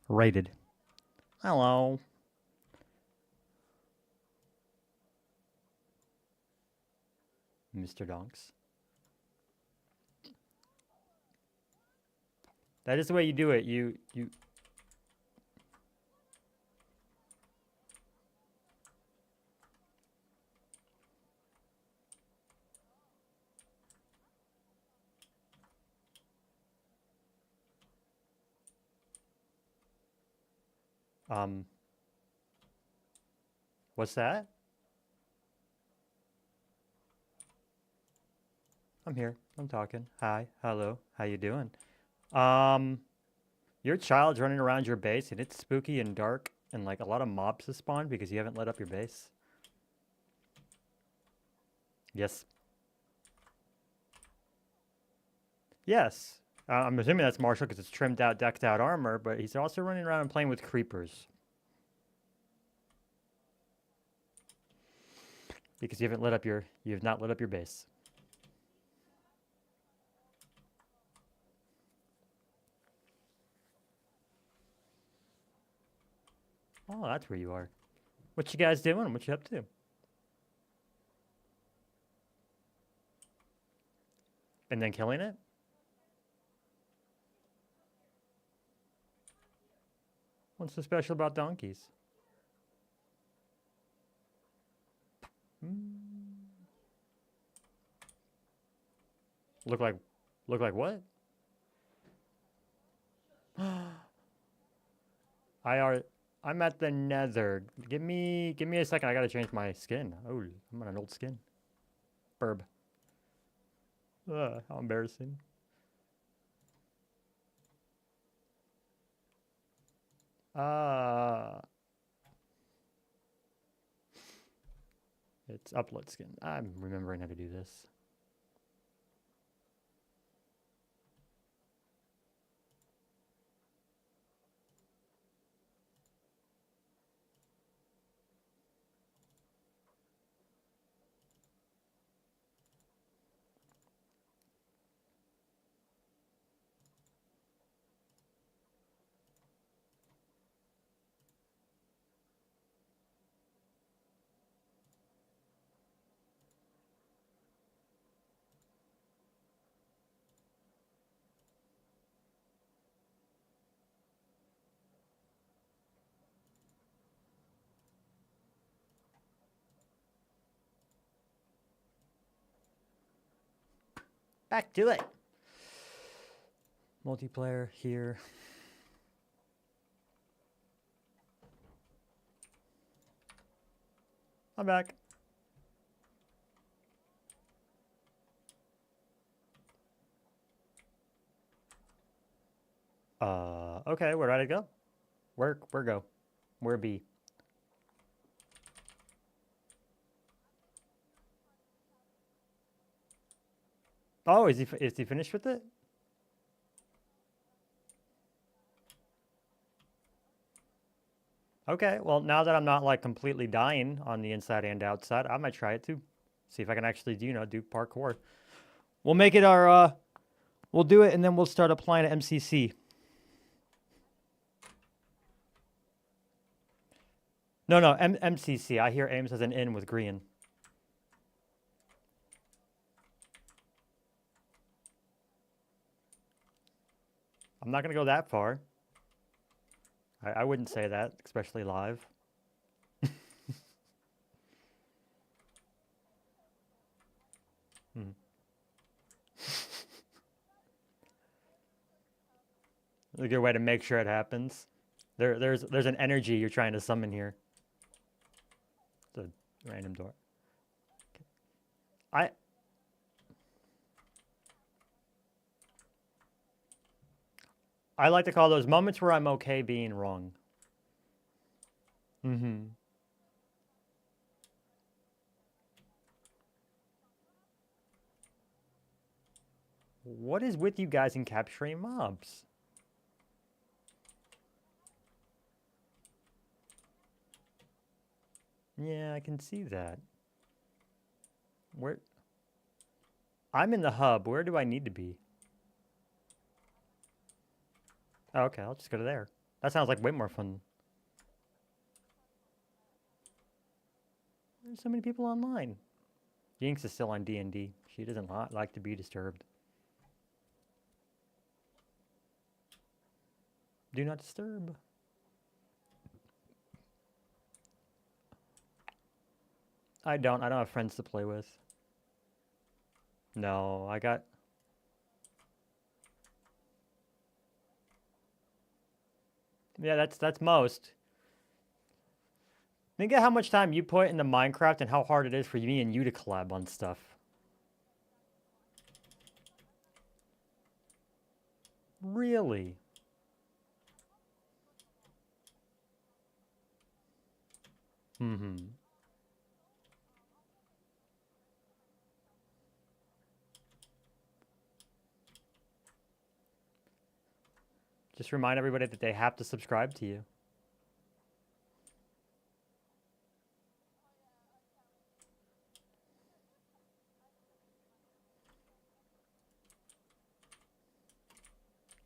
Rated. Hello. Mr. Donks. That is the way you do it. You what's that? I'm here. I'm talking. Hi. Hello. How you doing? Your child's running around your base and it's spooky and dark and like a lot of mobs have spawned because you haven't lit up your base. Yes. Yes. I'm assuming that's Marshall because it's trimmed out, decked out armor, but he's also running around and playing with creepers. Because you have not lit up your base. Oh, that's where you are. What you guys doing? What you up to? And then killing it? What's so special about donkeys? Look like what? I'm at the nether. Give me a second. I gotta change my skin. Oh, I'm on an old skin. Burb. How embarrassing. It's upload skin. I'm remembering how to do this. Back to it. Multiplayer here. I'm back. Okay, where did I go? Where go? Where be? Oh, is he finished with it? Okay, well, now that I'm not like completely dying on the inside and outside, I might try it too. See if I can actually do parkour. We'll make it our we'll do it and then we'll start applying to MCC. No, MCC. I hear Ames has an N with green. I'm not going to go that far. I wouldn't say that, especially live. A good way to make sure it happens. There's an energy you're trying to summon here. It's a random door. Okay. I like to call those moments where I'm okay being wrong. What is with you guys in capturing mobs? Yeah, I can see that. Where? I'm in the hub. Where do I need to be? Oh, okay, I'll just go to there. That sounds like way more fun. There's so many people online. Jinx is still on D&D. She doesn't like to be disturbed. Do not disturb. I don't have friends to play with. No, I got... Yeah, that's most. Think of how much time you put into Minecraft and how hard it is for me and you to collab on stuff. Really? Mm-hmm. Just remind everybody that they have to subscribe to you.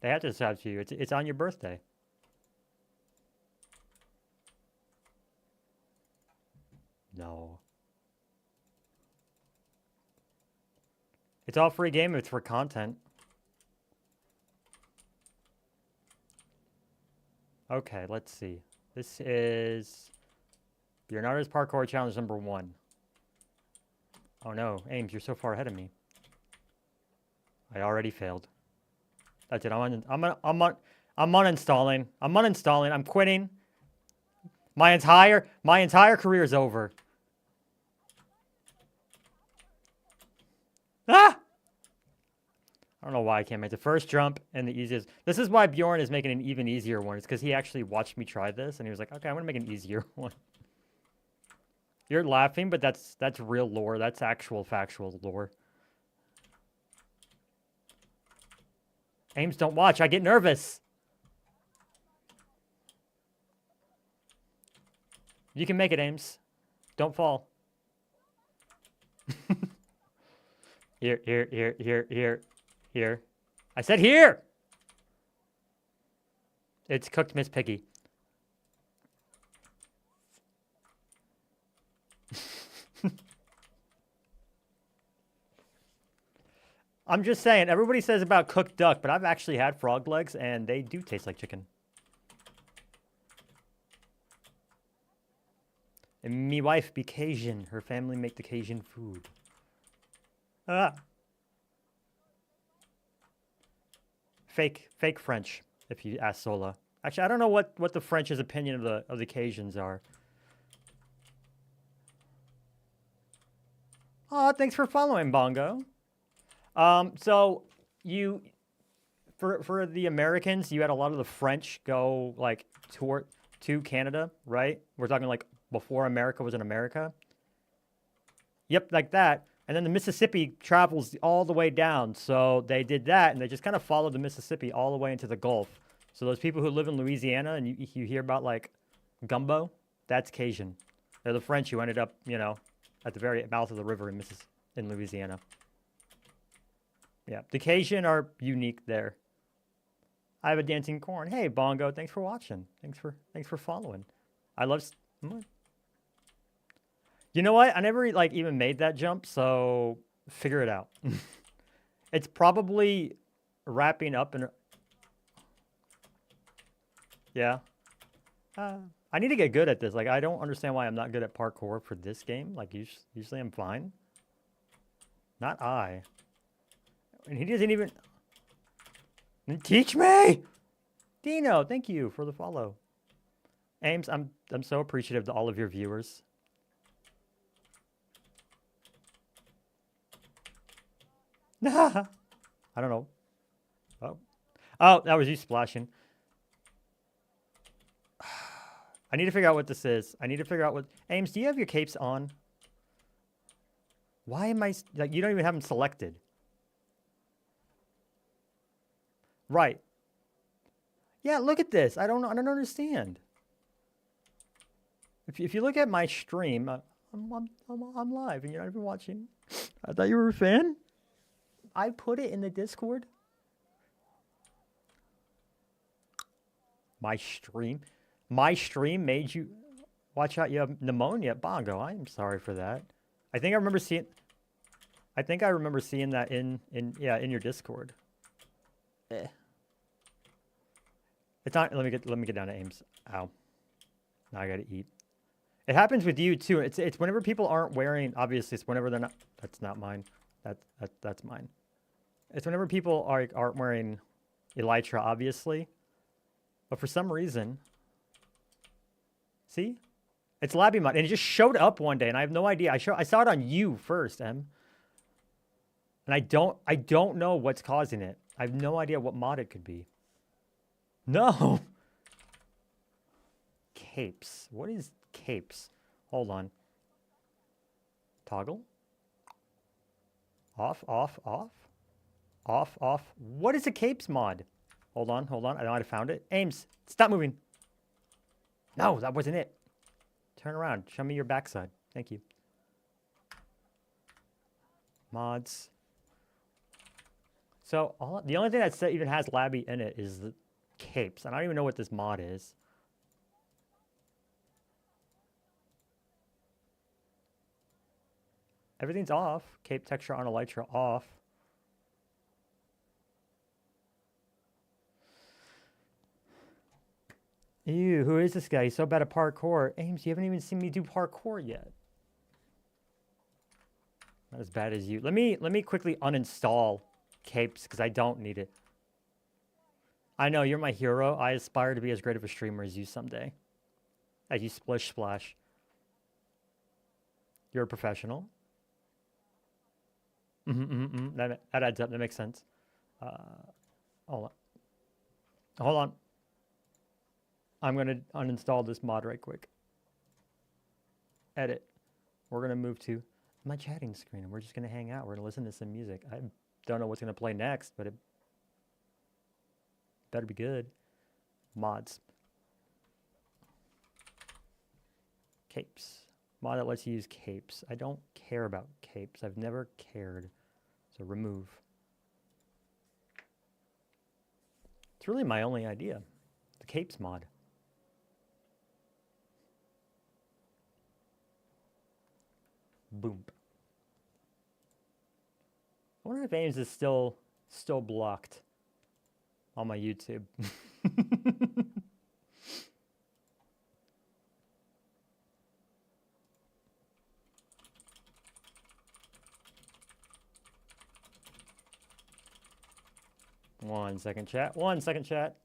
They have to subscribe to you. It's on your birthday. No. It's all free game if it's for content. Okay, let's see. This is Bjornarto's parkour challenge number 1. Oh no, Ames, you're so far ahead of me. I already failed. That's it. I'm uninstalling. I'm uninstalling. I'm quitting. My entire career is over. Ah! I don't know why I can't make the first jump and the easiest. This is why Bjorn is making an even easier one. It's because he actually watched me try this and he was like, okay, I'm going to make an easier one. You're laughing, but that's real lore. That's actual factual lore. Ames, don't watch. I get nervous. You can make it, Ames. Don't fall. Here. Here. I said here! It's cooked Miss Piggy. I'm just saying, everybody says about cooked duck, but I've actually had frog legs, and they do taste like chicken. And me wife be Cajun. Her family make the Cajun food. Ah. Fake French, if you ask Sola. Actually, I don't know what the French's opinion of the Cajuns are. Oh, thanks for following, Bongo. So for the Americans, you had a lot of the French go like to Canada, right? We're talking like before America was in America. Yep, like that. And then the Mississippi travels all the way down. So they did that, and they just kind of followed the Mississippi all the way into the Gulf. So those people who live in Louisiana, and you hear about, like, gumbo, that's Cajun. They're the French who ended up, you know, at the very mouth of the river in Louisiana. Yeah, the Cajun are unique there. I have a dancing corn. Hey, Bongo, thanks for watching. Thanks for following. I love... You know what? I never like even made that jump, so figure it out. It's probably wrapping up in... Yeah. I need to get good at this. Like, I don't understand why I'm not good at parkour for this game. Like, usually I'm fine. Not I. And he doesn't even... Teach me! Dino, thank you for the follow. Ames, I'm so appreciative to all of your viewers. I don't know. Oh, that was you splashing. I need to figure out what this is. I need to figure out what... Ames, do you have your capes on? Why am I... Like, you don't even have them selected. Right. Yeah, look at this. I don't understand. If you look at my stream, I'm live and you're not even watching. I thought you were a fan. I put it in the Discord. My stream made you... Watch out, you have pneumonia. Bongo, I am sorry for that. I think I remember seeing that in your Discord. It's not, let me get down to aims. Ow. Now I gotta eat. It happens with you too. It's whenever people aren't wearing, obviously it's whenever they're not, that's not mine. That's mine. It's whenever people aren't wearing elytra, obviously. But for some reason, see? It's Labby mod, and it just showed up one day, and I have no idea. I saw it on you first, Em. And I don't know what's causing it. I have no idea what mod it could be. No! Capes. What is capes? Hold on. Toggle? Off, off, off? Off, off. What is a capes mod? Hold on, hold on. I might have found it. Ames, stop moving. No, that wasn't it. Turn around. Show me your backside. Thank you. Mods. So the only thing that even has Labby in it is the capes. I don't even know what this mod is. Everything's off. Cape texture on elytra off. Ew, who is this guy? He's so bad at parkour. Ames, you haven't even seen me do parkour yet. Not as bad as you. Let me quickly uninstall capes because I don't need it. I know, you're my hero. I aspire to be as great of a streamer as you someday. As you splish splash. You're a professional. That adds up. That makes sense. Hold on. Hold on. I'm going to uninstall this mod right quick. Edit. We're going to move to my chatting screen, and we're just going to hang out. We're going to listen to some music. I don't know what's going to play next, but it better be good. Mods. Capes. Mod that lets you use capes. I don't care about capes. I've never cared. So remove. It's really my only idea. The capes mod. Boom. I wonder if Ames is still blocked on my YouTube. One second, chat. 1 second, chat.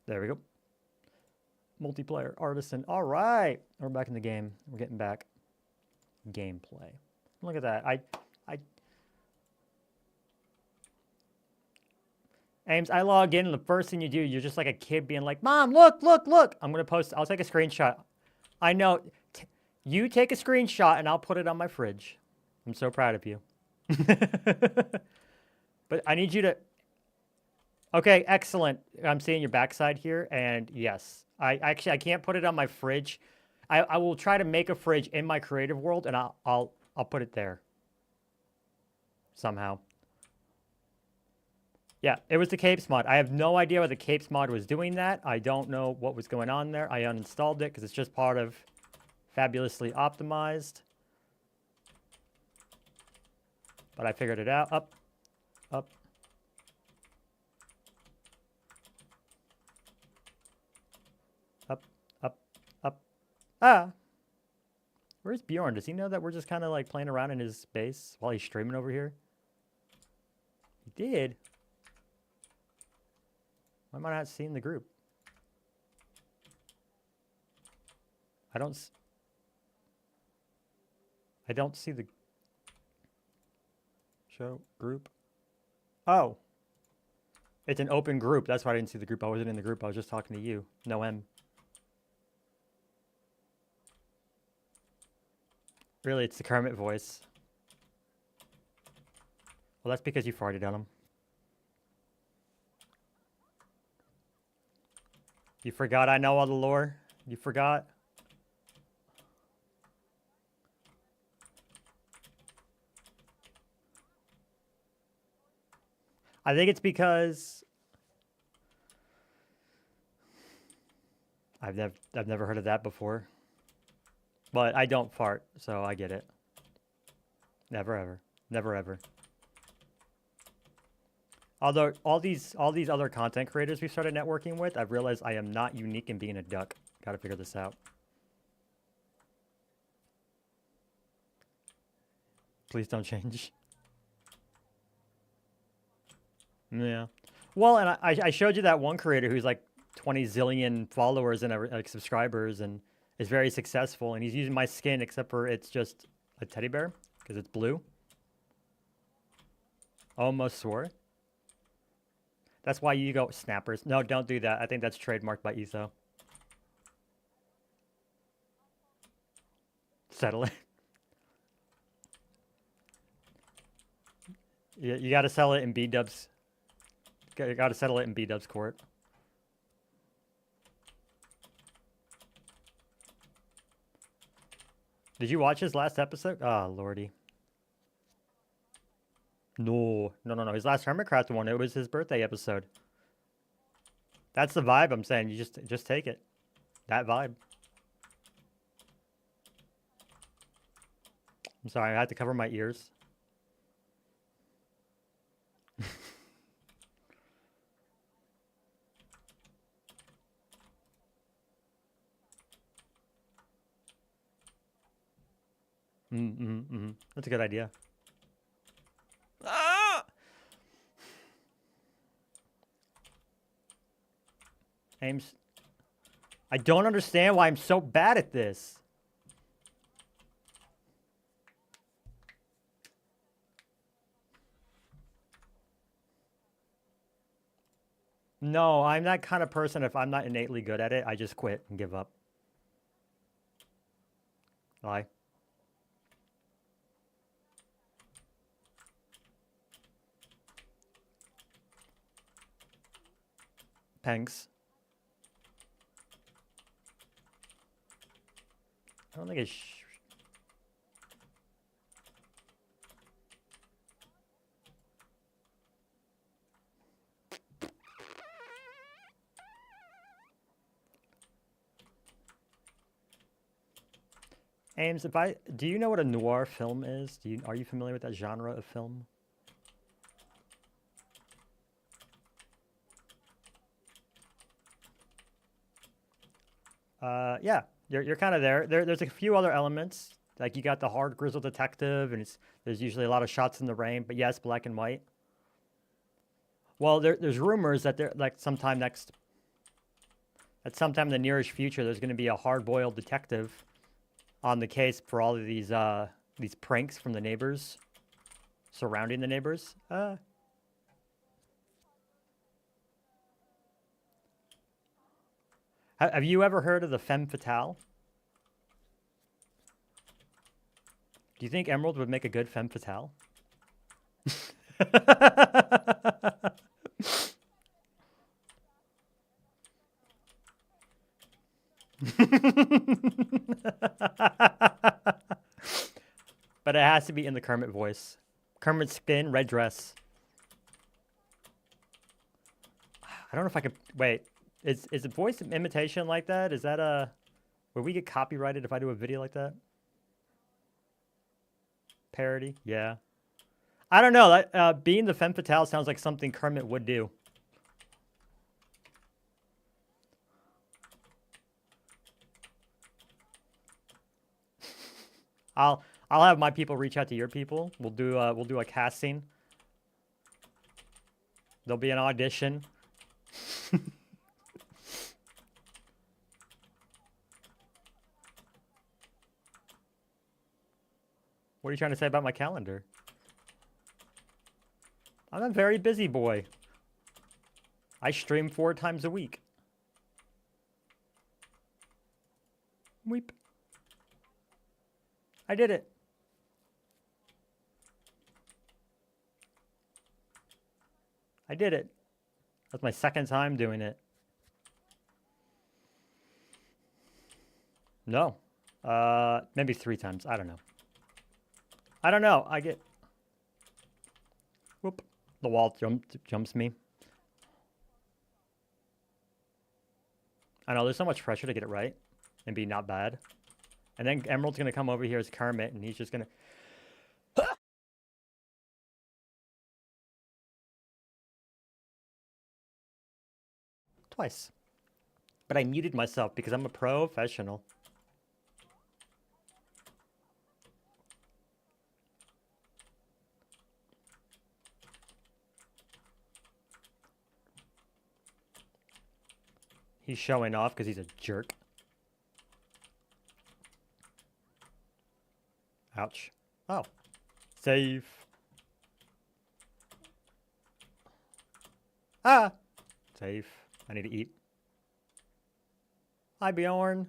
There we go. Multiplayer, Artisan. All right. We're back in the game. We're getting back. Gameplay. Look at that. Ames, I log in and the first thing you do, you're just like a kid being like, Mom, look, look, look. I'm going to post. I'll take a screenshot. I know. You take a screenshot and I'll put it on my fridge. I'm so proud of you. But I need you to... Okay, excellent. I'm seeing your backside here, and yes. I can't put it on my fridge. I will try to make a fridge in my creative world, and I'll put it there. Somehow. Yeah, it was the Capes mod. I have no idea why the Capes mod was doing that. I don't know what was going on there. I uninstalled it because it's just part of Fabulously Optimized. But I figured it out. Up. Up. Ah! Where's Bjorn? Does he know that we're just kind of like playing around in his base while he's streaming over here? He did. Why am I not seeing the group? I don't see the show group. Oh. It's an open group. That's why I didn't see the group. I wasn't in the group. I was just talking to you. No M. Really, it's the Kermit voice. Well, that's because you farted on him. You forgot I know all the lore? You forgot? I think it's because I've never heard of that before. But I don't fart, so I get it. Never ever. Never ever. Although all these other content creators we started networking with, I've realized I am not unique in being a duck. Gotta figure this out. Please don't change. Yeah. Well, and I showed you that one creator who's like 20 zillion followers and like subscribers and is very successful, and he's using my skin except for it's just a teddy bear because it's blue. Almost swore. That's why you go snappers. No, don't do that. I think that's trademarked by ETHO. Settle it. You got to sell it in B-dubs. You got to settle it in B-dubs court. Did you watch his last episode? Ah, oh, lordy. No. His last Hermitcraft one, it was his birthday episode. That's the vibe I'm saying. You just take it. That vibe. I'm sorry, I had to cover my ears. That's a good idea. Ah! Ames. I don't understand why I'm so bad at this. No, I'm that kind of person. If I'm not innately good at it, I just quit and give up. Lie. Thanks. I don't think it's... Ames, do you know what a noir film is? Are you familiar with that genre of film? Yeah, you're kind of there. There's a few other elements. Like you got the hard grizzled detective, and there's usually a lot of shots in the rain. But yes, black and white. Well, there's rumors that sometime in the nearest future, there's going to be a hard-boiled detective on the case for all of these pranks from the neighbors, surrounding the neighbors. Have you ever heard of the femme fatale? Do you think Emerald would make a good femme fatale? But it has to be in the Kermit voice. Kermit skin, red dress. I don't know if I could... Wait. Is a voice imitation like that? Is that a... Would we get copyrighted if I do a video like that? Parody? Yeah. I don't know. Being the femme fatale sounds like something Kermit would do. I'll have my people reach out to your people. We'll do a casting. There'll be an audition. What are you trying to say about my calendar? I'm a very busy boy. I stream 4 times a week. Weep. I did it. I did it. That's my 2nd time doing it. No. Maybe 3 times. I don't know. I don't know. I get... Whoop. The wall jumps me. I know, there's so much pressure to get it right and be not bad. And then Emerald's going to come over here as Kermit, and he's just going to... Twice. But I muted myself because I'm a professional. He's showing off because he's a jerk. Ouch. Oh. Safe. Ah! Safe. I need to eat. Hi, Bjorn.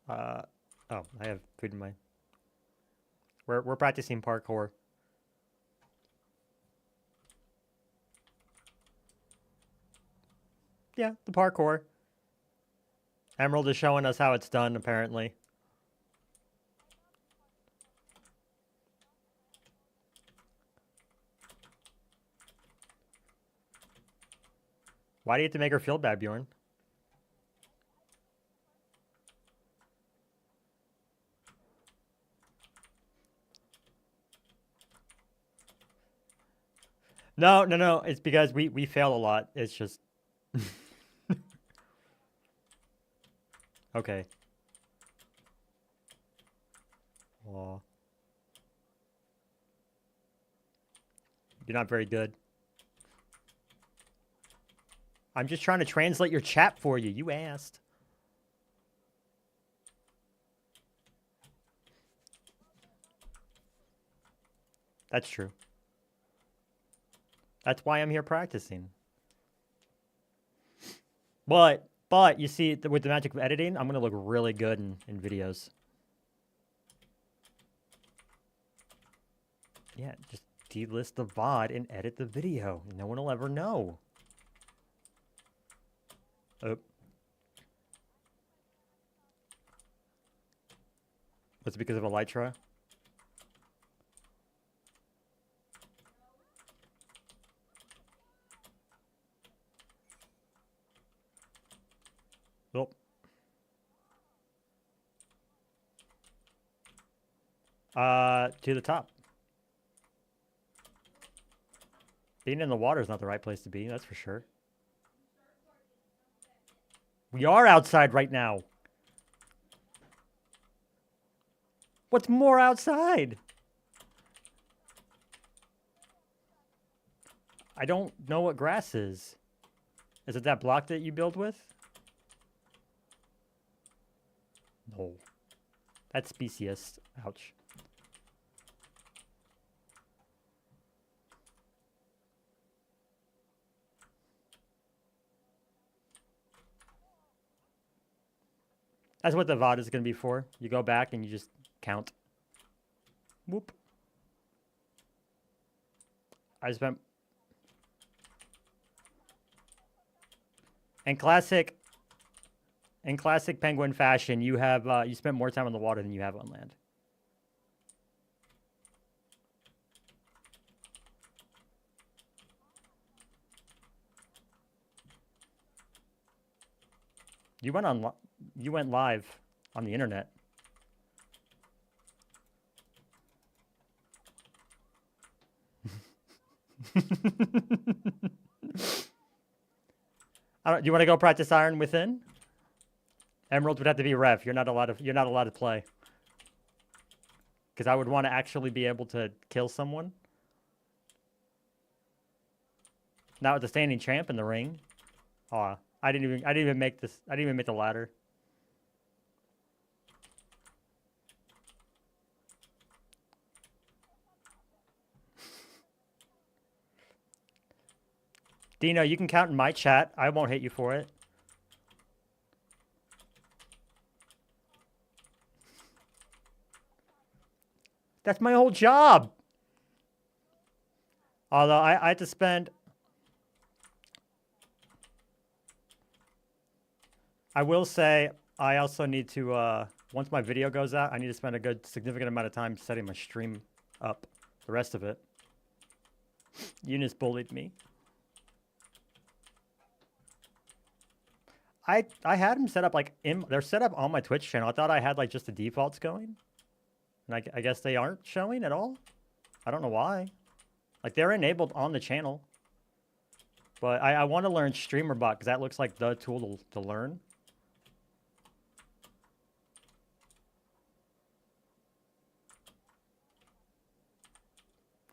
Oh, I have food in my... We're practicing parkour. Yeah, the parkour. Emerald is showing us how it's done, apparently. Why do you have to make her feel bad, Bjorn? No, no, no. It's because we fail a lot. It's just... Okay. Aw. You're not very good. I'm just trying to translate your chat for you. You asked. That's true. That's why I'm here practicing. But you see, with the magic of editing, I'm going to look really good in videos. Yeah, just delist the VOD and edit the video. No one will ever know. Oh. Was it because of Elytra? Nope. To the top. Being in the water is not the right place to be, that's for sure. We are outside right now. What's more outside? I don't know what grass is. Is it that block that you build with? No. That's speciest. Ouch. That's what the VOD is going to be for. You go back and you just count. Whoop. I spent... In classic penguin fashion, you have you spent more time on the water than you have on land. You went live on the internet. Do you want to go practice Iron Within? Emerald would have to be ref. You're not allowed to play. Because I would want to actually be able to kill someone. Not with the standing champ in the ring. Oh, I didn't even make this. I didn't even make the ladder. Dino, you can count in my chat. I won't hate you for it. That's my whole job. Although I had to spend... I will say, I also need to, once my video goes out, I need to spend a good significant amount of time setting my stream up. The rest of it. Eunice bullied me. I had them set up like they're set up on my Twitch channel. I thought I had like just the defaults going. And I guess they aren't showing at all. I don't know why. Like they're enabled on the channel. But I want to learn StreamerBot because that looks like the tool to learn.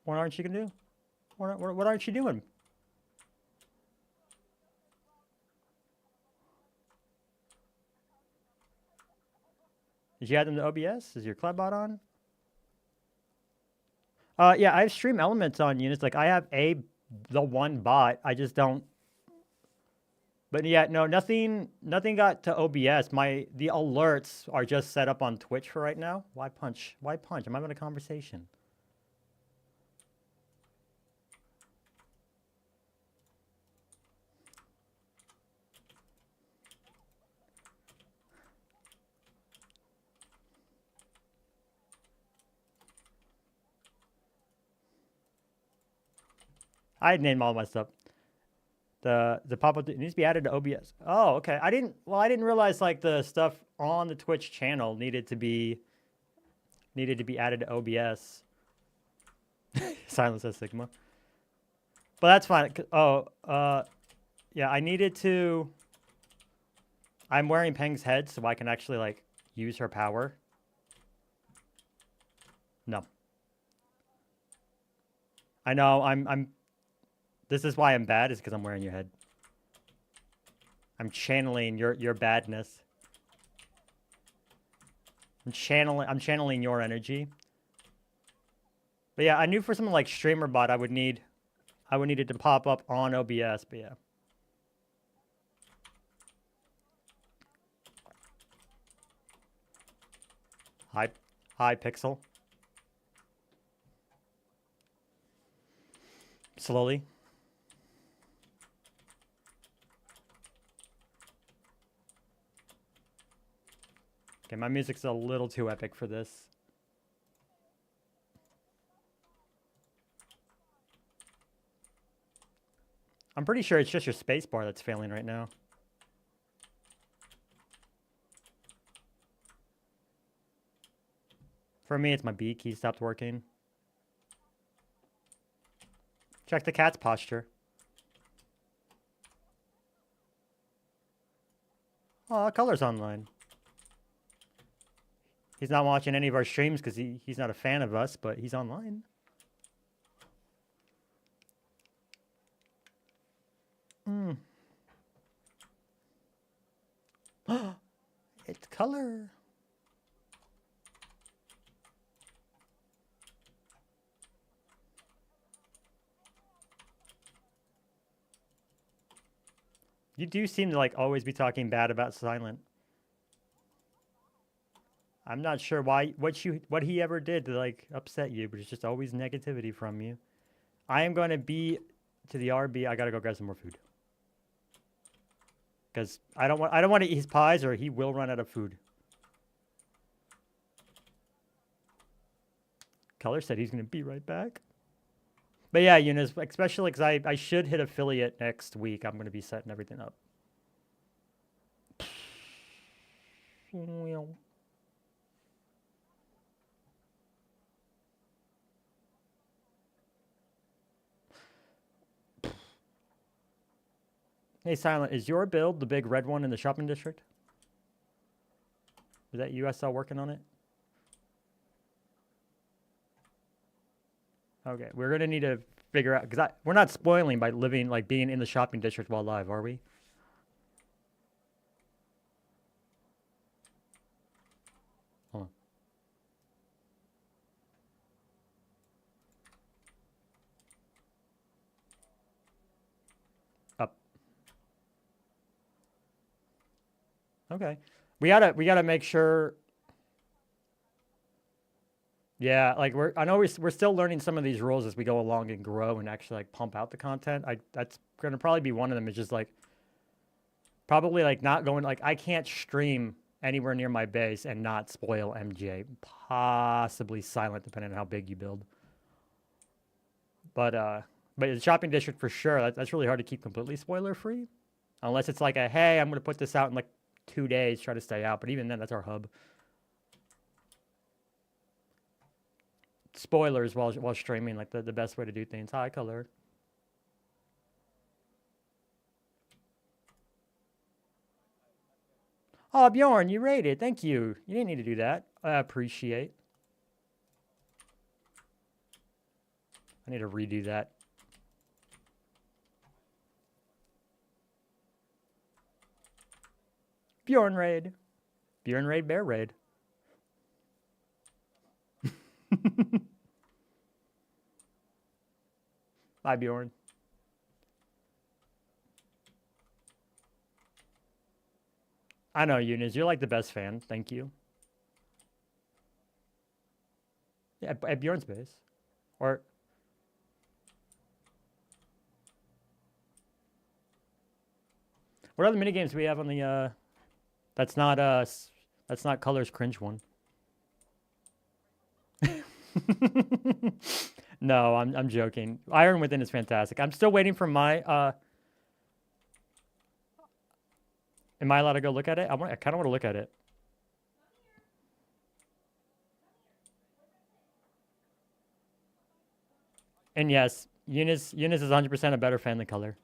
What aren't you gonna do? What aren't you doing? Did you add them to OBS? Is your CloudBot on? Yeah, I have stream elements on Eunice. Like I have the one bot. I just don't. But yeah, no, nothing got to OBS. The alerts are just set up on Twitch for right now. Why punch? Why punch? I'm having a conversation. I'd name all my stuff. The pop-up needs to be added to OBS. Oh, okay. I didn't realize like the stuff on the Twitch channel needed to be added to OBS. Silence says Sigma. But that's fine. Oh, yeah, I needed to. I'm wearing Peng's head so I can actually like use her power. No. I know, I'm this is why I'm bad, is because I'm wearing your head. I'm channeling your badness. I'm channeling your energy. But yeah, I knew for something like StreamerBot I would need it to pop up on OBS, but yeah. Hi Pixel. Slowly. Okay, my music's a little too epic for this. I'm pretty sure it's just your spacebar that's failing right now. For me, it's my B key stopped working. Check the cat's posture. Oh, Color's online. He's not watching any of our streams because he's not a fan of us, but he's online. It's Color. You do seem to like always be talking bad about Silent. I'm not sure what he ever did to like upset you, but it's just always negativity from you. I am going to be to the RB. I gotta go grab some more food because I don't want to eat his pies or he will run out of food. Color said he's gonna be right back. But yeah, Eunice, especially because I should hit affiliate next week. I'm gonna be setting everything up. Hey, Silent, is your build the big red one in the shopping district? Is that you I saw working on it? Okay, we're gonna need to figure out because we're not spoiling by being in the shopping district while live, are we? Hold on. Okay. We gotta make sure. Yeah, like I know we're still learning some of these rules as we go along and grow and actually like pump out the content. That's gonna probably be one of them. Is just like probably like not going like I can't stream anywhere near my base and not spoil MJ. Possibly silent depending on how big you build. But the shopping district for sure. That's really hard to keep completely spoiler free, unless it's like a hey, I'm gonna put this out in like 2 days, try to stay out. But even then, that's our hub. Spoilers while streaming, like the best way to do things. Hi, Color. Oh, Bjorn, you rated. Thank you. You didn't need to do that. I appreciate. I need to redo that. Bjorn raid. Bjorn raid, bear raid. Bye, Bjorn. I know, Eunice. You're like the best fan. Thank you. Yeah, at Bjorn's base. Or... What other minigames do we have on the, that's not Color's cringe one. No, I'm joking. Iron Within is fantastic. I'm still waiting for my, am I allowed to go look at it? I kind of want to look at it. And yes, Eunice is 100% a better fan than Color.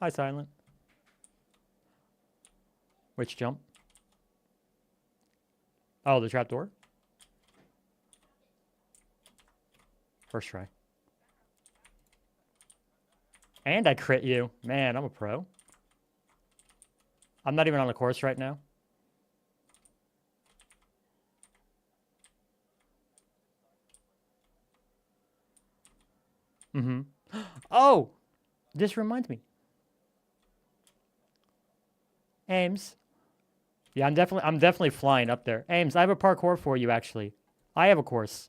Hi, Silent. Which jump? Oh, the trapdoor? First try. And I crit you. Man, I'm a pro. I'm not even on the course right now. Mm-hmm. Oh! This reminds me. Ames. Yeah, I'm definitely flying up there. Ames, I have a parkour for you, actually. I have a course.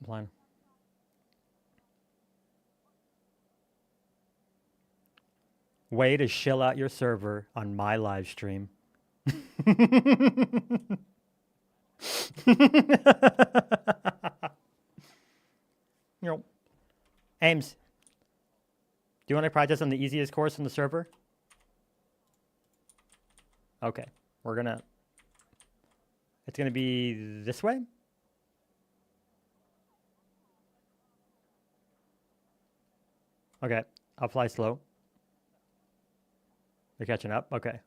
Flying. Way to shill out your server on my live stream. Ames, do you want to practice on the easiest course on the server? Okay, it's gonna be this way? Okay, I'll fly slow. You're catching up? Okay.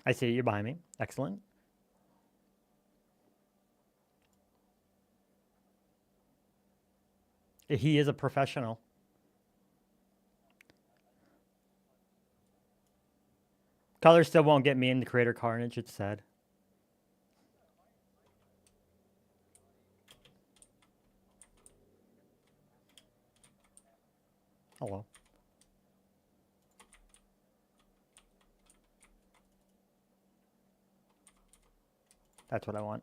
I see you behind me. Excellent. He is a professional. Color still won't get me into Creator Carnage. It's sad. Hello. That's what I want.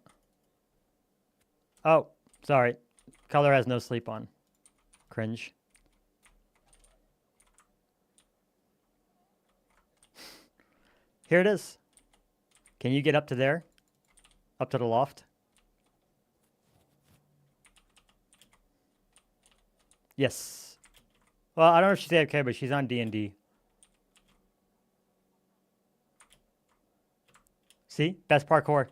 Oh, sorry. Color has no sleep on. Cringe. Here it is. Can you get up to there? Up to the loft? Yes. Well, I don't know if she's AFK, but she's on D&D. See? Best parkour.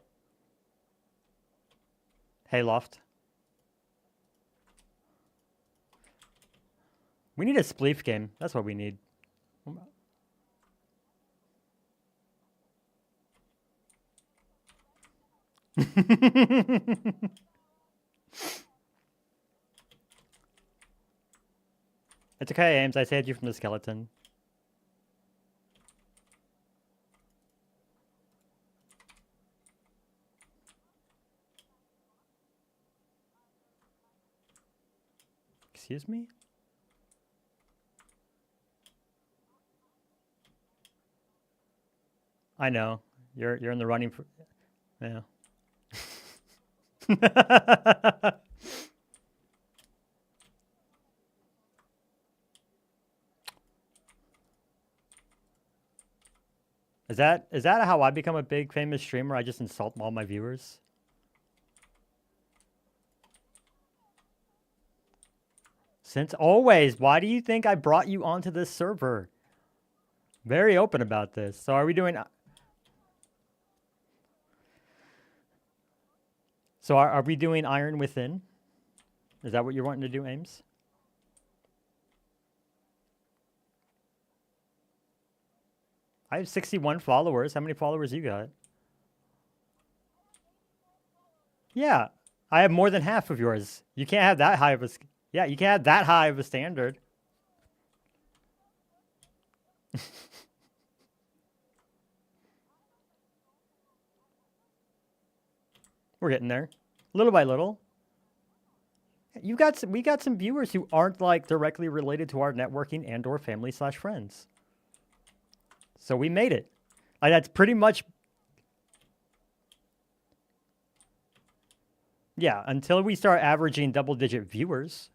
Hey, loft. We need a spleef game. That's what we need. It's okay, Ames. I saved you from the skeleton. Excuse me? I know. You're in the running for... Yeah. Is that how I become a big famous streamer? I just insult all my viewers? Since always, why do you think I brought you onto this server? Very open about this. So are we doing... So are we doing Iron Within? Is that what you're wanting to do, Ames? I have 61 followers. How many followers you got? Yeah, I have more than half of yours. You can't have that high of a... Yeah, you can't have that high of a standard. We're getting there, little by little. We got some viewers who aren't like directly related to our networking and/or family/friends. So we made it. Like that's pretty much. Yeah, until we start averaging double-digit viewers.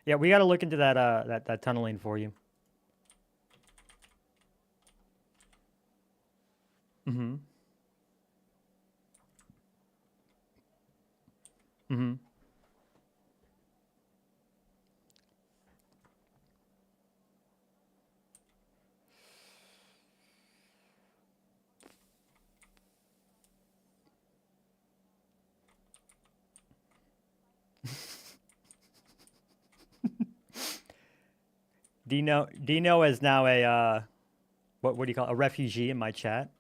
Yeah, we got to look into that that tunneling for you. Mm-hmm. Mm-hmm. Dino is now a what do you call it? A refugee in my chat.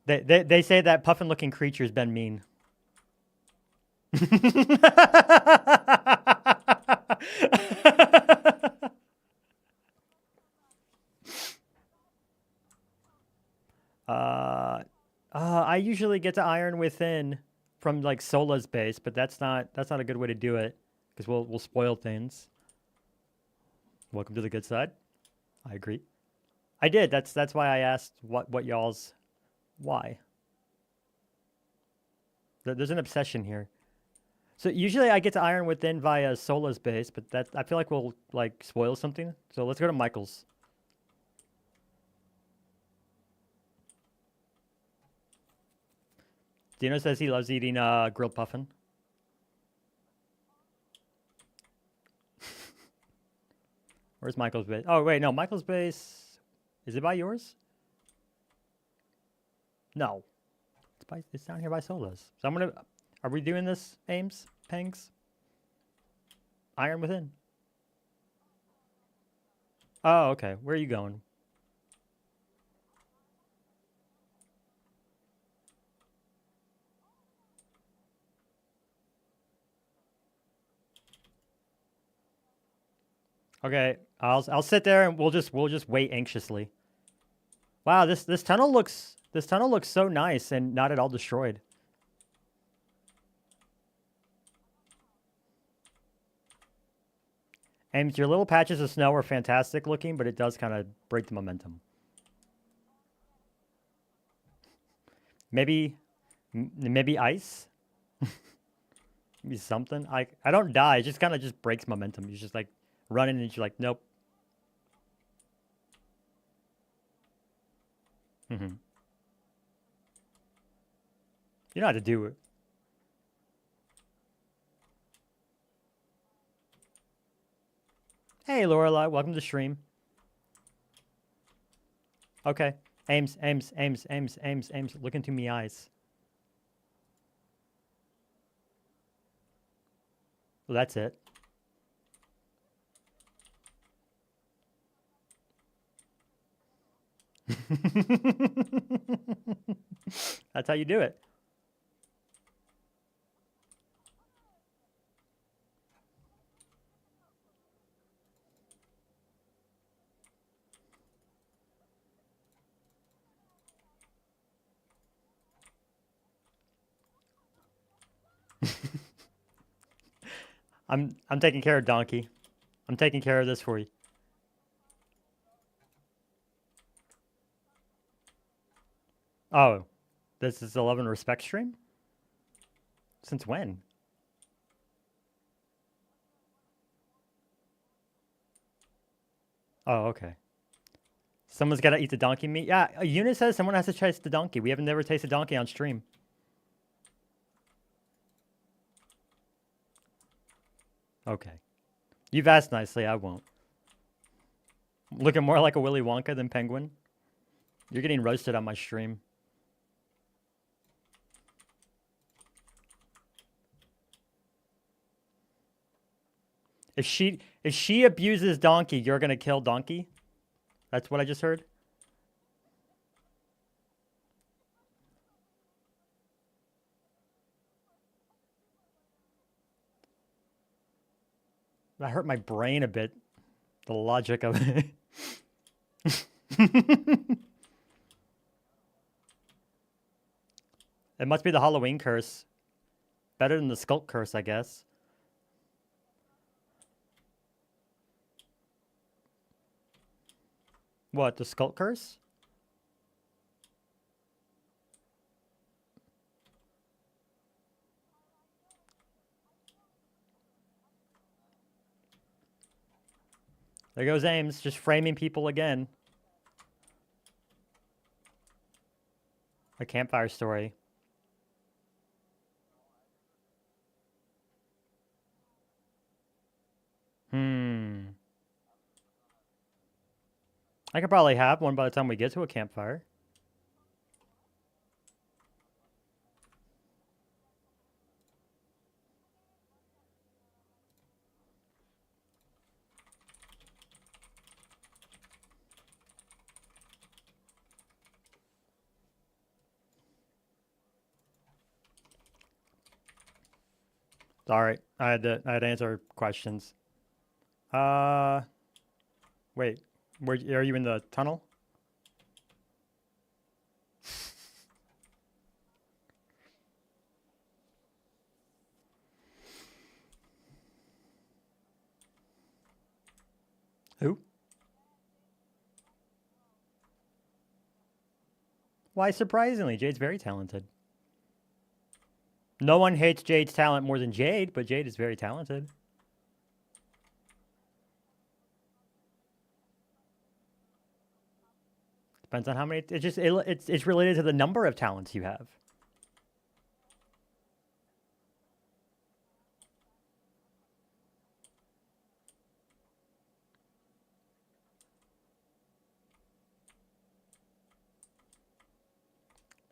They say that puffin-looking creature's been mean. I usually get to Iron Within from like Sola's base, but that's not a good way to do it because we'll spoil things. Welcome to the good side. I agree. I did. That's why I asked what y'all's why. There's an obsession here. So usually I get to Iron Within via Sola's base, but that I feel like we'll like spoil something. So let's go to Michael's. Dino says he loves eating grilled puffin. Where's Michael's base? Oh wait, no, Michael's base. Is it by yours? No, it's down here by Sola's. So I'm gonna. Are we doing this, Ames? Pangs? Iron Within. Oh, okay. Where are you going? Okay, I'll sit there and we'll just wait anxiously. Wow, this tunnel looks so nice and not at all destroyed. And your little patches of snow are fantastic looking, but it does kind of break the momentum. Maybe ice? Maybe something. I don't die, it just kind of just breaks momentum. You're just like running and you're like, nope. Mm-hmm. You know how to do it. Hey, Lorelai, welcome to the stream. Okay. Aims, aims, aims, aims, aims, aims. Look into me eyes. Well, that's it. That's how you do it. I'm taking care of Donkey. I'm taking care of this for you. Oh, this is 11 respect stream? Since when? Oh, okay. Someone's got to eat the donkey meat. Yeah, Eunice says someone has to taste the donkey. We haven't never tasted donkey on stream. Okay. You've asked nicely. I won't. Looking more like a Willy Wonka than Penguin. You're getting roasted on my stream. If she abuses Donkey, you're gonna kill Donkey? That's what I just heard? That hurt my brain a bit. The logic of it. It must be the Halloween curse. Better than the Skulk curse, I guess. What, the Skulk curse? There goes Ames, just framing people again. A campfire story. I could probably have one by the time we get to a campfire. Sorry, I had to answer questions. Wait, are you in the tunnel? Who? Why, surprisingly, Jade's very talented. No one hates Jade's talent more than Jade, but Jade is very talented. Depends on how many. It's related to the number of talents you have.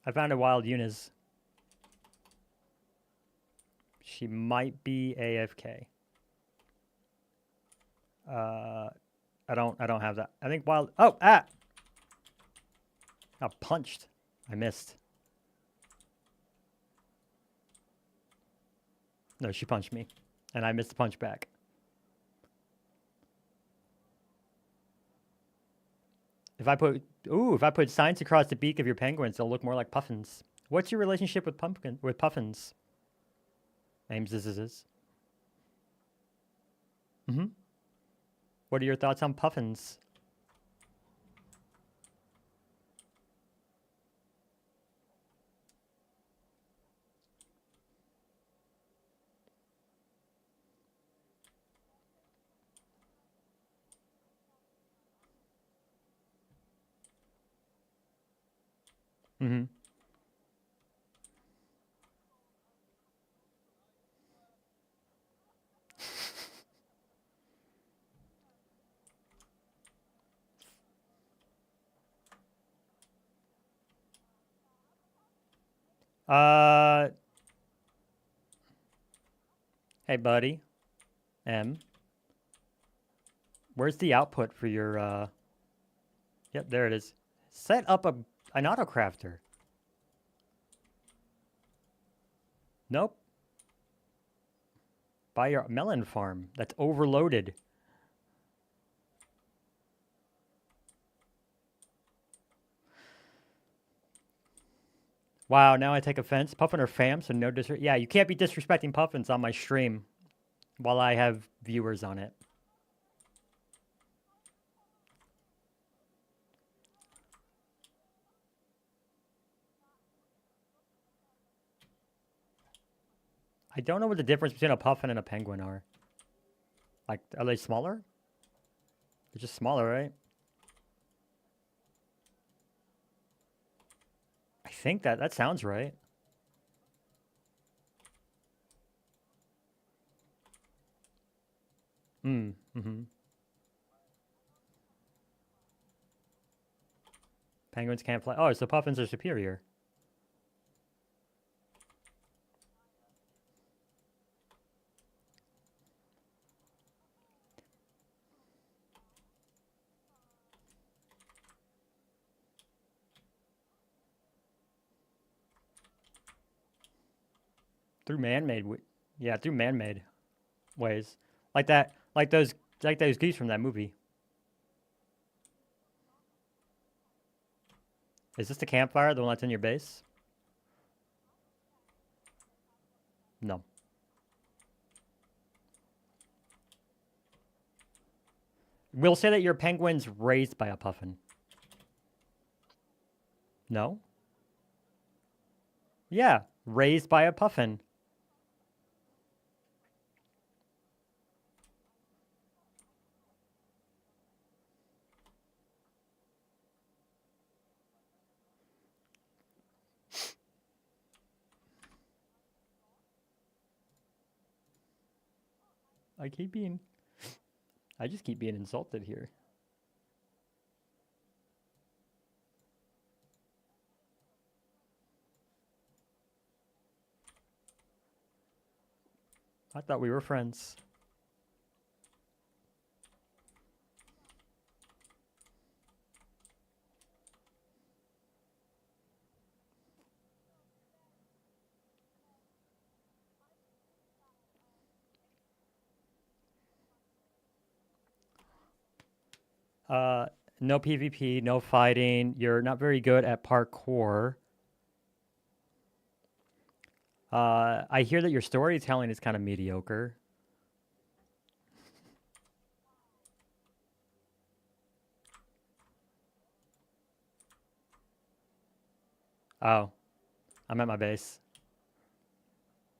I found a wild Uniz. She might be AFK. I don't have that. I think wild. Oh, ah! Got punched. I missed. No, she punched me, and I missed the punch back. If I put signs across the beak of your penguins, they'll look more like puffins. What's your relationship with puffins? Ames is. What are your thoughts on puffins? Hey, buddy. Where's the output for your, Yep, there it is. Set up an autocrafter. Nope. Buy your melon farm. That's overloaded. Wow, now I take offense. Puffin are fam, so no disrespect. Yeah, you can't be disrespecting Puffins on my stream while I have viewers on it. I don't know what the difference between a puffin and a penguin are. Like, are they smaller? They're just smaller, right? I think that sounds right. Mm-hmm. Penguins can't fly. Oh, so puffins are superior. Through man-made, yeah, through man-made ways, like that, like those geese from that movie. Is this the campfire, the one that's in your base? No. We'll say that your penguin's raised by a puffin. No? Yeah, raised by a puffin. I just keep being insulted here. I thought we were friends. No PvP, no fighting. You're not very good at parkour. I hear that your storytelling is kind of mediocre. Oh, I'm at my base.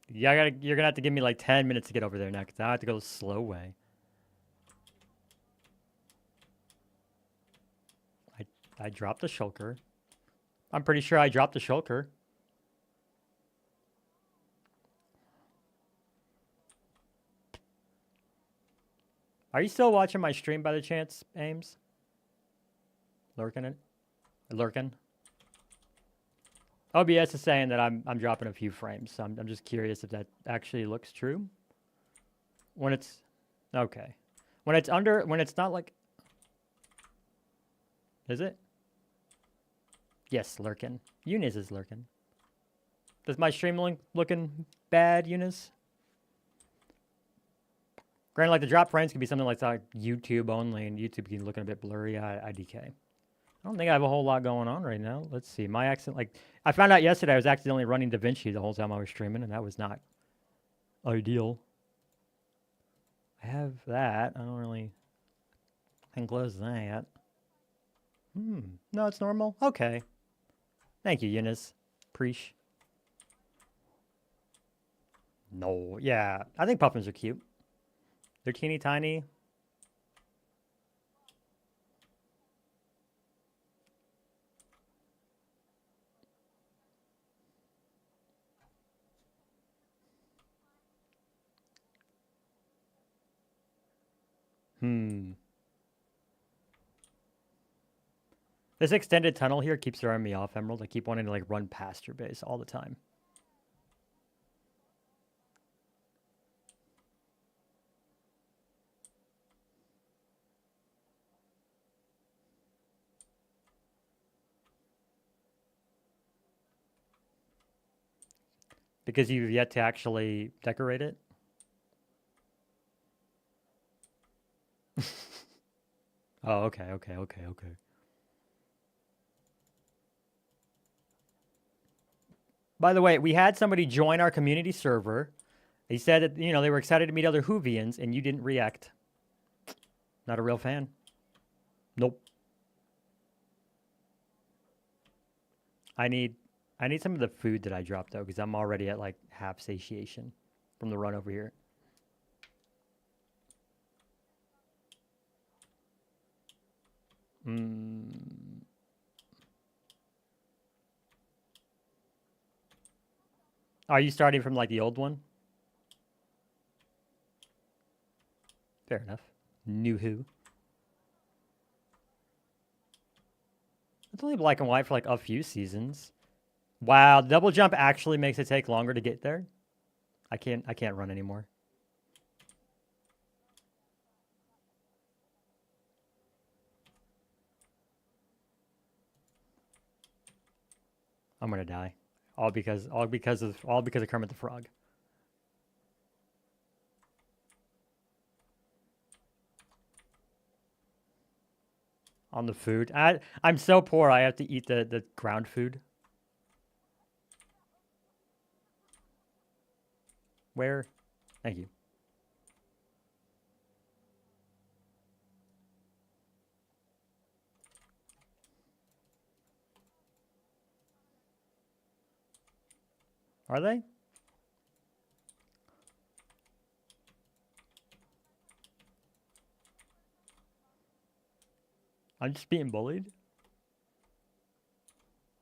Yeah, you're gonna have to give me like 10 minutes to get over there now, because I have to go the slow way. I dropped the shulker. I'm pretty sure I dropped the shulker. Are you still watching my stream by the chance, Ames? Lurking? OBS is saying that I'm dropping a few frames, so I'm just curious if that actually looks true. When it's okay. When it's not like, is it? Yes, lurking. Uniz is lurking. Does my stream looking bad, Uniz? Granted, like the drop frames can be something like YouTube only, and YouTube can looking a bit blurry. IDK. I don't think I have a whole lot going on right now. Let's see. My accent, like I found out yesterday, I was accidentally running DaVinci the whole time I was streaming, and that was not ideal. I have that. I don't really can close that. No, it's normal. Okay. Thank you, Eunice. Preach. No, yeah. I think puffins are cute. They're teeny tiny. This extended tunnel here keeps throwing me off, Emerald. I keep wanting to like run past your base all the time. Because you've yet to actually decorate it? Oh, okay. By the way, we had somebody join our community server. They said that, you know, they were excited to meet other Whovians, and you didn't react. Not a real fan. Nope. I need some of the food that I dropped, though, because I'm already at, like, half satiation from the run over here. Are you starting from, like, the old one? Fair enough. New who? It's only black and white for, like, a few seasons. Wow, double jump actually makes it take longer to get there. I can't run anymore. I'm gonna die. All because of Kermit the Frog. On the food. I'm so poor I have to eat the ground food. Where? Thank you. Are they? I'm just being bullied.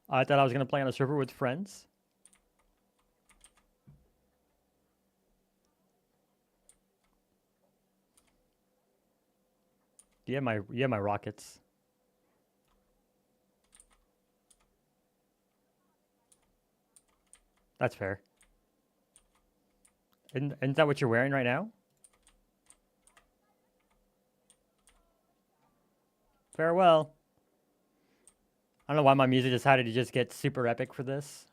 I thought I was gonna play on a server with friends. You have my rockets. That's fair. Isn't that what you're wearing right now? Farewell. I don't know why my music decided to just get super epic for this.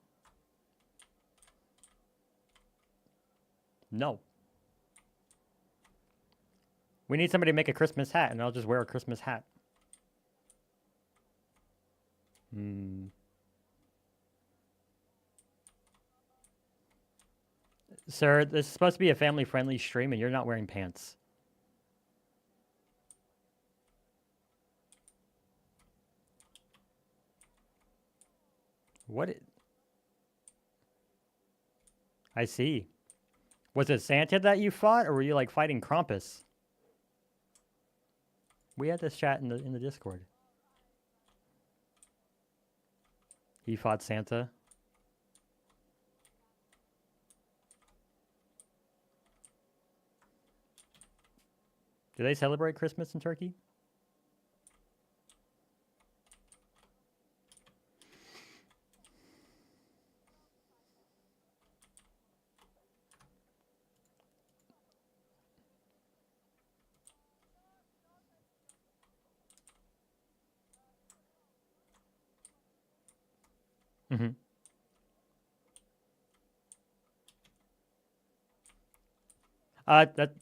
No. We need somebody to make a Christmas hat, and I'll just wear a Christmas hat. Sir, this is supposed to be a family-friendly stream, and you're not wearing pants. What? I see. Was it Santa that you fought, or were you like fighting Krampus? We had this chat in the Discord. He fought Santa. Do they celebrate Christmas in Turkey? Mm-hmm.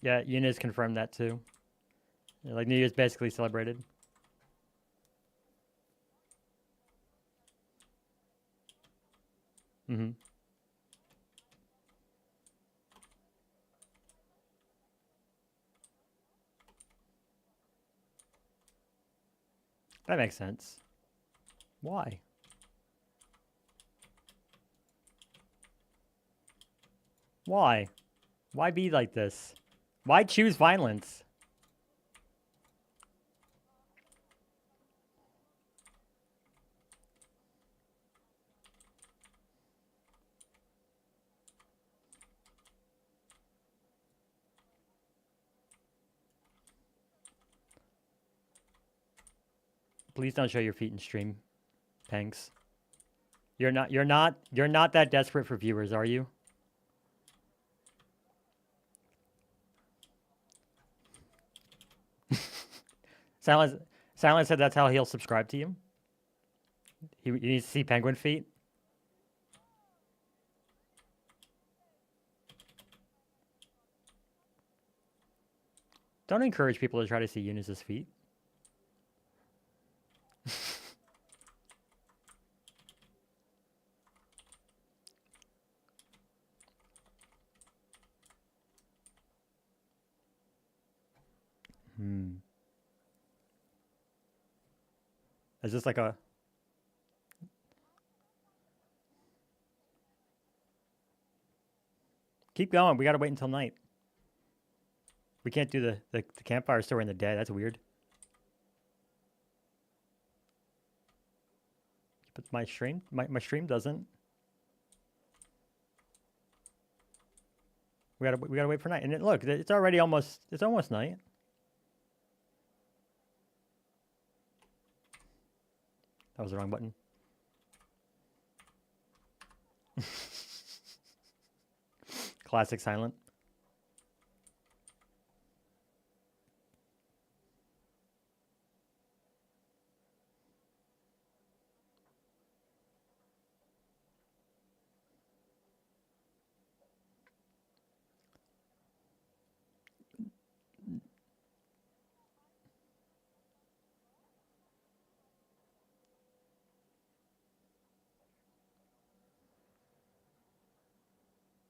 Yeah, Uniz confirmed that too. Yeah, like New Year's basically celebrated. Mm-hmm. That makes sense. Why? Why? Why be like this? Why choose violence? Please don't show your feet in stream, Panks. You're not that desperate for viewers, are you? Silence said that's how he'll subscribe to you. He needs to see penguin feet. Don't encourage people to try to see Eunice's feet. Is this like a... Keep going. We got to wait until night. We can't do the campfire story in the day. That's weird. But my stream doesn't. We gotta wait for night. And look, it's almost night. That was the wrong button. Classic silent.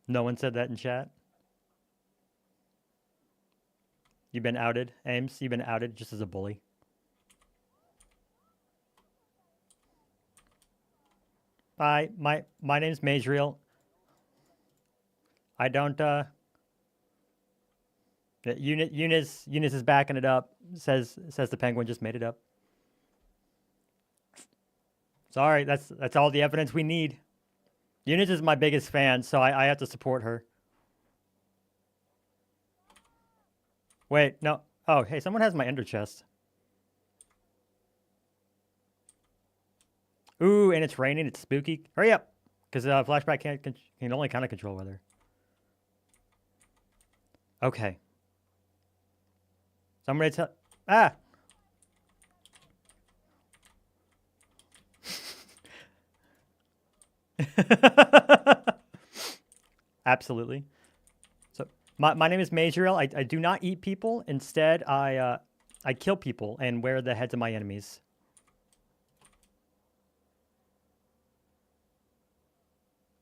No one said that in chat. You've been outed, Ames. You've been outed just as a bully. Hi, my name's Majriel. I don't Eunice is backing it up. Says the penguin just made it up. Sorry, that's all the evidence we need. Eunice is my biggest fan, so I have to support her. Wait, no. Oh, hey, someone has my ender chest. Ooh, and it's raining. It's spooky. Hurry up, because Flashback can only kind of control weather. Okay. So I'm ready to tell... Absolutely. So my name is Majriel. I do not eat people. Instead, I kill people and wear the heads of my enemies.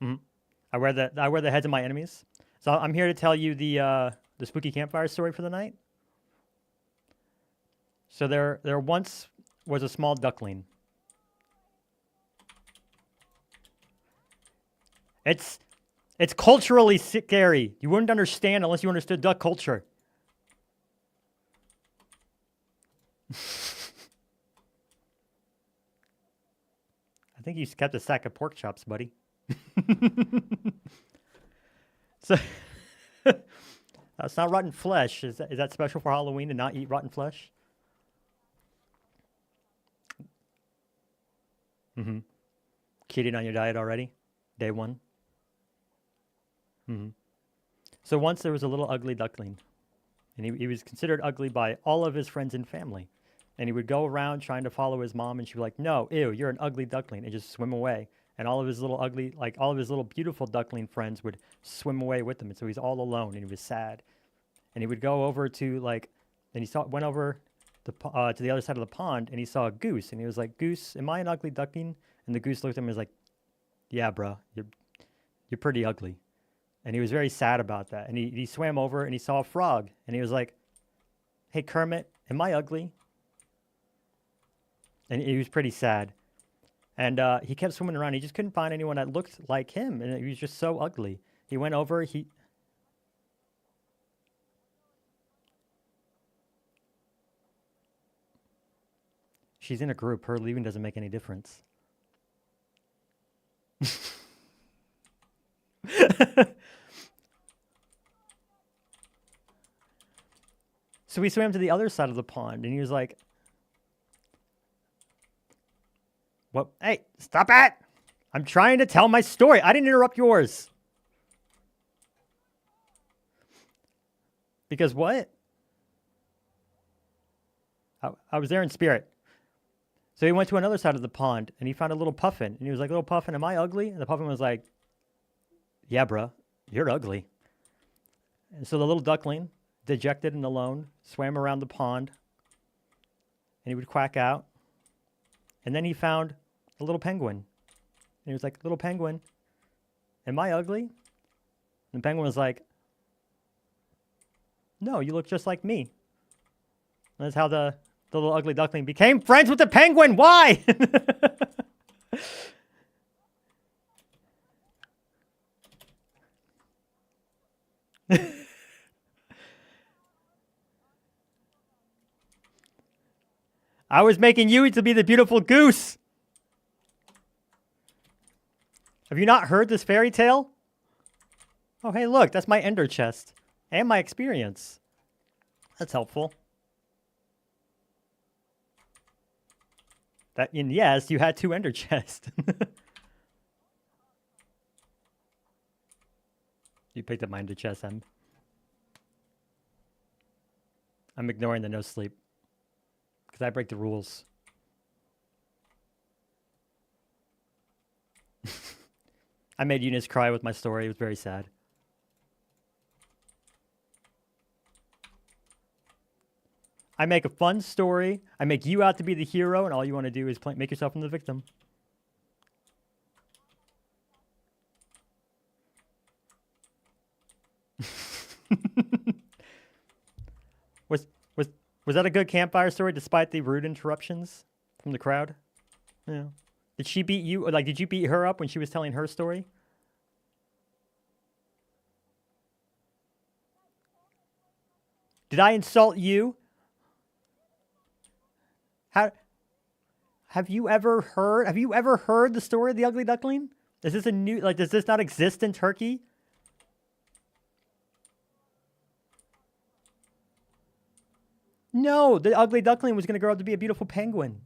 I wear the heads of my enemies. So I'm here to tell you the spooky campfire story for the night. So there once was a small duckling. It's culturally scary. You wouldn't understand unless you understood duck culture. I think you kept a sack of pork chops, buddy. So it's not rotten flesh. Is that special for Halloween to not eat rotten flesh? Cheating on your diet already? Day one? So once there was a little ugly duckling, and he was considered ugly by all of his friends and family. And he would go around trying to follow his mom, and she'd be like, "No, ew, you're an ugly duckling," and just swim away. And all of his little ugly, all of his little beautiful duckling friends would swim away with him, and so he's all alone, and he was sad. And he would go over to and he went over to the other side of the pond, and he saw a goose, and he was like, "Goose, am I an ugly duckling?" And the goose looked at him and was like, "Yeah, bro, you're pretty ugly." And he was very sad about that. And he swam over and he saw a frog. And he was like, "Hey, Kermit, am I ugly?" And he was pretty sad. And he kept swimming around. He just couldn't find anyone that looked like him. And he was just so ugly. He went over. She's in a group. Her leaving doesn't make any difference. So we swam to the other side of the pond, and he was like, "What? Hey, stop it! I'm trying to tell my story. I didn't interrupt yours." Because what? I was there in spirit. So he went to another side of the pond, and he found a little puffin. And he was like, "Little puffin, am I ugly?" And the puffin was like, "Yeah, bruh, you're ugly." And so the little duckling dejected and alone, swam around the pond, and he would quack out. And then he found a little penguin. And he was like, little penguin, am I ugly? And the penguin was like, no, you look just like me. And that's how the little ugly duckling became friends with the penguin. Why? I was making you to be the beautiful goose. Have you not heard this fairy tale? Oh, hey, look, that's my ender chest and my experience. That's helpful. And yes, you had 2 ender chests. You picked up my ender chest, I'm ignoring the no sleep. Because I break the rules. I made Eunice cry with my story. It was very sad. I make a fun story. I make you out to be the hero, and all you want to do is make yourself into the victim. Was that a good campfire story despite the rude interruptions from the crowd? Yeah. Did she beat you? Like, did you beat her up when she was telling her story? Did I insult you? Have you ever heard the story of the ugly duckling? Is this a new, like, does this not exist in Turkey? No, the ugly duckling was going to grow up to be a beautiful penguin.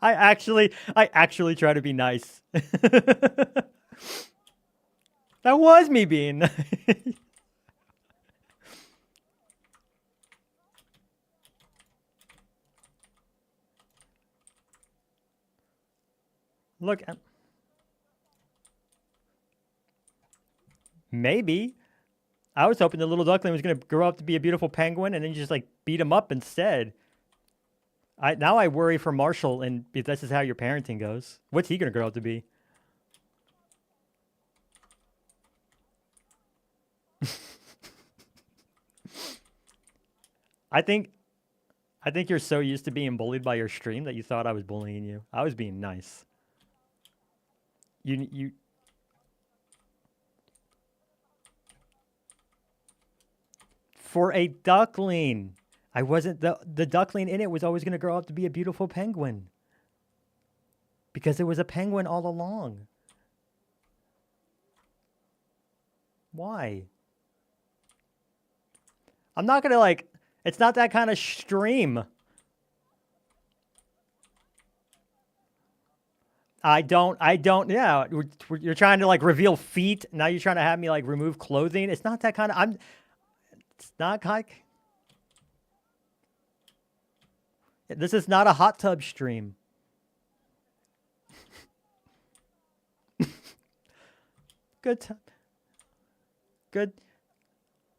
I actually try to be nice. That was me being nice. Look, maybe. I was hoping the little duckling was going to grow up to be a beautiful penguin, and then you just like beat him up instead. Now I worry for Marshall, and if this is how your parenting goes. What's he going to grow up to be? I think you're so used to being bullied by your stream that you thought I was bullying you. I was being nice. You for a duckling. I wasn't the duckling in it was always going to grow up to be a beautiful penguin. Because it was a penguin all along. Why? I'm not going to like, it's not that kind of stream. I don't, yeah. You're trying to like reveal feet. Now you're trying to have me like remove clothing. It's not that kind of, it's not like, this is not a hot tub stream. Good.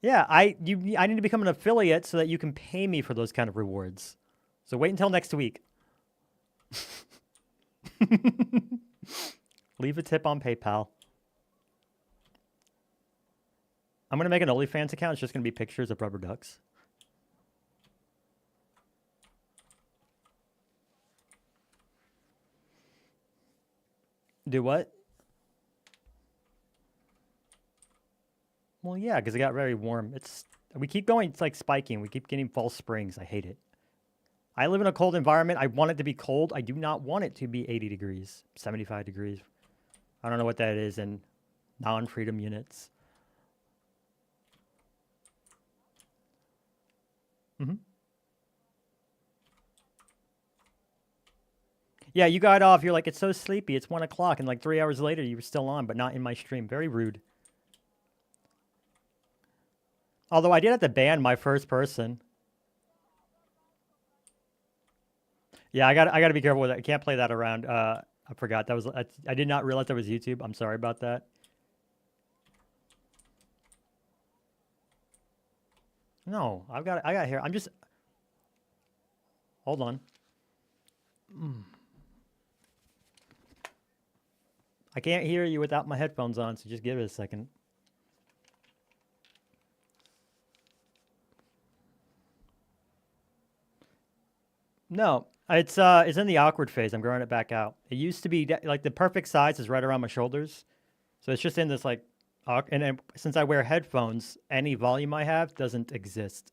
Yeah, I need to become an affiliate so that you can pay me for those kind of rewards. So wait until next week. Leave a tip on PayPal. I'm going to make an OnlyFans account. It's just going to be pictures of rubber ducks. Do what? Well, yeah, because it got very warm. We keep going. It's like spiking. We keep getting false springs. I hate it. I live in a cold environment. I want it to be cold. I do not want it to be 80 degrees, 75 degrees. I don't know what that is in non-freedom units. Yeah, you got off. You're like, it's so sleepy. It's 1 o'clock. And like 3 hours later, you were still on, but not in my stream. Very rude. Although I did have to ban my first person. Yeah, I got to be careful with that. I can't play that around. I forgot that was. I did not realize that was YouTube. I'm sorry about that. No, I got hair. I'm just. Hold on. I can't hear you without my headphones on, so just give it a second. No, it's in the awkward phase. I'm growing it back out. It used to be like the perfect size is right around my shoulders, so it's just in this like, and then since I wear headphones, any volume I have doesn't exist,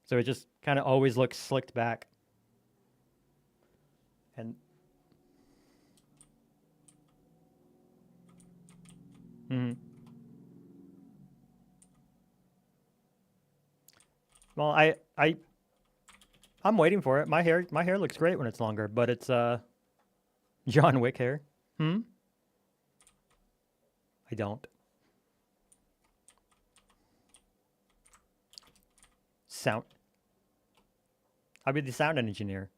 so it just kind of always looks slicked back. And well, I'm waiting for it. My hair looks great when it's longer, but it's John Wick hair. I don't. Sound. I'll be the sound engineer.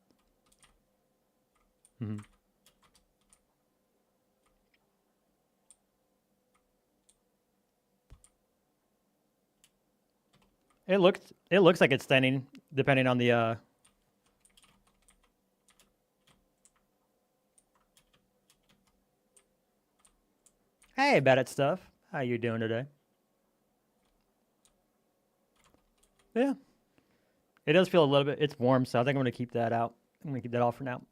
It looks like it's thinning, depending on the Hey, bad at stuff. How you doing today? Yeah. It does feel a little bit, it's warm, so I think I'm gonna keep that out. I'm gonna keep that off for now.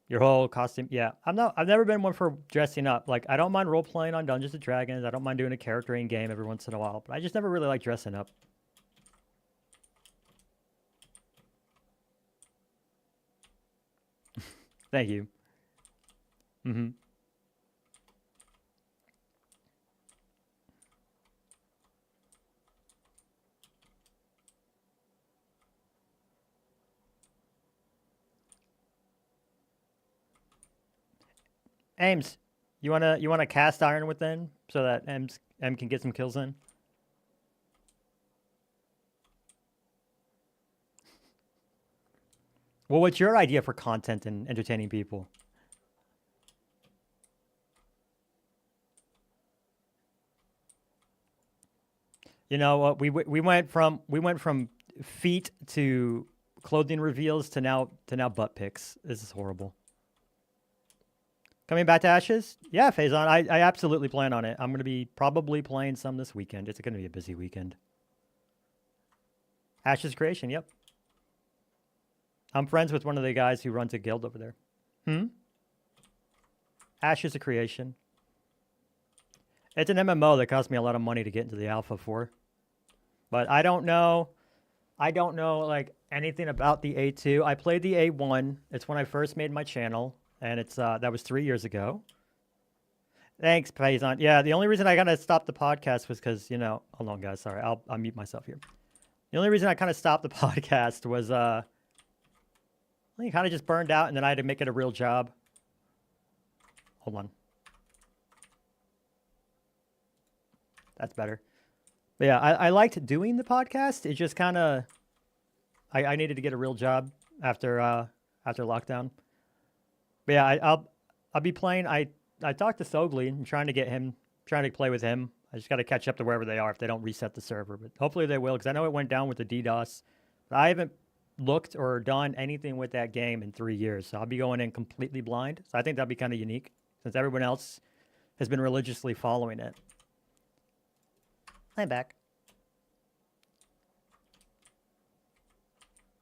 Your whole costume, yeah. I've never been one for dressing up. Like, I don't mind role playing on Dungeons and Dragons. I don't mind doing a character in game every once in a while, but I just never really like dressing up. Thank you. Ames, you wanna cast iron within so that M can get some kills in? Well, what's your idea for content and entertaining people? You know what? We went from feet to clothing reveals to now butt pics. This is horrible. Coming back to Ashes? Yeah, Faison. I absolutely plan on it. I'm gonna be probably playing some this weekend. It's gonna be a busy weekend. Ashes Creation. Yep. I'm friends with one of the guys who runs a guild over there. Ashes of Creation. It's an MMO that cost me a lot of money to get into the alpha for. But I don't know like anything about the A2. I played the A1. It's when I first made my channel, and it's that was 3 years ago. Thanks, Payson. Yeah, the only reason I kind of stopped the podcast was because, hold on, guys. Sorry, I'll mute myself here. The only reason I kind of stopped the podcast was I kind of just burned out, and then I had to make it a real job. Hold on. That's better. But yeah, I liked doing the podcast. It just kind of, I needed to get a real job after lockdown. But yeah, I'll be playing. I talked to Sogli and trying to play with him. I just got to catch up to wherever they are if they don't reset the server. But hopefully they will, because I know it went down with the DDoS. But I haven't looked or done anything with that game in 3 years, so I'll be going in completely blind. So I think that'd be kind of unique, since everyone else has been religiously following it. I'm back.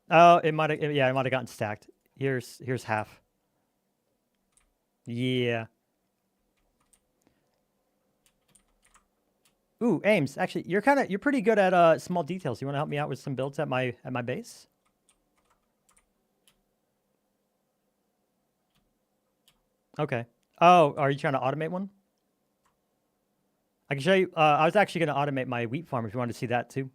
Oh, it might have gotten stacked. Here's half. Yeah. Ooh, Ames, actually, you're pretty good at small details. You want to help me out with some builds at my base? Okay. Oh, are you trying to automate one? I can show you. I was actually going to automate my wheat farm if you want to see that too.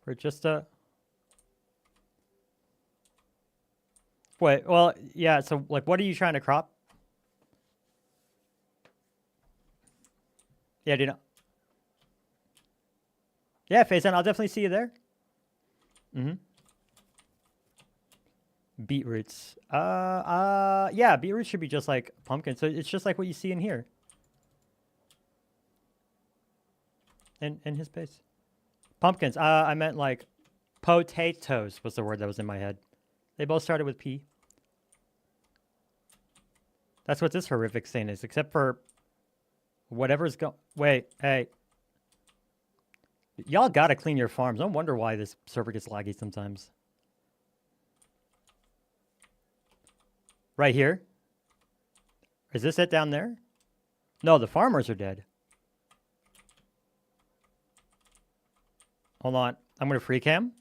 For just Wait, well, yeah, so, like, what are you trying to crop? Yeah, do you know? Yeah, Faison, I'll definitely see you there. Mm-hmm. Beetroots. Yeah, beetroots should be just like pumpkin. So it's just like what you see in here. In his base. Pumpkins. I meant like potatoes was the word that was in my head. They both started with P. That's what this horrific thing is, except for whatever's going... Wait, hey. Y'all gotta clean your farms. No wonder why this server gets laggy sometimes. Right here? Is this it down there? No, the farmers are dead. Hold on. I'm going to free cam.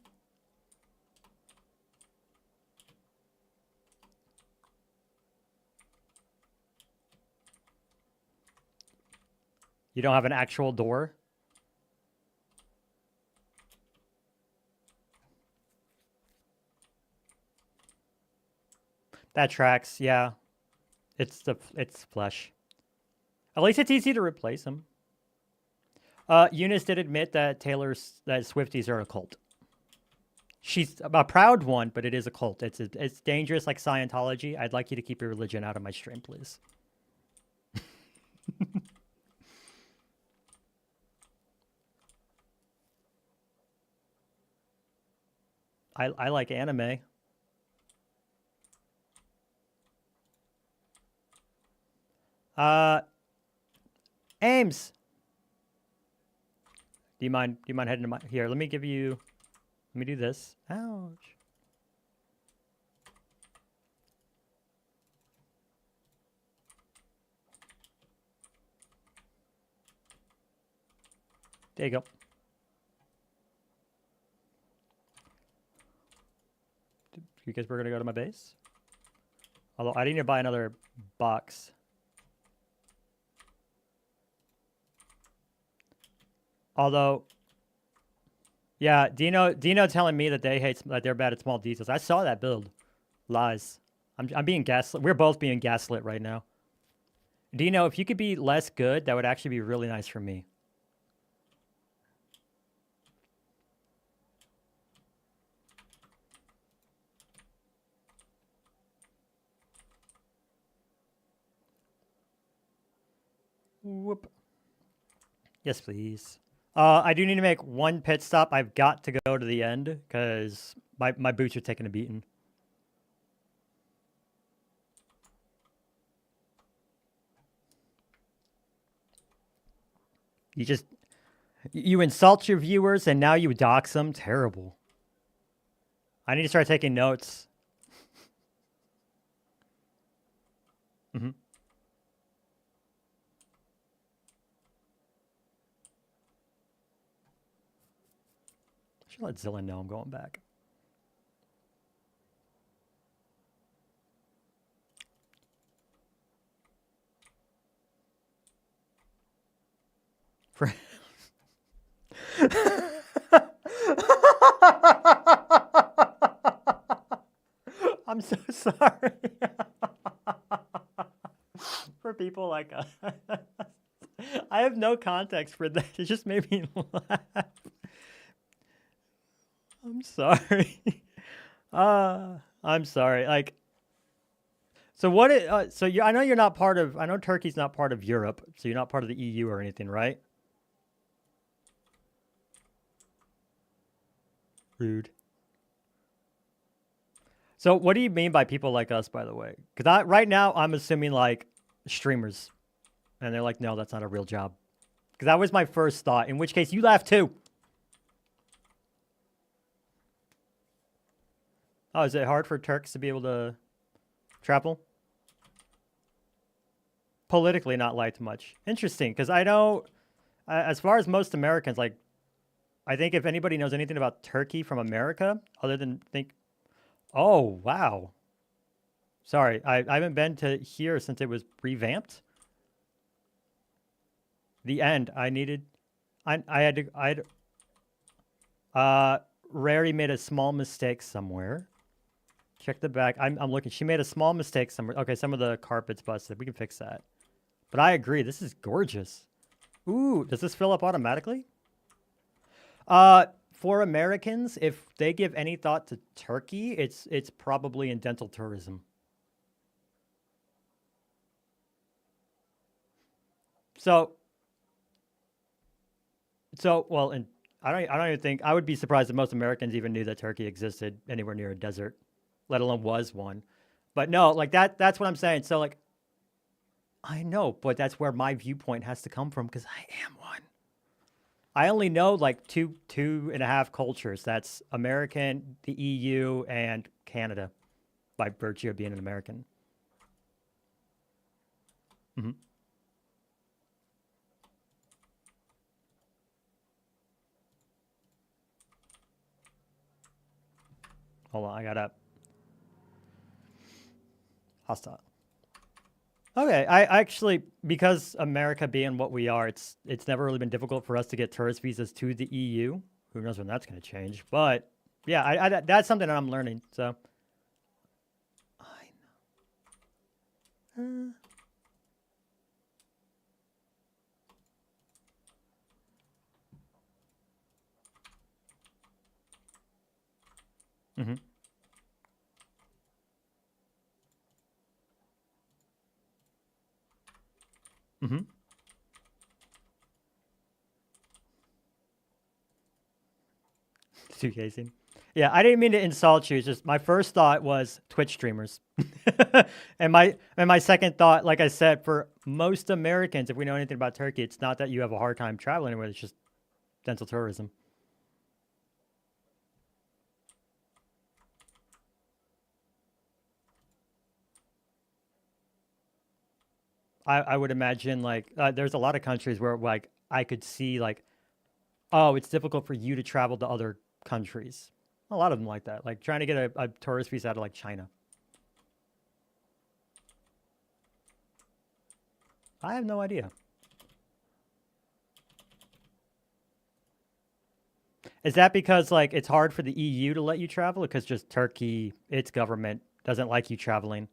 You don't have an actual door? That tracks, yeah. It's flesh. At least it's easy to replace them. Eunice did admit that that Swifties are a cult. She's a proud one, but it is a cult. It's dangerous like Scientology. I'd like you to keep your religion out of my stream, please. I like anime. Ames. Do you mind heading to my... Here, let me give you... Let me do this. Ouch. There you go. Because we're going to go to my base. Although I need to buy another box. Although, yeah, Dino telling me that they're bad at small details. I saw that build. Lies. I'm being gaslit. We're both being gaslit right now. Dino, if you could be less good, that would actually be really nice for me. Whoop. Yes, please. I do need to make one pit stop. I've got to go to the end because my boots are taking a beating. You insult your viewers and now you dox them. Terrible. I need to start taking notes. Mm-hmm. I should let Zillion know I'm going back. For I'm so sorry. For people like us. I have no context for that. It just made me laugh. I'm sorry. I'm sorry. Like, so what? I know you're not part of. I know Turkey's not part of Europe, so you're not part of the EU or anything, right? Rude. So what do you mean by people like us, by the way? Because right now I'm assuming like streamers, and they're like, no, that's not a real job. Because that was my first thought. In which case, you laugh too. Oh, is it hard for Turks to be able to travel? Politically not liked much. Interesting, because I know, as far as most Americans, like, I think if anybody knows anything about Turkey from America, other than think, oh, wow. Sorry, I haven't been to here since it was revamped. The end, Raerie made a small mistake somewhere. Check the back. I'm looking. She made a small mistake somewhere. Okay, some of the carpet's busted. We can fix that. But I agree. This is gorgeous. Ooh, does this fill up automatically? For Americans, if they give any thought to Turkey, it's probably in dental tourism. So well, and I don't even think I would be surprised if most Americans even knew that Turkey existed anywhere near a desert, let alone was one. But no, like that's what I'm saying. So like I know, but that's where my viewpoint has to come from because I am one. I only know like two and a half cultures. That's American, the EU, and Canada by virtue of being an American. Mm-hmm. Hold on, I got up. Hostile. Okay, I actually, because America being what we are, it's never really been difficult for us to get tourist visas to the EU. Who knows when that's going to change? But yeah, I that's something that I'm learning. So I know. Mm-hmm. Mm-hmm. Suitcasing. Yeah, I didn't mean to insult you. It's just my first thought was Twitch streamers, and my second thought, like I said, for most Americans, if we know anything about Turkey, it's not that you have a hard time traveling anywhere. It's just dental tourism. I would imagine like there's a lot of countries where like I could see like, oh, it's difficult for you to travel to other countries. A lot of them like that, like trying to get a tourist visa out of like China. I have no idea. Is that because like it's hard for the EU to let you travel, because just Turkey, its government doesn't like you traveling?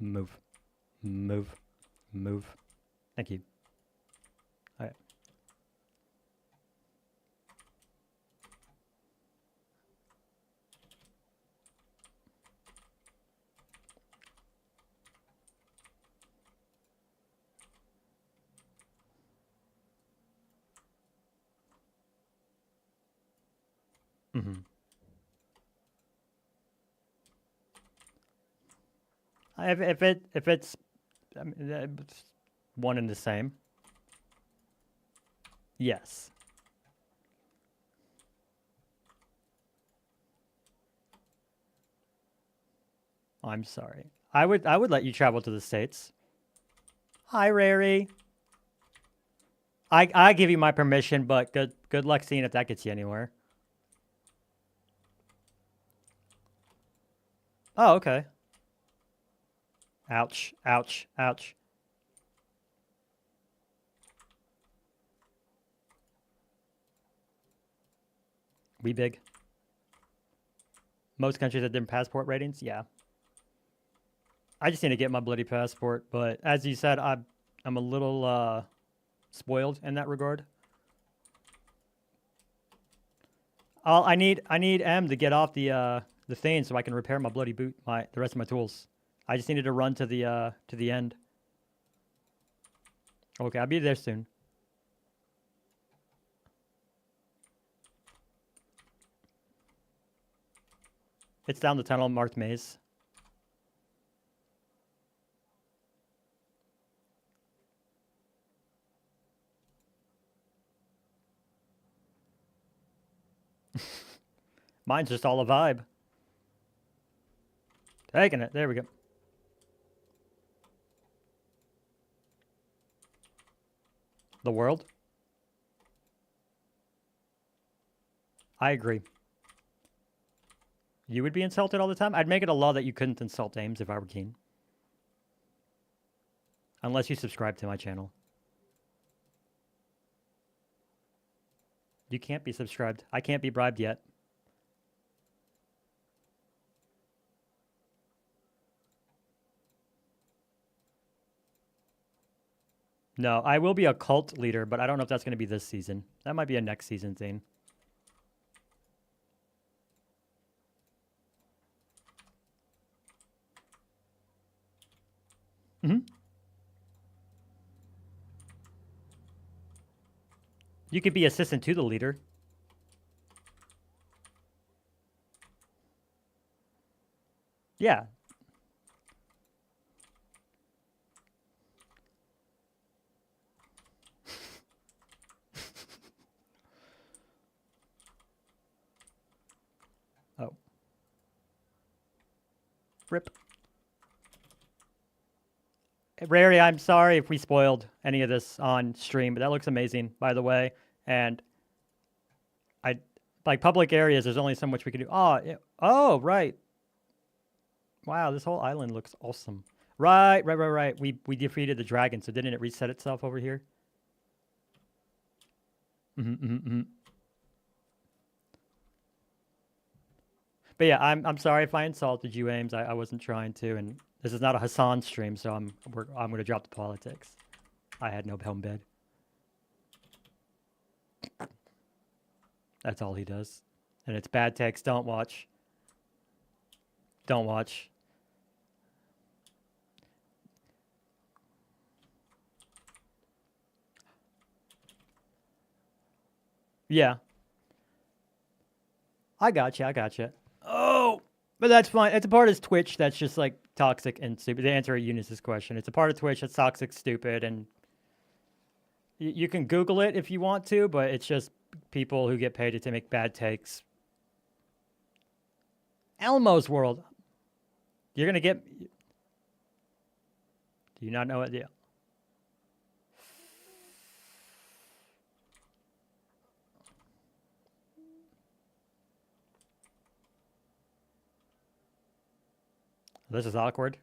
Move, move, move. Thank you. All right. Mm-hmm. If it's I mean, it's one and the same. Yes. I'm sorry. I would let you travel to the States. Hi, Raerie. I give you my permission, but good luck seeing if that gets you anywhere. Oh, okay. Ouch, ouch, ouch. We big. Most countries have different passport ratings. Yeah. I just need to get my bloody passport, but as you said, I'm a little spoiled in that regard. I need M to get off the thing so I can repair my bloody boot, the rest of my tools. I just needed to run to the end. Okay, I'll be there soon. It's down the tunnel marked maze. Mine's just all a vibe. Taking it. There we go. The world? I agree. You would be insulted all the time? I'd make it a law that you couldn't insult Ames if I were keen. Unless you subscribe to my channel. You can't be subscribed. I can't be bribed yet. No, I will be a cult leader, but I don't know if that's going to be this season. That might be a next season thing. Mm-hmm. You could be assistant to the leader. Yeah. Oh. Rip. Raerie, I'm sorry if we spoiled any of this on stream, but that looks amazing, by the way. And I like public areas. There's only so much we can do. Oh, yeah. Oh, right. Wow, this whole island looks awesome. Right. We defeated the dragon, so didn't it reset itself over here? But yeah, I'm sorry if I insulted you, Ames. I wasn't trying to, and this is not a Hassan stream, so I'm going to drop the politics. I had no home bed. That's all he does, and it's bad text. Don't watch. Don't watch. Yeah. I gotcha. Oh, but that's fine. It's a part of Twitch that's just like toxic and stupid. To answer Eunice's question, it's a part of Twitch that's toxic, stupid, and you can Google it if you want to, but it's just people who get paid to make bad takes. Elmo's World. You're gonna get. Do you not know it? Yeah. This is awkward.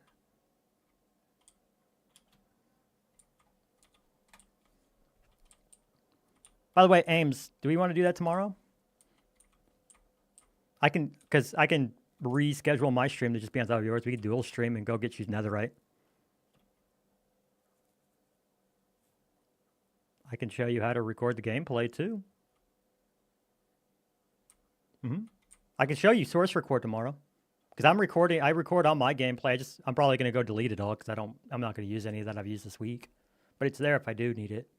By the way, Ames, do we want to do that tomorrow? I can reschedule my stream to just be on top of yours. We can dual stream and go get you netherite. I can show you how to record the gameplay too. I can show you source record tomorrow. Because I'm recording, I record on my gameplay. I'm probably going to go delete it all because I'm not going to use any that I've used this week. But it's there if I do need it.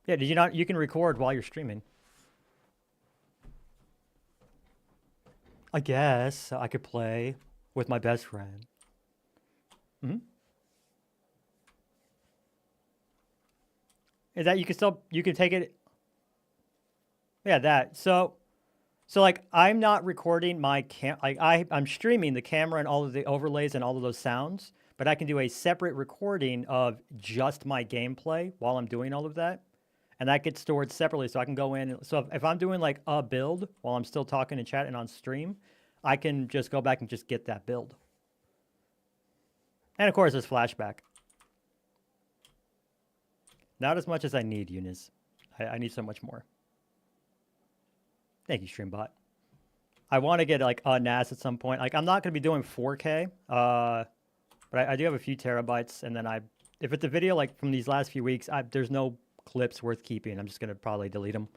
Yeah, did you not? You can record while you're streaming. I guess I could play with my best friend. Is that you can take it? Yeah, that. So like I'm not recording my I'm streaming the camera and all of the overlays and all of those sounds, but I can do a separate recording of just my gameplay while I'm doing all of that. And that gets stored separately, so I can go in. So if I'm doing like a build while I'm still talking and chatting on stream, I can just go back and just get that build. And of course, there's flashback. Not as much as I need, Eunice. I need so much more. Thank you, Streambot. I want to get like a NAS at some point. Like I'm not going to be doing 4K, but I do have a few terabytes. And then if it's a video like from these last few weeks, there's no clips worth keeping. I'm just going to probably delete them.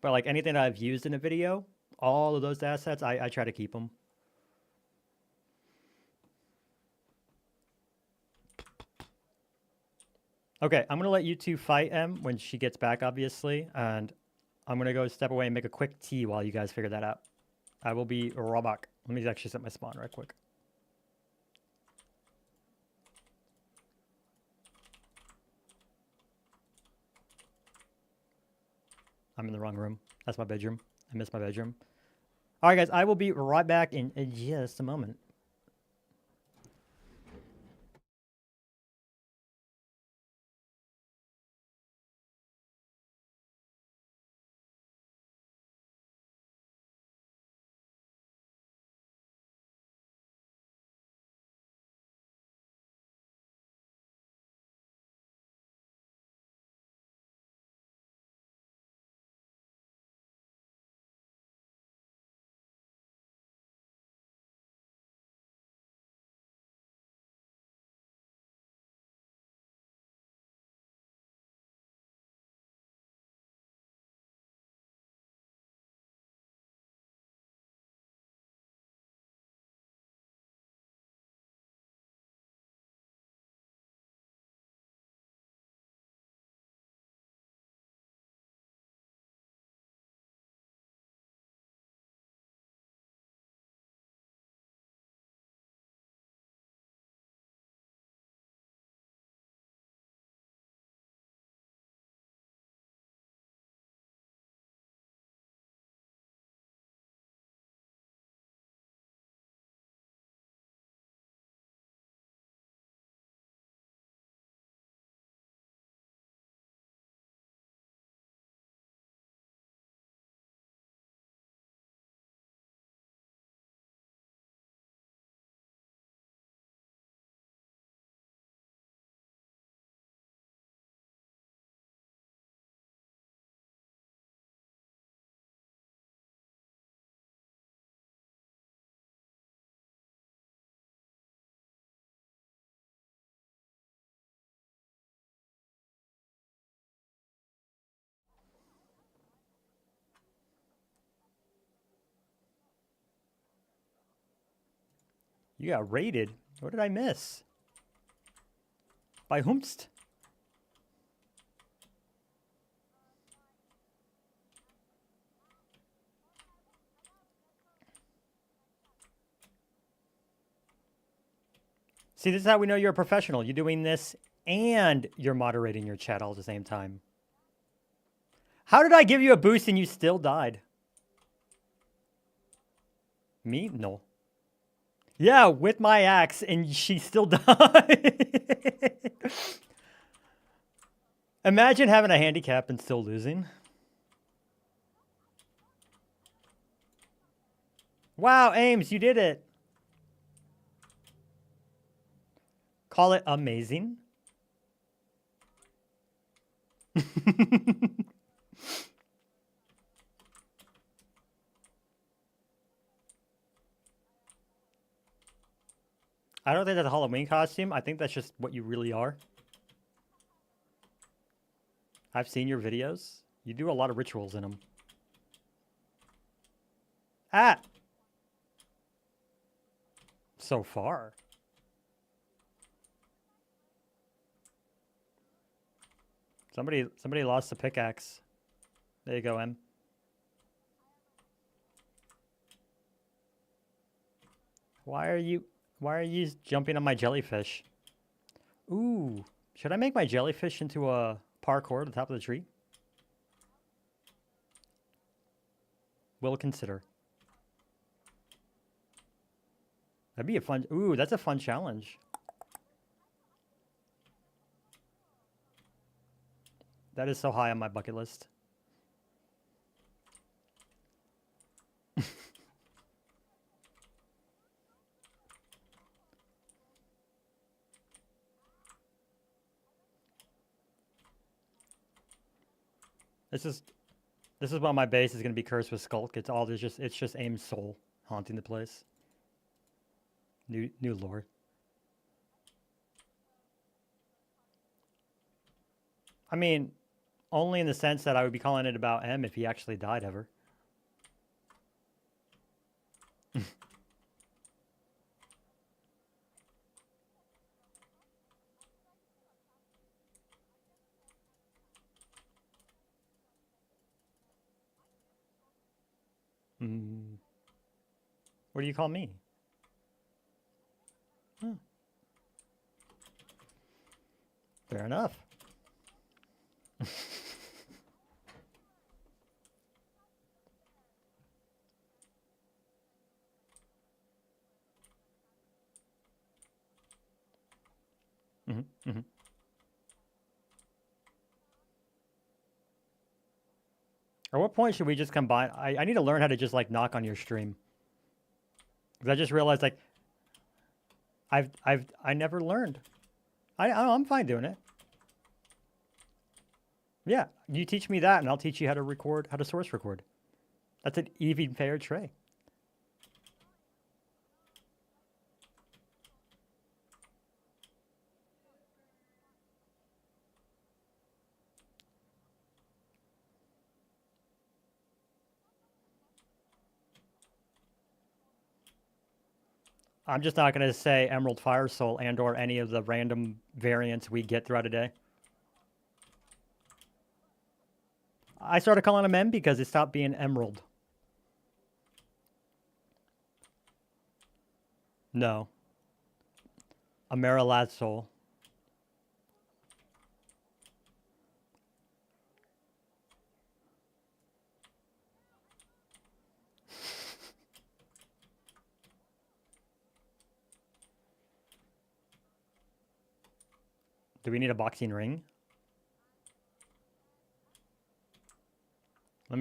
But like anything that I've used in a video, all of those assets, I try to keep them. Okay, I'm going to let you two fight Em when she gets back, obviously. And I'm going to go step away and make a quick tea while you guys figure that out. I will be right back. Let me actually set my spawn right quick. I'm in the wrong room. That's my bedroom. I missed my bedroom. All right, guys, I will be right back in just a moment. You got raided? What did I miss? By whomst? See, this is how we know you're a professional. You're doing this and you're moderating your chat all at the same time. How did I give you a boost and you still died? Me? No. Yeah, with my axe and she still died. Imagine having a handicap and still losing. Wow, Ames, you did it. Call it amazing. I don't think that's a Halloween costume. I think that's just what you really are. I've seen your videos. You do a lot of rituals in them. Ah! So far. Somebody lost a pickaxe. There you go, Em. Why are you jumping on my jellyfish? Ooh, should I make my jellyfish into a parkour at the top of the tree? We'll consider. That'd be a fun... Ooh, that's a fun challenge. That is so high on my bucket list. This is why my base is gonna be cursed with Skulk. It's just Aim's soul haunting the place. New lore. I mean, only in the sense that I would be calling it about M if he actually died ever. What do you call me? Fair enough. At what point should we just combine? I need to learn how to just like knock on your stream. Because I just realized like I never learned. I'm fine doing it. Yeah, you teach me that and I'll teach you how to record, how to source record. That's an even fair trade. I'm just not going to say EmeraldFireSoul and or any of the random variants we get throughout a day. I started calling him M because it stopped being Emerald. No. EmeraldFireSoul. Do we need a boxing ring? Let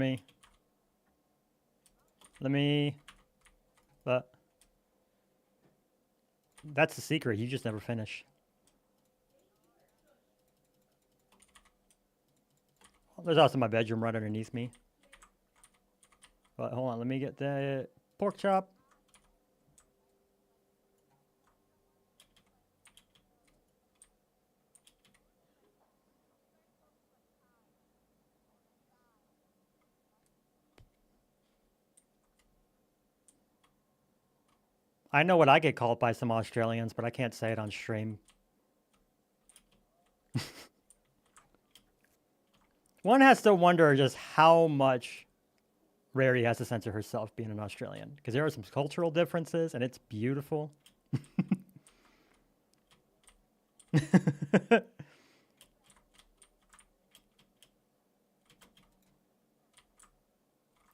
me, but that's the secret. You just never finish. There's also my bedroom right underneath me. But hold on, let me get the pork chop. I know what I get called by some Australians, but I can't say it on stream. One has to wonder just how much Raerie has to censor herself being an Australian, because there are some cultural differences, and it's beautiful.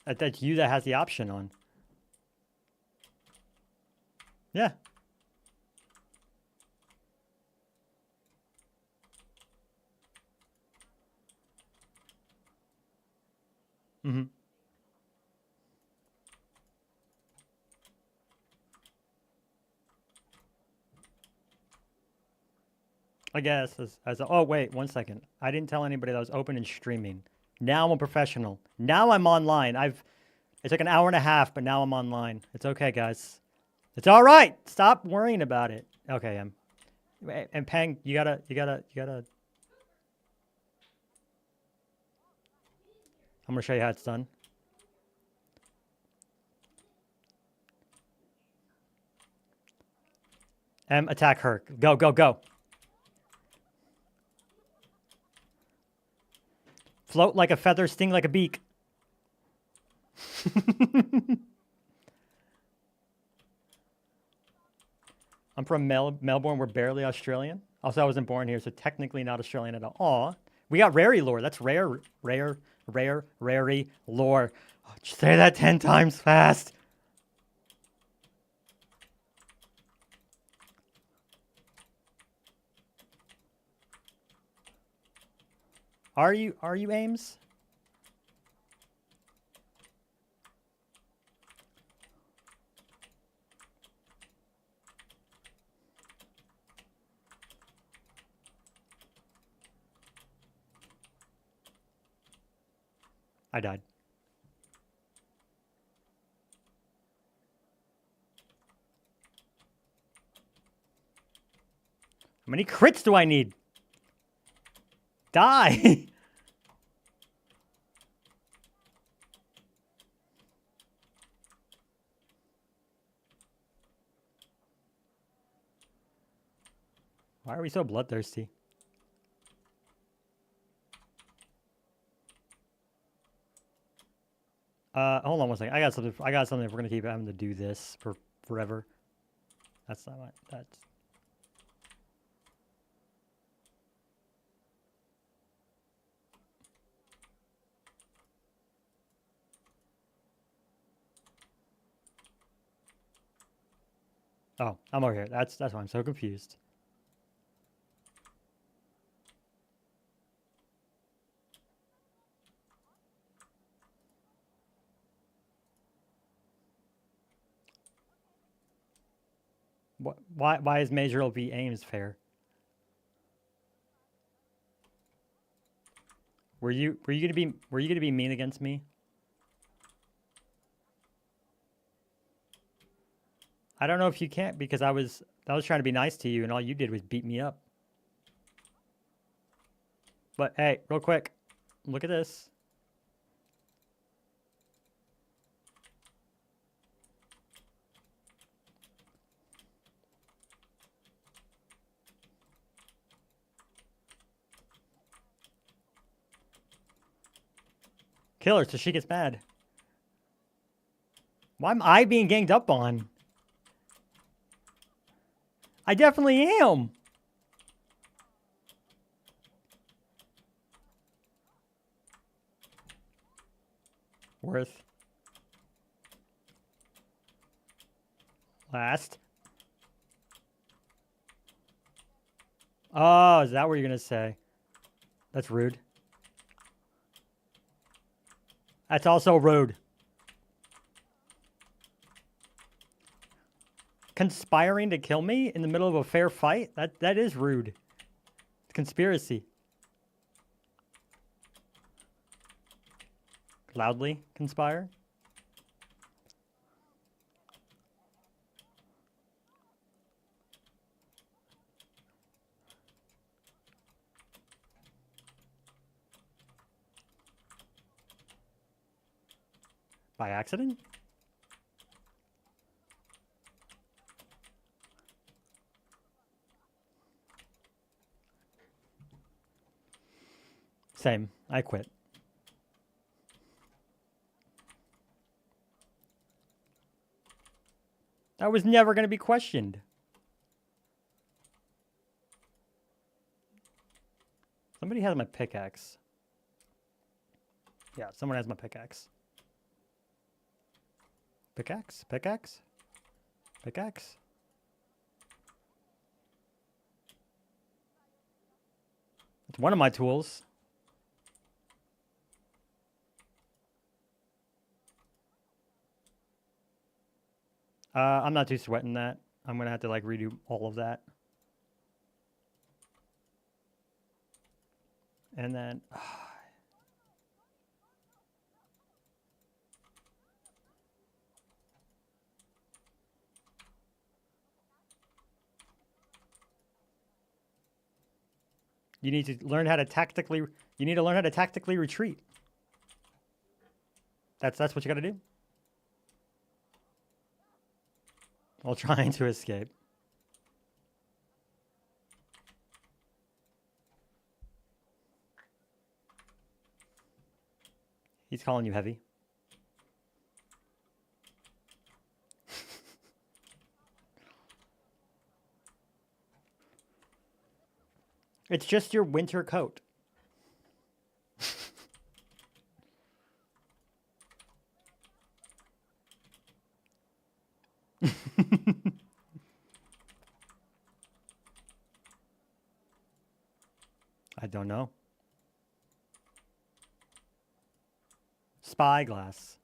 That's you that has the option on. Yeah. Mm-hmm. I guess oh wait, 1 second. I didn't tell anybody that I was open and streaming. Now I'm a professional. Now I'm online. It took an hour and a half, but now I'm online. It's okay, guys. It's all right. Stop worrying about it. Okay, and Peng, you gotta. I'm gonna show you how it's done. Attack her. Go, go, go. Float like a feather, sting like a beak. I'm from Melbourne. We're barely Australian. Also, I wasn't born here, so technically not Australian at all. Aw. We got Raerie lore. That's rare, Raerie lore. Oh, just say that 10 times fast. Are you Ames? I died. How many crits do I need? Die! Why are we so bloodthirsty? Hold on 1 second. I got something if we're gonna keep having to do this for forever. That's not right. That's... Oh, I'm over here. That's why I'm so confused. Why is Major LV Ames fair? Were you gonna be mean against me? I don't know if you can't, because I was trying to be nice to you and all you did was beat me up. But hey, real quick, look at this. Kill her so she gets mad. Why am I being ganged up on? I definitely am. Worth. Last. Oh, is that what you're gonna say? That's rude. That's also rude. Conspiring to kill me in the middle of a fair fight? That is rude. Conspiracy. Loudly conspire? By accident? Same. I quit. That was never going to be questioned. Somebody has my pickaxe. Yeah, someone has my pickaxe. Pickaxe? Pickaxe? Pickaxe? It's one of my tools. I'm not too sweating that. I'm going to have to like redo all of that. And then... You need to learn how to tactically retreat. That's what you got to do. While trying to escape. He's calling you heavy. It's just your winter coat. I don't know. Spyglass.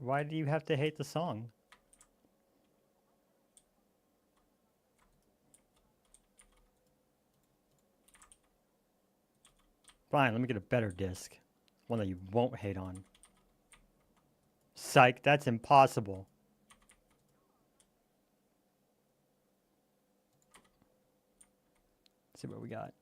Why do you have to hate the song? Fine, let me get a better disc. One that you won't hate on. Psych, that's impossible. Let's see what we got.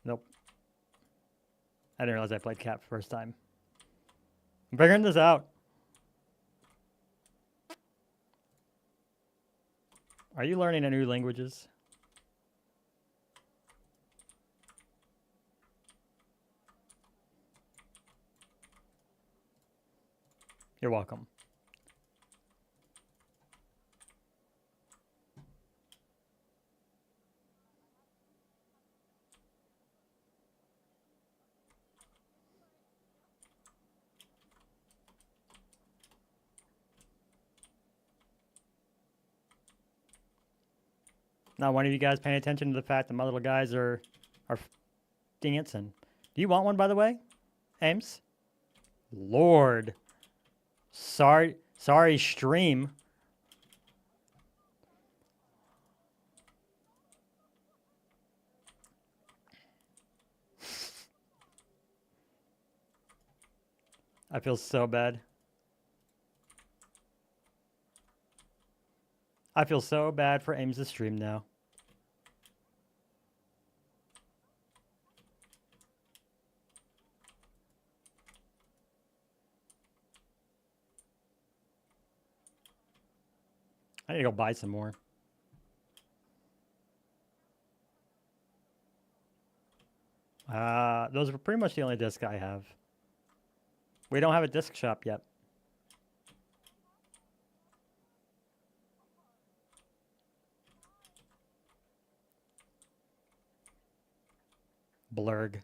Nope. I didn't realize I played Cap first time. I'm figuring this out. Are you learning any new languages? You're welcome. Now, one of you guys paying attention to the fact that my little guys are dancing. Do you want one, by the way, Ames? Lord. Sorry, stream. I feel so bad. I feel so bad for Ames' stream now. I need to go buy some more. Those are pretty much the only discs I have. We don't have a disc shop yet. Blurg.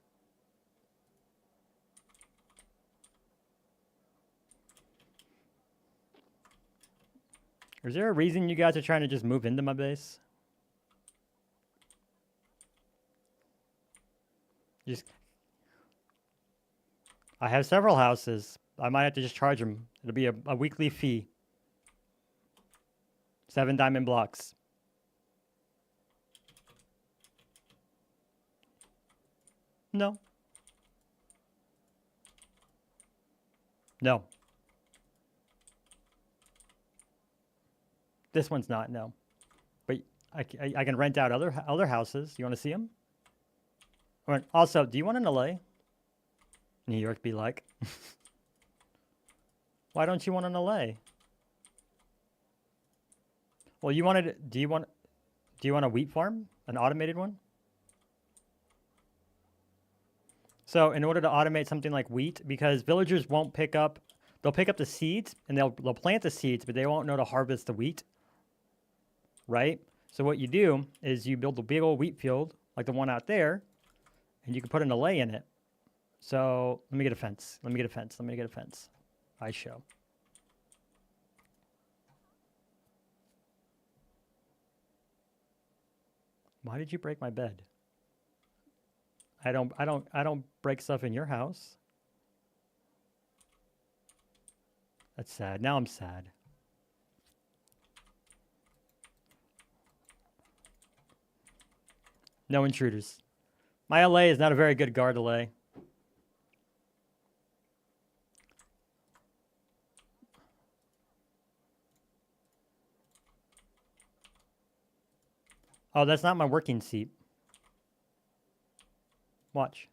Is there a reason you guys are trying to just move into my base? I have several houses. I might have to just charge them. It'll be a weekly fee. 7 diamond blocks. No. No. This one's not, no. But I can rent out other houses. You want to see them? Also, do you want an LA? New York be like. Why don't you want an LA? Well, you wanted. Do you want a wheat farm? An automated one? So in order to automate something like wheat, because villagers won't pick up, they'll pick up the seeds and they'll plant the seeds, but they won't know to harvest the wheat. Right? So what you do is you build a big old wheat field like the one out there, and you can put an LA in it. So let me get a fence. Let me get a fence. Let me get a fence. I show. Why did you break my bed? I don't break stuff in your house. That's sad. Now I'm sad. No intruders. My LA is not a very good guard LA. Oh, that's not my working seat. Watch.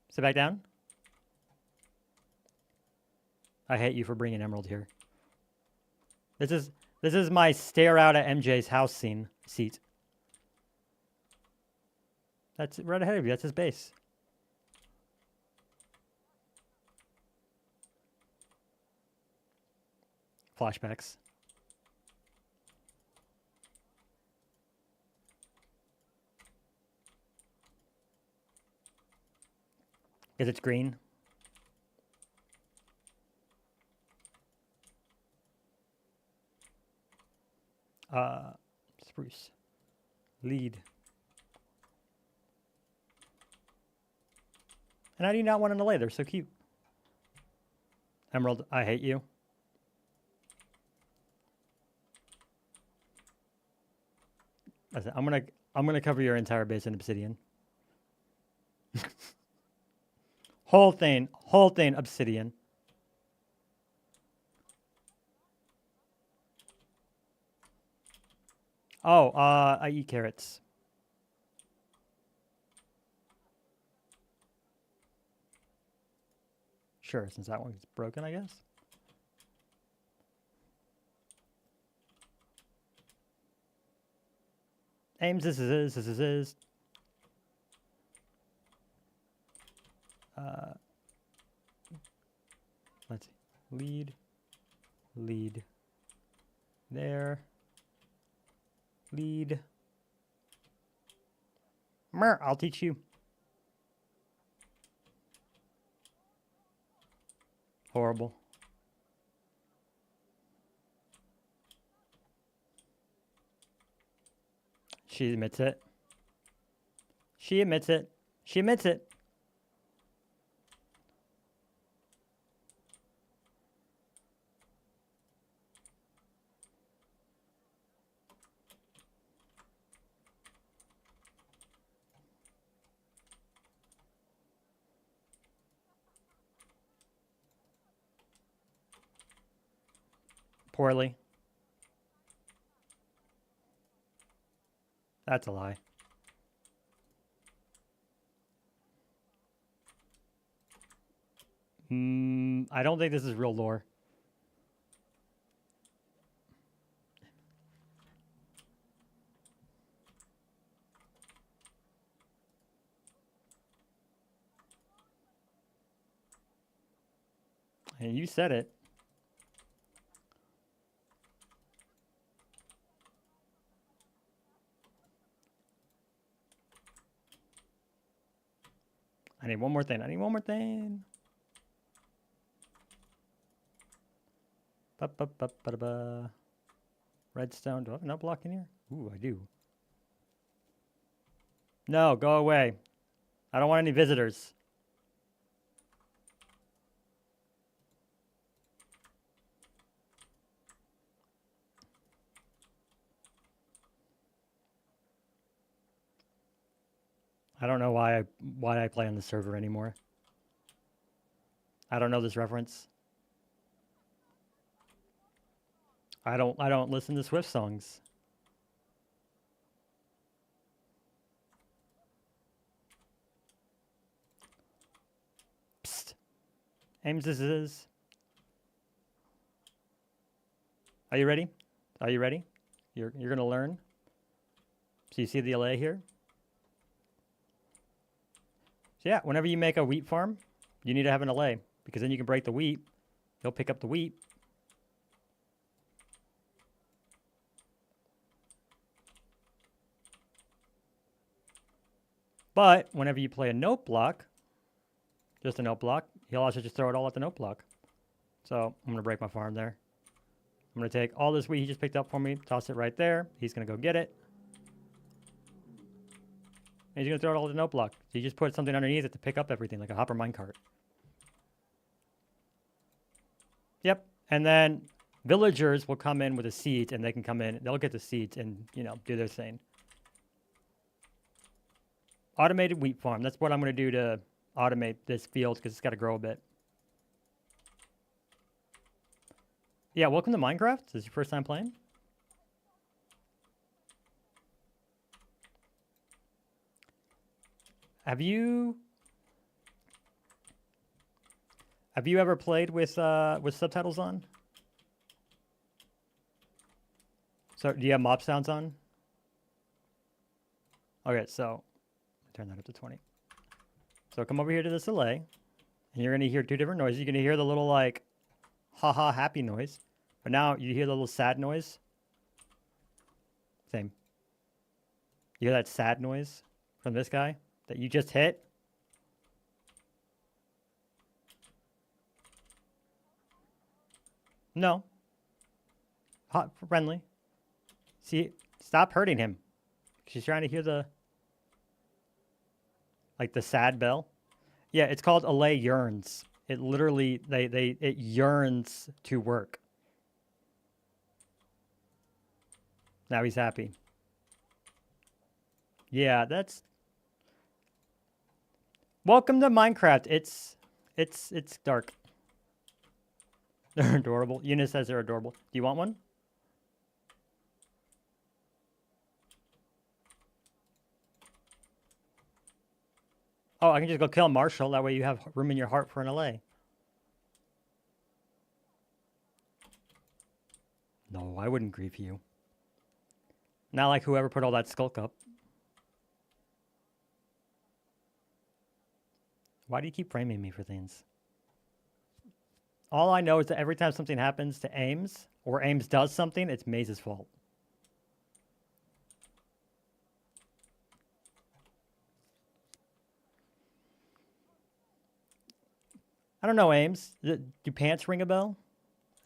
Sit back down. I hate you for bringing Emerald here. This is my stare out at MJ's house seat. That's right ahead of you. That's his base. Flashbacks. Because it's green. Spruce. Lead. And I do not want an LA. They're so cute. Emerald, I hate you. I'm gonna cover your entire base in obsidian. whole thing obsidian. Oh, I eat carrots. Sure, since that one's broken, I guess. Aims, this is. Let's see. Lead. There. Lead. I'll teach you. Horrible. She admits it. She admits it. She admits it. Poorly. That's a lie. I don't think this is real lore. And you said it. I need one more thing. Redstone. Do I have no block in here? Ooh, I do. No, go away. I don't want any visitors. I don't know why I play on the server anymore. I don't know this reference. I don't listen to Swift songs. Psst. Ames is. Are you ready? Are you ready? You're gonna learn. So you see the allay here? So yeah, whenever you make a wheat farm, you need to have an allay, because then you can break the wheat. He'll pick up the wheat. But whenever you play a note block, just a note block, he'll also just throw it all at the note block. So I'm gonna break my farm there. I'm gonna take all this wheat he just picked up for me, toss it right there. He's gonna go get it. And he's gonna throw it all at the note block. So you just put something underneath it to pick up everything, like a hopper minecart. Yep. And then villagers will come in with the seeds, and they can come in, they'll get the seeds and, you know, do their thing. Automated wheat farm. That's what I'm going to do to automate this field, because it's got to grow a bit. Yeah, welcome to Minecraft. This is your first time playing? Have you ever played with subtitles on? So do you have mob sounds on? Okay, so turn that up to 20. So come over here to this delay, and you're gonna hear two different noises. You're gonna hear the little like haha happy noise, but now you hear the little sad noise. Same. You hear that sad noise from this guy that you just hit? No. Hot friendly. See, stop hurting him. She's trying to hear the like the sad bell. Yeah, it's called Allay Yearns. It literally it yearns to work. Now he's happy. Yeah, that's welcome to Minecraft. It's dark. They're adorable. Eunice says they're adorable. Do you want one? Oh, I can just go kill Marshall. That way you have room in your heart for an allay. No, I wouldn't grieve you. Not like whoever put all that skulk up. Why do you keep framing me for things? All I know is that every time something happens to Ames, or Ames does something, it's Maze's fault. I don't know, Ames. Do pants ring a bell?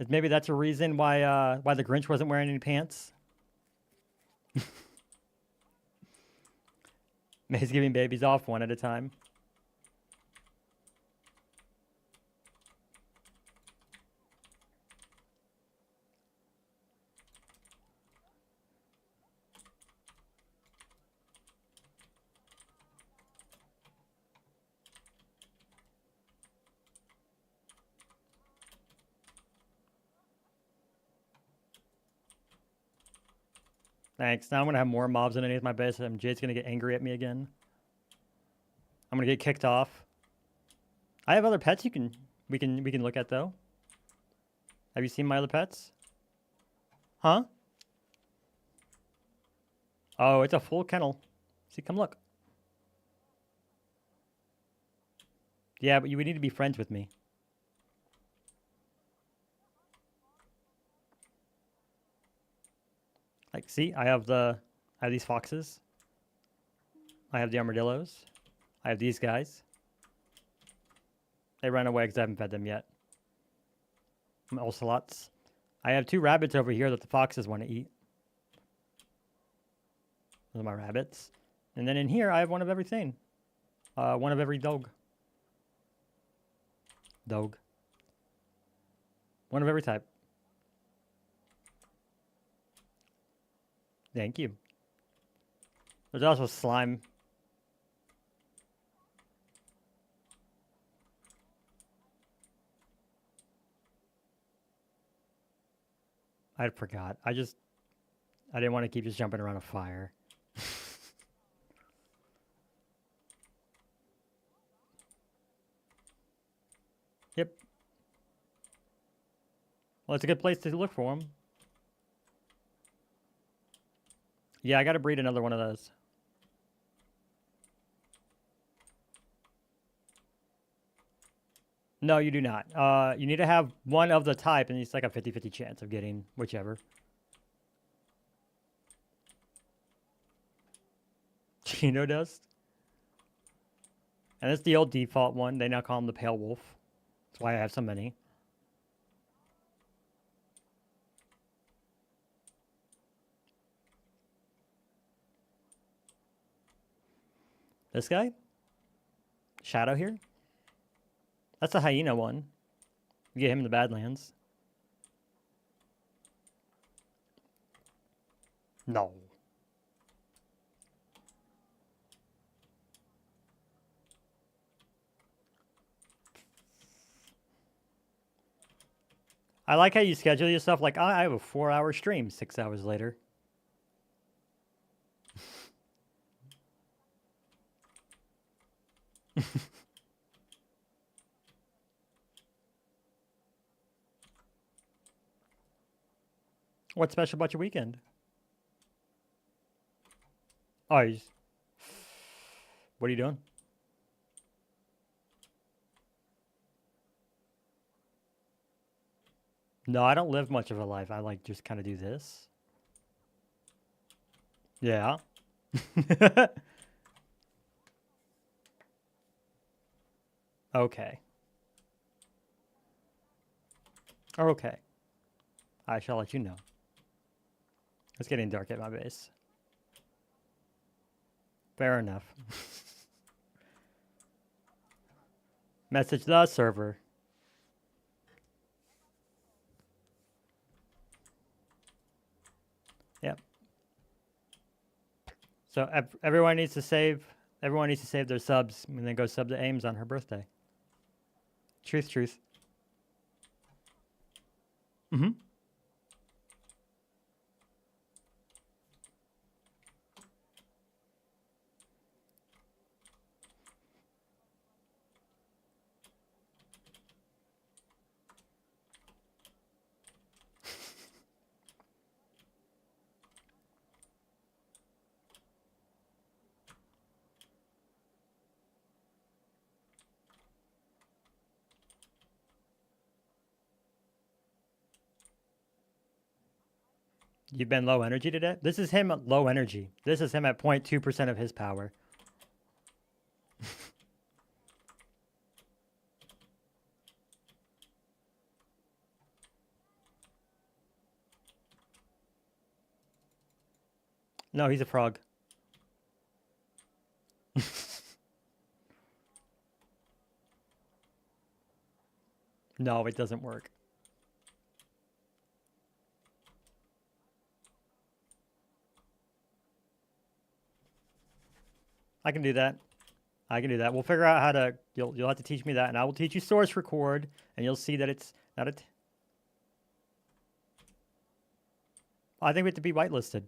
Maybe that's a reason why the Grinch wasn't wearing any pants. Maze giving babies off one at a time. Thanks. Now I'm gonna have more mobs underneath my base, and Jade's gonna get angry at me again. I'm gonna get kicked off. I have other pets we can look at though. Have you seen my other pets? Huh? Oh, it's a full kennel. See, come look. Yeah, but you would need to be friends with me. Like, see, I have these foxes. I have the armadillos. I have these guys. They ran away because I haven't fed them yet. Ocelots. I have 2 rabbits over here that the foxes want to eat. Those are my rabbits. And then in here, I have one of everything. One of every dog. Dog. One of every type. Thank you. There's also slime. I forgot. I didn't want to keep just jumping around a fire. Yep. Well, it's a good place to look for them. Yeah, I got to breed another one of those. No, you do not. You need to have one of the type, and it's like a 50-50 chance of getting whichever. Chino dust. And it's the old default one. They now call him the Pale Wolf. That's why I have so many. This guy? Shadow here? That's a hyena one. You get him in the Badlands. No. I like how you schedule yourself like, I have a 4-hour stream 6 hours later. What's special about your weekend? Oh, what are you doing? No, I don't live much of a life. I like just kind of do this. Yeah. Okay. Okay. I shall let you know. It's getting dark at my base. Fair enough. Message the server. Yep. So everyone needs to save. Everyone needs to save their subs and then go sub to Ames on her birthday. Truth, truth. Mm-hmm. You've been low energy today? This is him at low energy. This is him at 0.2% of his power. No, he's a frog. No, it doesn't work. I can do that. I can do that. We'll figure out how to. You'll have to teach me that, and I will teach you source record, and you'll see that it's not a. I think we have to be whitelisted.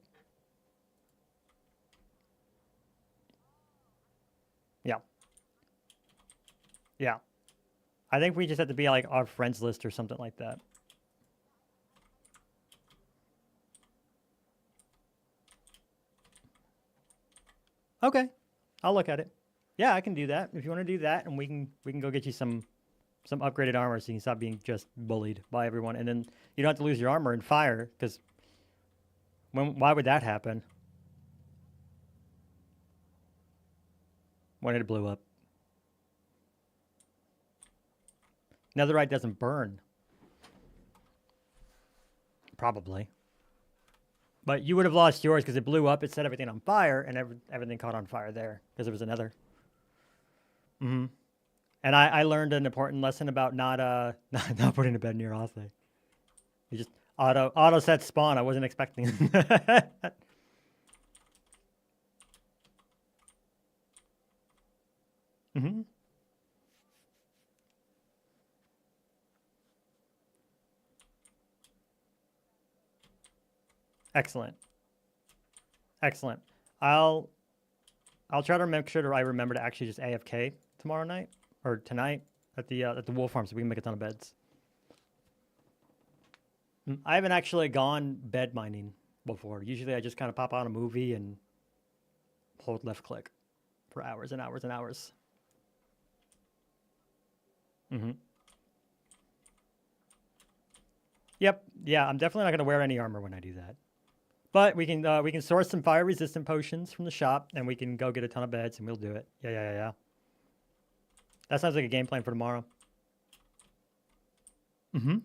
Yeah. Yeah. I think we just have to be like our friends list or something like that. Okay. I'll look at it. Yeah, I can do that. If you want to do that, and we can go get you some upgraded armor so you can stop being just bullied by everyone, and then you don't have to lose your armor in fire, because why would that happen? When it blew up. Netherite doesn't burn. Probably. But you would have lost yours because it blew up, it set everything on fire, and everything caught on fire there because it was another. Mm-hmm. And I learned an important lesson about not putting a bed near Atheei. You just auto set spawn. I wasn't expecting. Mm-hmm. Excellent. Excellent. I'll try to make sure that I remember to actually just AFK tomorrow night or tonight at the wool farm so we can make a ton of beds. I haven't actually gone bed mining before. Usually I just kind of pop on a movie and hold left click for hours and hours and hours. Yep. Yeah, I'm definitely not going to wear any armor when I do that. But we can source some fire resistant potions from the shop and we can go get a ton of beds and we'll do it. Yeah. That sounds like a game plan for tomorrow. Do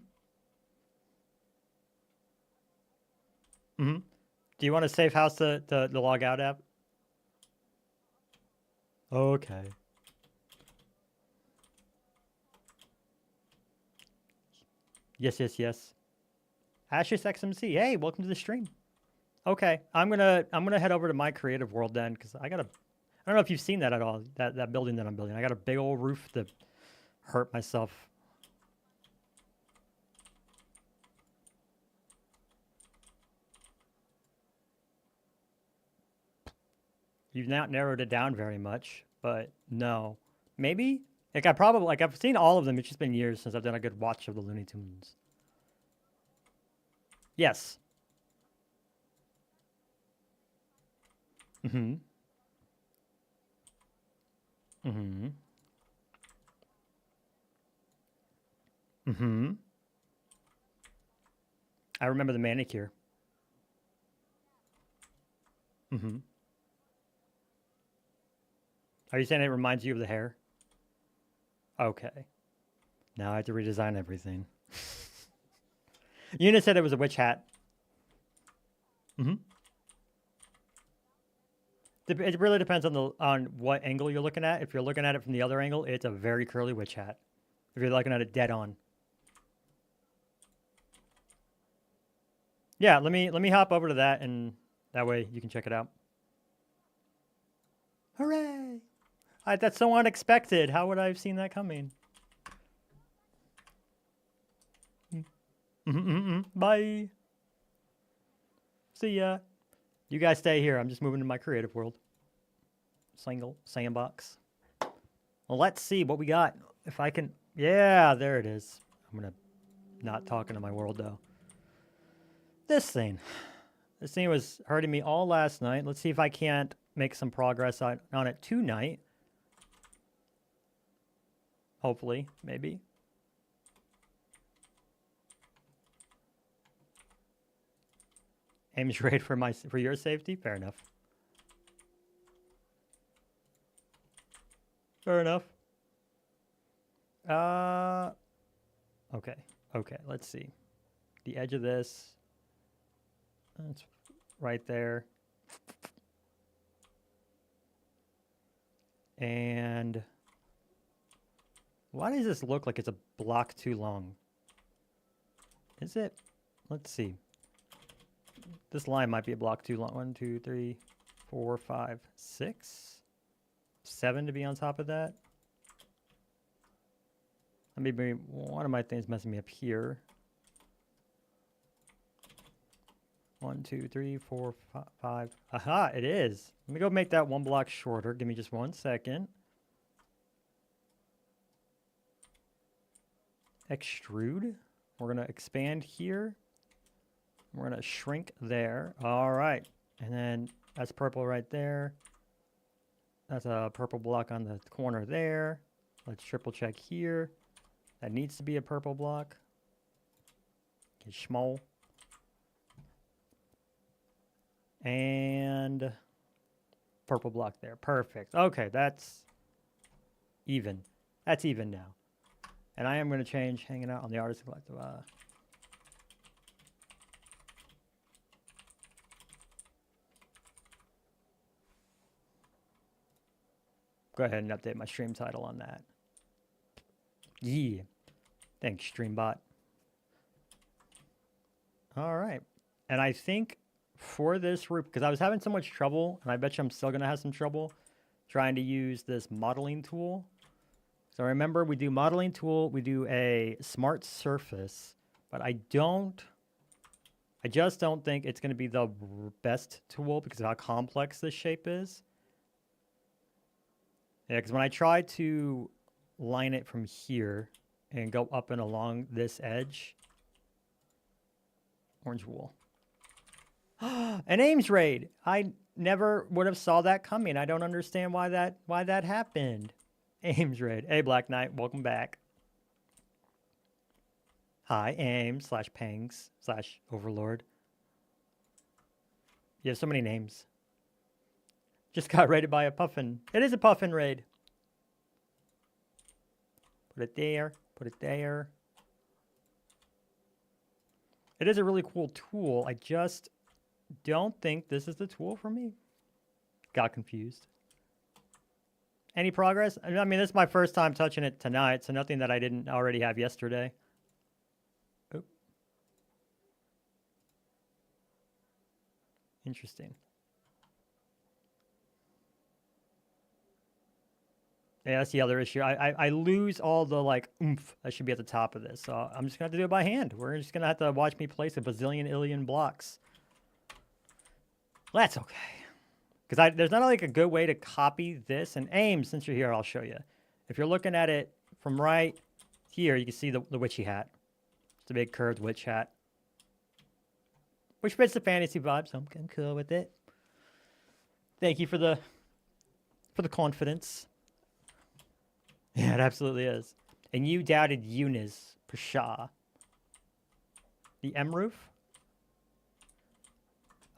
you want to save house the log out app? Okay. Yes. Ashes XMC. Hey, welcome to the stream. Okay, I'm gonna head over to my creative world then, because I don't know if you've seen that at all. That building that I'm building. I got a big old roof to hurt myself. You've not narrowed it down very much, but no, maybe. Like I've seen all of them. It's just been years since I've done a good watch of the Looney Tunes. Yes. I remember the manicure. Are you saying it reminds you of the hair? Okay. Now I have to redesign everything. Una said it was a witch hat. It really depends on what angle you're looking at. If you're looking at it from the other angle, it's a very curly witch hat. If you're looking at it dead on. Yeah, let me hop over to that, and that way you can check it out. Hooray! That's so unexpected. How would I have seen that coming? Bye. See ya. You guys stay here. I'm just moving to my creative world. Single sandbox. Well, let's see what we got. If I can... Yeah, there it is. I'm going to not talk into my world, though. This thing. This thing was hurting me all last night. Let's see if I can't make some progress on it tonight. Hopefully. Maybe. Aim's raid for your safety? Fair enough. Fair enough. Okay, let's see. The edge of this. That's right there. And why does this look like it's a block too long? Is it? Let's see. This line might be a block too long. 1, 2, 3, 4, 5, 6, 7 to be on top of that. Let me bring one of my things messing me up here. 1, 2, 3, 4, 5. Aha, it is. Let me go make that one block shorter. Give me just 1 second. Extrude. We're going to expand here. We're going to shrink there. All right. And then that's purple right there. That's a purple block on the corner there. Let's triple check here. That needs to be a purple block. Okay, small. And purple block there. Perfect. Okay, that's even. That's even now. And I am going to change hanging out on the Artisan Collective. Go ahead and update my stream title on that. Yeah. Thanks, StreamBot. All right. And I think for this roof, because I was having so much trouble, and I bet you I'm still going to have some trouble trying to use this modeling tool. So remember, we do modeling tool, we do a smart surface, but I don't I just don't think it's going to be the best tool because of how complex this shape is. Yeah, because when I try to line it from here and go up and along this edge, orange wool. An Ames raid. I never would have saw that coming. I don't understand why that happened. Ames raid. Hey, Black Knight, welcome back. Hi, Ames / Pangs / Overlord. You have so many names. Just got raided by a puffin. It is a puffin raid. Put it there. Put it there. It is a really cool tool. I just don't think this is the tool for me. Got confused. Any progress? I mean, this is my first time touching it tonight, so nothing that I didn't already have yesterday. Oop. Interesting. Yeah, that's the other issue. I lose all the, like, oomph that should be at the top of this. So I'm just going to have to do it by hand. We're just going to have to watch me place a bazillion illion blocks. Well, that's okay. Because there's not, like, a good way to copy this. And Ames, since you're here, I'll show you. If you're looking at it from right here, you can see the witchy hat. It's a big curved witch hat. Which fits the fantasy vibe, so I'm cool with it. Thank you for the confidence. Yeah, it absolutely is. And you doubted Eunice Pshaw. The M roof?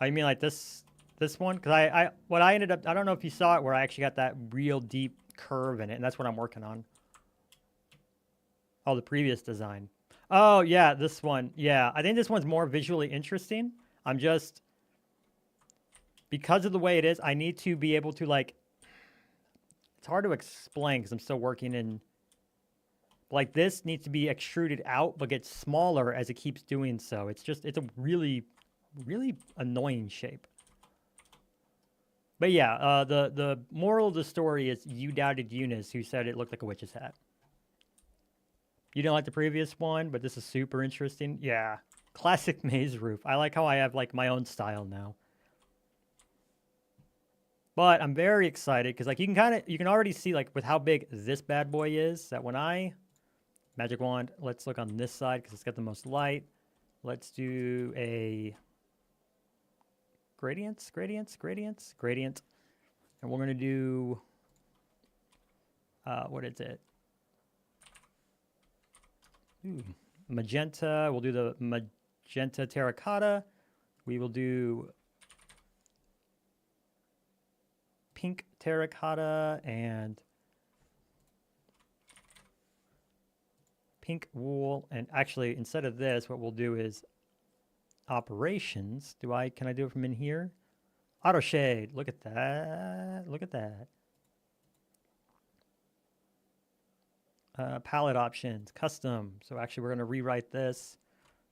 Oh, you mean like this one? Because what I ended up, I don't know if you saw it, where I actually got that real deep curve in it, and that's what I'm working on. Oh, the previous design. Oh, yeah, this one. Yeah, I think this one's more visually interesting. I'm just, because of the way it is, I need to be able to, like, it's hard to explain because I'm still working in, like, this needs to be extruded out, but gets smaller as it keeps doing so. It's a really, really annoying shape. But yeah, the moral of the story is you doubted Eunice, who said it looked like a witch's hat. You didn't like the previous one, but this is super interesting. Yeah, classic maze roof. I like how I have, like, my own style now. But I'm very excited because, like, you can already see, like, with how big this bad boy is, that when I magic wand, let's look on this side because it's got the most light. Let's do a gradient, and we're gonna do what is it? Ooh, magenta. We'll do the magenta terracotta. We will do pink terracotta and pink wool. And actually, instead of this, what we'll do is operations. Can I do it from in here? Auto shade. Look at that. Look at that. Palette options, custom. So actually, we're going to rewrite this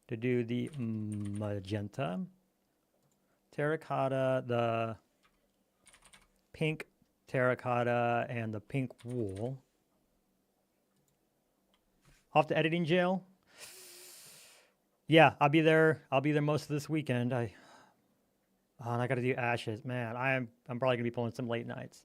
to do the magenta, terracotta, the pink terracotta, and the pink wool. Off to editing jail. Yeah, I'll be there. I'll be there most of this weekend. And I got to do ashes, man. I'm probably gonna be pulling some late nights.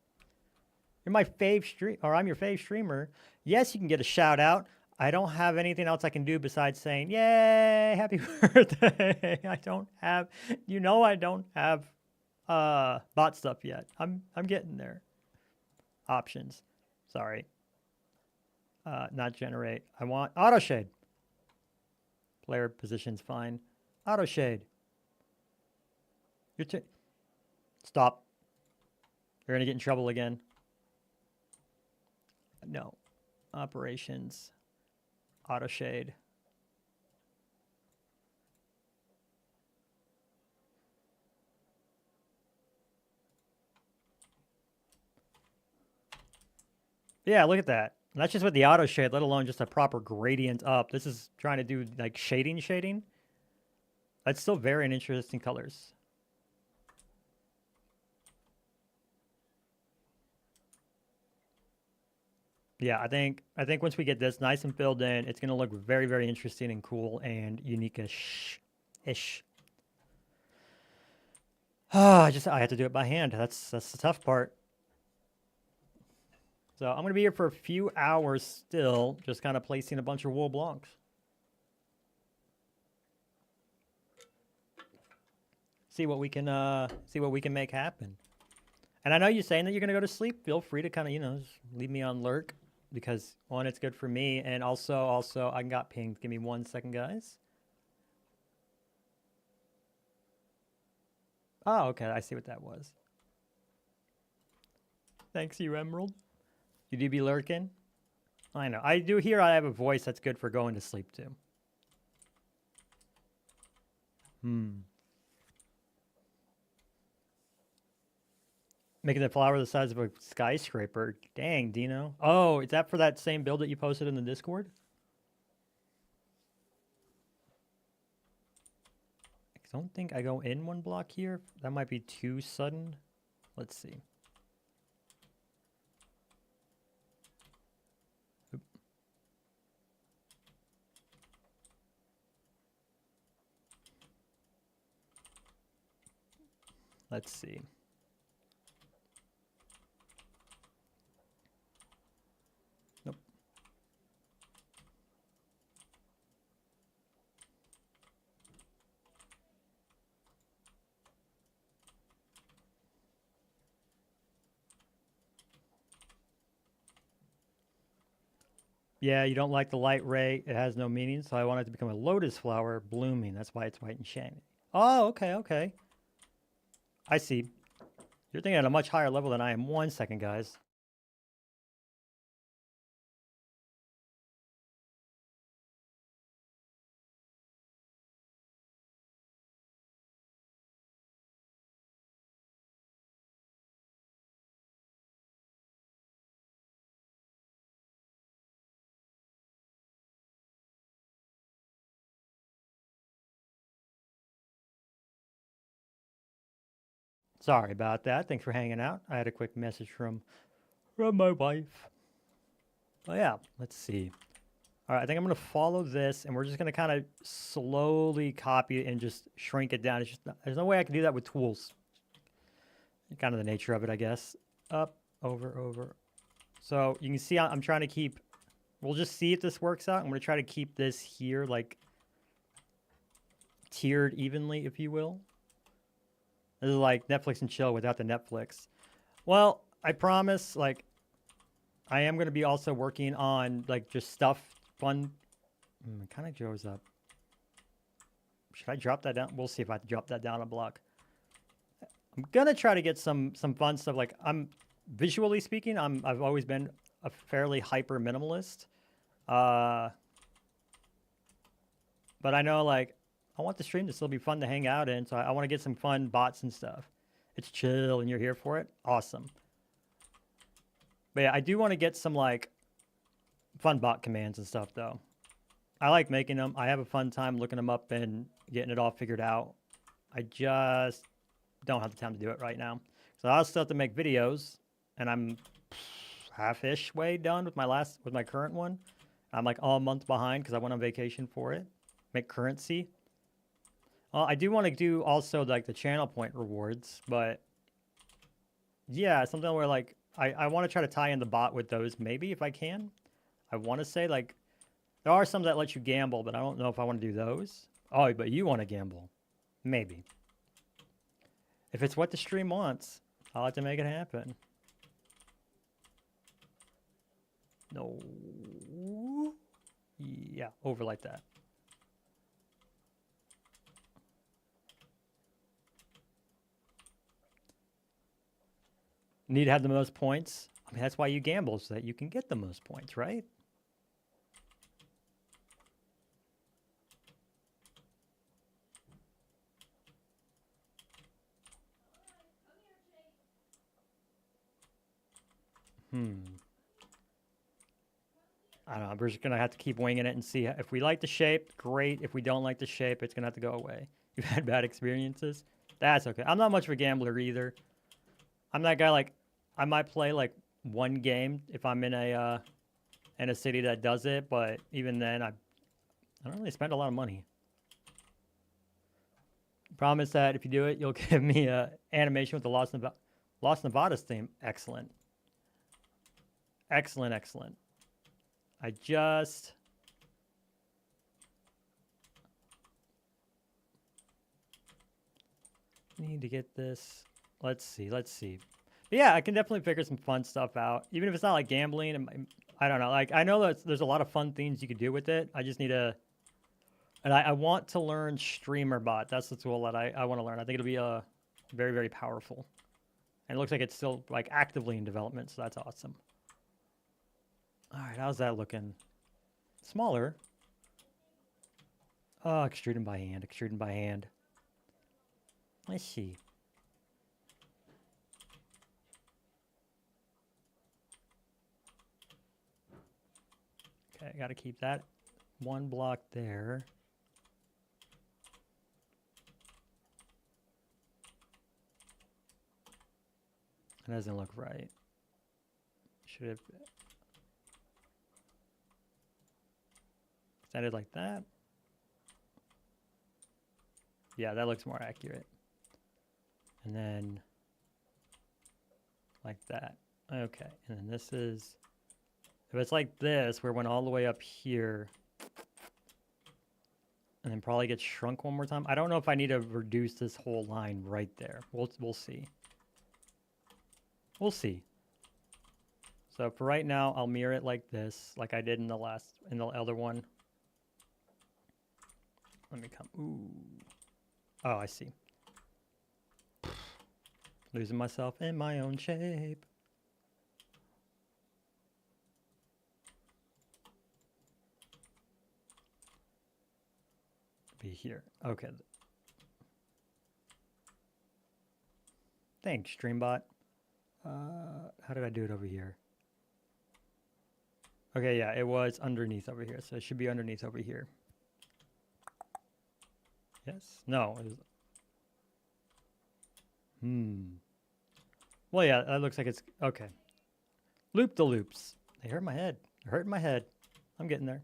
You're my fave I'm your fave streamer. Yes, you can get a shout out. I don't have anything else I can do besides saying, yay, happy birthday. I don't have bot stuff yet. I'm getting there. Options. Sorry. Not generate. I want auto shade. Player position's fine. Auto shade. Stop. You're gonna get in trouble again. No. Operations. Auto shade. Yeah, look at that. And that's just with the auto shade, let alone just a proper gradient up. This is trying to do like shading. That's still very interesting colors. Yeah, I think once we get this nice and filled in, it's gonna look very, very interesting and cool and unique-ish. I have to do it by hand. That's the tough part. So I'm gonna be here for a few hours still, just kind of placing a bunch of wool blocks. See what we can make happen. And I know you're saying that you're gonna go to sleep. Feel free to kind of just leave me on lurk, because one, it's good for me, and also I got pinged. Give me 1 second, guys. Oh, okay, I see what that was. Thanks, you Emerald. You do be lurking? I know. I do hear I have a voice that's good for going to sleep too. Making the flower the size of a skyscraper. Dang, Dino. Oh, is that for that same build that you posted in the Discord? I don't think I go in 1 block here. That might be too sudden. Let's see. Oop. Let's see. Nope. Yeah, you don't like the light ray. It has no meaning, so I want it to become a lotus flower blooming. That's why it's white and shiny. Oh, okay, okay. I see. You're thinking at a much higher level than I am. 1 second, guys. Sorry about that. Thanks for hanging out. I had a quick message from my wife. Oh yeah, let's see. All right, I think I'm gonna follow this, and we're just gonna kind of slowly copy it and just shrink it down. It's just there's no way I can do that with tools. Kind of the nature of it, I guess. Up, over. So you can see I'm trying to keep. We'll just see if this works out. I'm gonna try to keep this here like tiered evenly, if you will. This is like Netflix and chill without the Netflix. Well, I promise, like, I am going to be also working on, like, just stuff, fun. It kind of shows up. Should I drop that down? We'll see if I drop that down a block. I'm going to try to get some fun stuff. Like, visually speaking, I've always been a fairly hyper minimalist. But I know, like, I want the stream to still be fun to hang out in, so I want to get some fun bots and stuff. It's chill and you're here for it. Awesome. But yeah, I do want to get some, like, fun bot commands and stuff, though. I like making them. I have a fun time looking them up and getting it all figured out. I just don't have the time to do it right now. So I'll still have to make videos, and I'm half-ish way done with my current one. I'm, like, all month behind because I went on vacation for it. Make currency. I do want to do also like the channel point rewards, but yeah, something where like I want to try to tie in the bot with those maybe if I can. I want to say like there are some that let you gamble, but I don't know if I want to do those. Oh, but you want to gamble. Maybe. If it's what the stream wants, I'll have to make it happen. No. Yeah, over like that. Need to have the most points. I mean, that's why you gamble, so that you can get the most points, right? I don't know. We're just going to have to keep winging it and see. If we like the shape, great. If we don't like the shape, it's going to have to go away. You've had bad experiences? That's okay. I'm not much of a gambler either. I'm that guy, like, I might play, like, 1 game if I'm in a city that does it, but even then, I don't really spend a lot of money. Promise that if you do it, you'll give me a animation with the Lost Nevada's theme. Excellent. Excellent, excellent. I just... need to get this. Let's see, let's see. But yeah, I can definitely figure some fun stuff out. Even if it's not like gambling, and I don't know. Like, I know that there's a lot of fun things you could do with it. I just need to... And I want to learn StreamerBot. That's the tool that I want to learn. I think it'll be very, very powerful. And it looks like it's still like actively in development, so that's awesome. All right, how's that looking? Smaller. Oh, extruding by hand, extruding by hand. Let's see. Okay, I got to keep that one block there. That doesn't look right. Should have extended like that. Yeah, that looks more accurate. And then like that. Okay, and then this is, if it's like this, where it went all the way up here, and then probably gets shrunk one more time. I don't know if I need to reduce this whole line right there. We'll see. We'll see. So for right now, I'll mirror it like this, like I did in the other one. Let me come. Ooh. Oh, I see. Losing myself in my own shape. Be here. Okay. Thanks, StreamBot. How did I do it over here? Okay, yeah, it was underneath over here, so it should be underneath over here. Yes? No. It was... Well, yeah, that looks like it's... Okay. Loop the loops. They hurt my head. They're hurting my head. I'm getting there.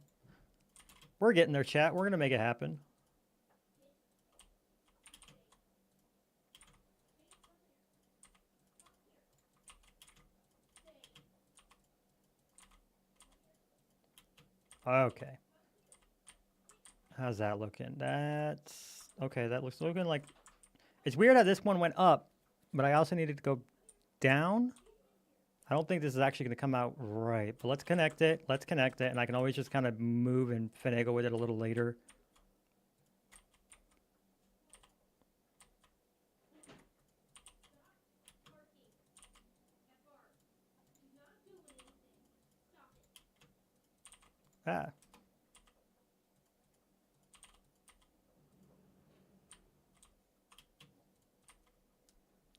We're getting there, chat. We're going to make it happen. Okay. How's that looking? That's... Okay, that looks looking like... It's weird how this one went up, but I also needed to go down. I don't think this is actually going to come out right, but let's connect it. Let's connect it, and I can always just kind of move and finagle with it a little later. Ah.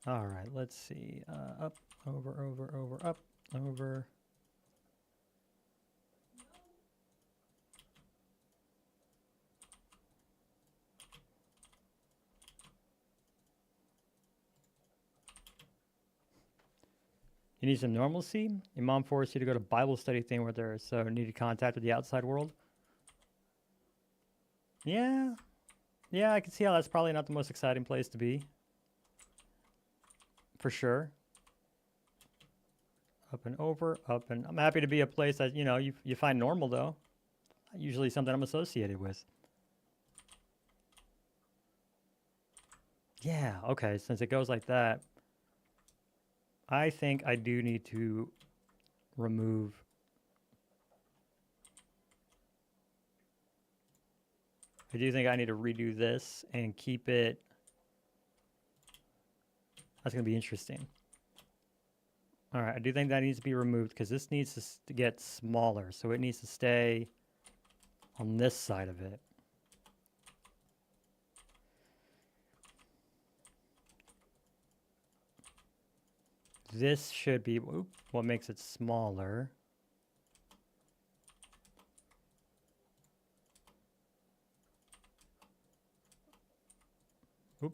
All right, let's see. Up, over, over, over, up, over. You need some normalcy? Your mom forced you to go to Bible study thing with her, so needed contact with the outside world? Yeah. Yeah, I can see how that's probably not the most exciting place to be. For sure. Up and over, up and... I'm happy to be a place that, you know, you find normal, though. Not usually something I'm associated with. Yeah, okay, since it goes like that, I think I do need to remove... I do think I need to redo this and keep it... That's going to be interesting. All right, I do think that needs to be removed because this needs to get smaller. So it needs to stay on this side of it. This should be what makes it smaller. Oop.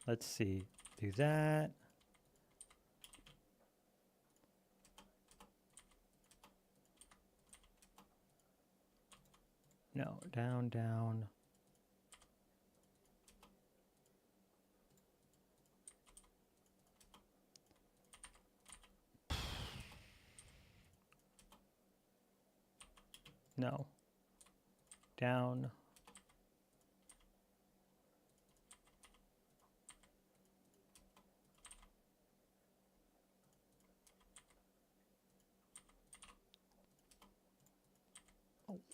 Let's see. Do that. No, down, down. No. Down.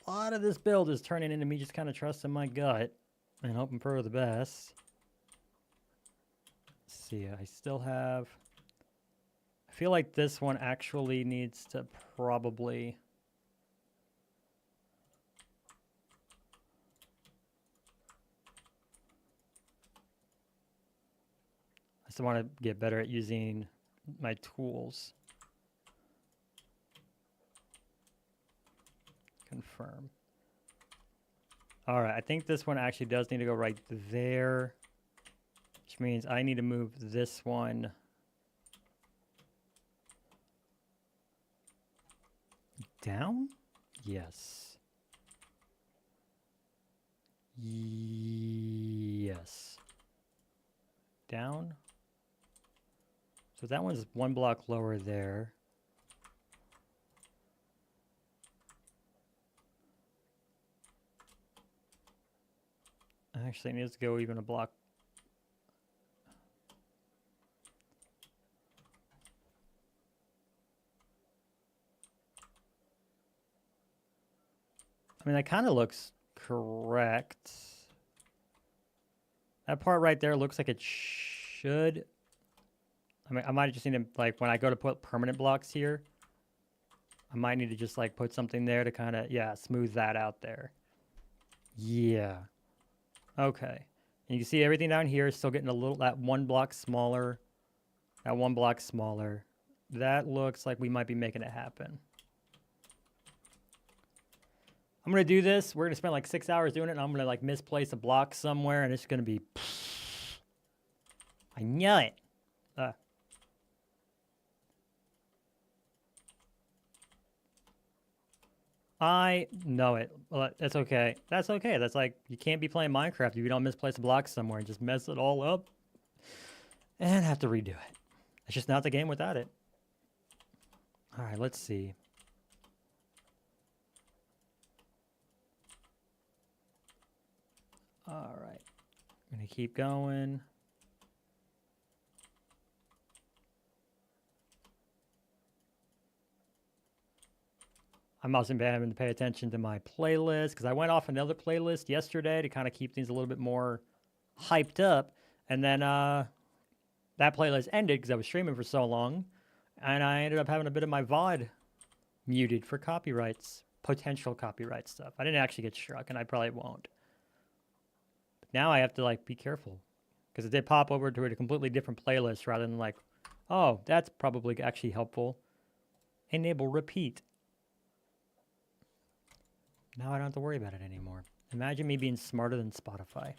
A lot of this build is turning into me just kind of trusting my gut and hoping for the best. Let's see, I still have... I feel like this one actually needs to probably... I still want to get better at using my tools. Confirm. All right, I think this one actually does need to go right there, which means I need to move this one down? Yes. Yes. Down. So that one's one block lower there. Actually, it needs to go even a block. I mean, that kind of looks correct. That part right there looks like it should. I mean, I might just need to, like, when I go to put permanent blocks here, I might need to just, like, put something there to kind of, yeah, smooth that out there. Yeah. Okay. And you can see everything down here is still getting a little, that one block smaller. That one block smaller. That looks like we might be making it happen. I'm going to do this. We're going to spend like 6 hours doing it, and I'm going to like misplace a block somewhere, and it's going to be... I know it. I know it. Well, that's okay. That's okay. That's like, you can't be playing Minecraft if you don't misplace a block somewhere and just mess it all up and have to redo it. It's just not the game without it. All right, let's see. All right. I'm going to keep going. I'm also having to pay attention to my playlist because I went off another playlist yesterday to kind of keep things a little bit more hyped up. And then that playlist ended because I was streaming for so long. And I ended up having a bit of my VOD muted for copyrights, potential copyright stuff. I didn't actually get struck, and I probably won't. But now I have to like be careful because it did pop over to a completely different playlist rather than like, oh, that's probably actually helpful. Enable repeat. Now I don't have to worry about it anymore. Imagine me being smarter than Spotify.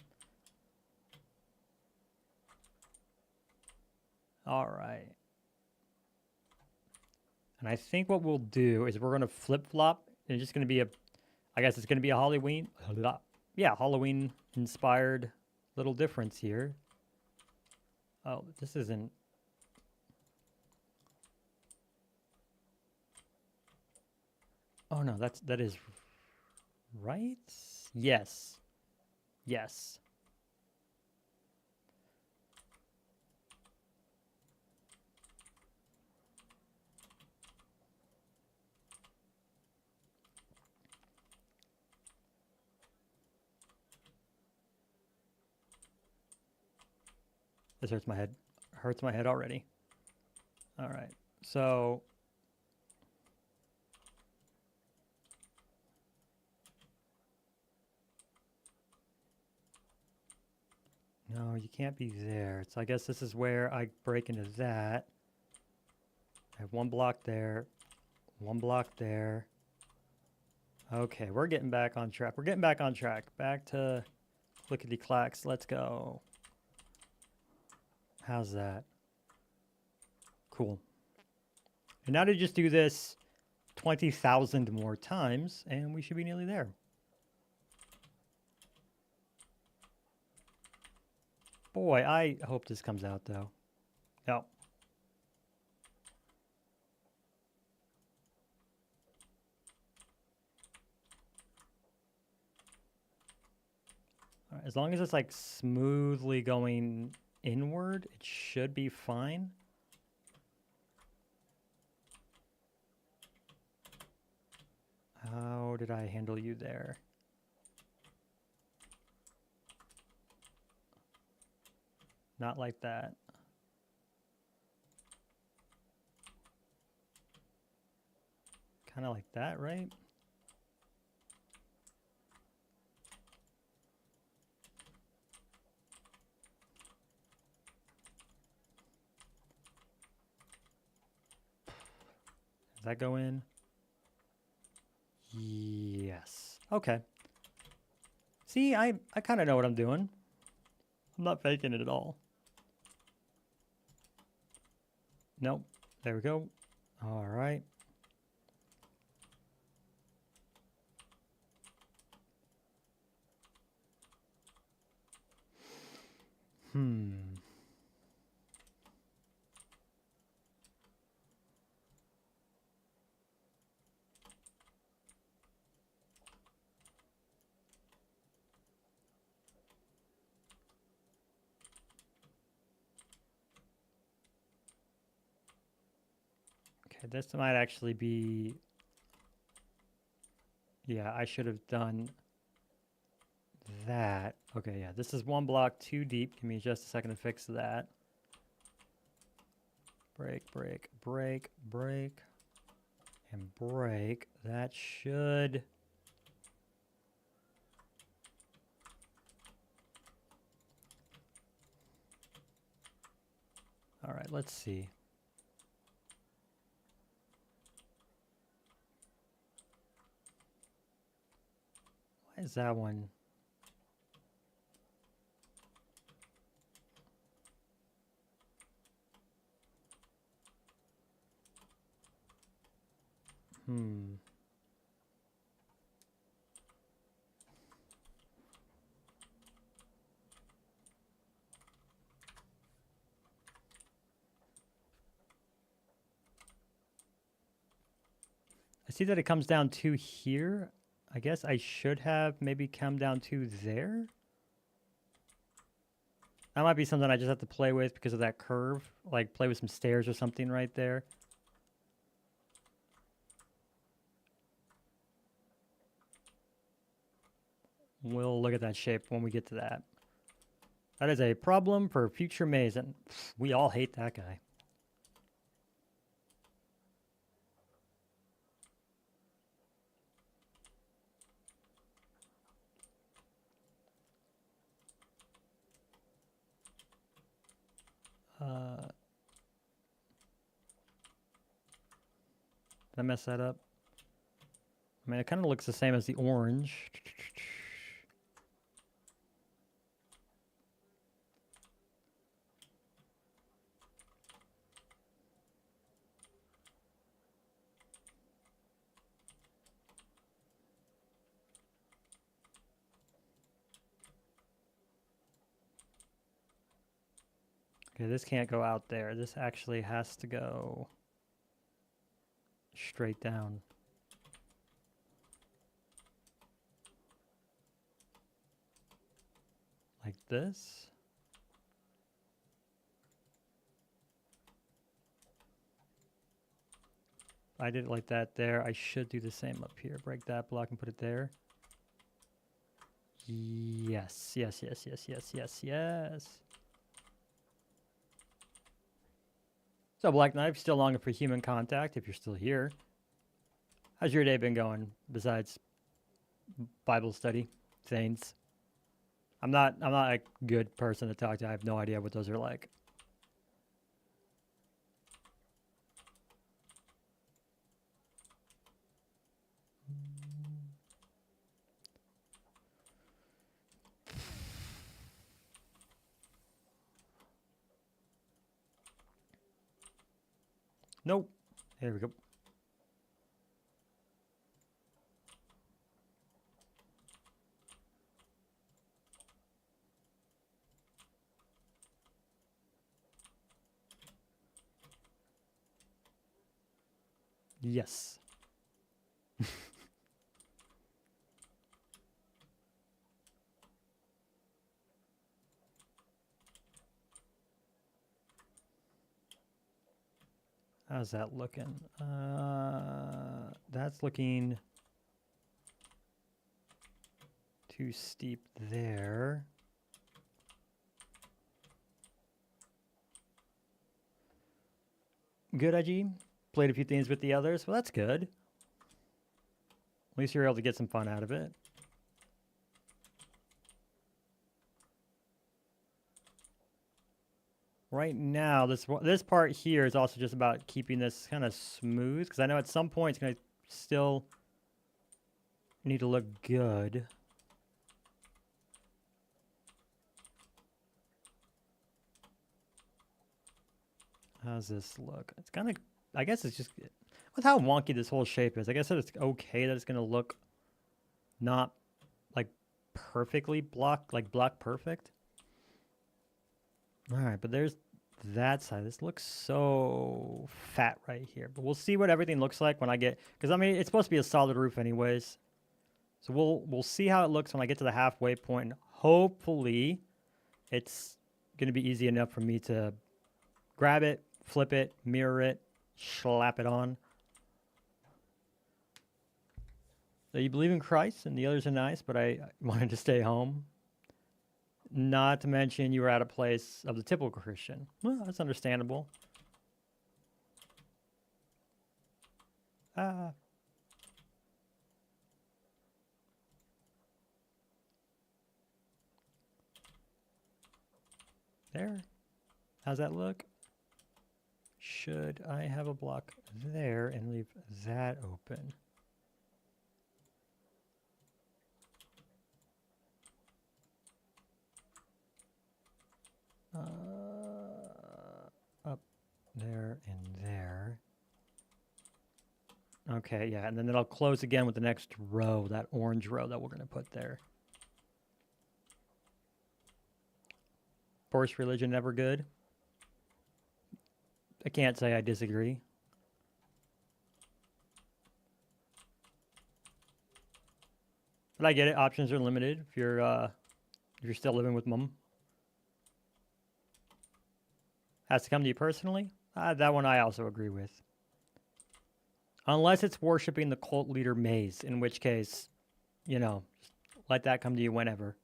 All right. And I think what we'll do is we're going to flip-flop. It's just going to be a, I guess it's going to be a Halloween. Yeah, Halloween-inspired little difference here. Oh, this isn't. Oh no, that is right? Yes. Yes. This hurts my head. Hurts my head already. All right. So no, you can't be there. So I guess this is where I break into that. I have one block there, one block there. Okay, we're getting back on track. We're getting back on track. Back to clickety-clacks. Let's go. How's that? Cool. And now to just do this 20,000 more times, and we should be nearly there. Boy, I hope this comes out, though. No. right, as long as it's like smoothly going inward, it should be fine. How did I handle you there? Not like that. Kind of like that, right? Does that go in? Yes. Okay. See, I kind of know what I'm doing. I'm not faking it at all. Nope. There we go. All right. Okay, this might actually be... Yeah, I should have done that. Okay, yeah, this is one block too deep. Give me just a second to fix that. Break, break, break, break, and break. That should... All right, let's see. Why is that one? I see that it comes down to here. I guess I should have maybe come down to there. That might be something I just have to play with because of that curve. Like play with some stairs or something right there. We'll look at that shape when we get to that. That is a problem for future maze, and we all hate that guy. Did I mess that up? I mean, it kind of looks the same as the orange. Okay, this can't go out there. This actually has to go straight down. Like this. If I did it like that there, I should do the same up here. Break that block and put it there. Yes, yes, yes, yes, yes, yes, yes. So, Black Knife, still longing for human contact if you're still here. How's your day been going besides Bible study, things? I'm not a good person to talk to. I have no idea what those are like. Nope. There we go. Yes. How's that looking? That's looking too steep there. Good, IG. Played a few things with the others. Well, that's good. At least you're able to get some fun out of it. Right now, this part here is also just about keeping this kind of smooth, because I know at some point it's going to still need to look good. How's this look? It's kind of, I guess it's just, with how wonky this whole shape is, I guess it's okay that it's going to look not like perfectly block perfect. All right, but there's that side. This looks so fat right here. But we'll see what everything looks like when I get, because I mean, it's supposed to be a solid roof anyways. So we'll see how it looks when I get to the halfway point. Hopefully, it's going to be easy enough for me to grab it, flip it, mirror it, slap it on. So you believe in Christ, and the others are nice, but I wanted to stay home. Not to mention you were at a place of the typical Christian. Well, that's understandable. There. How's that look? Should I have a block there and leave that open? Up there and there. Okay, yeah, and then it'll close again with the next row, that orange row that we're going to put there. Forced religion never good. I can't say I disagree. But I get it. Options are limited if you're still living with mom. Has to come to you personally. That one I also agree with. Unless it's worshiping the cult leader Maze, in which case, you know, just let that come to you whenever.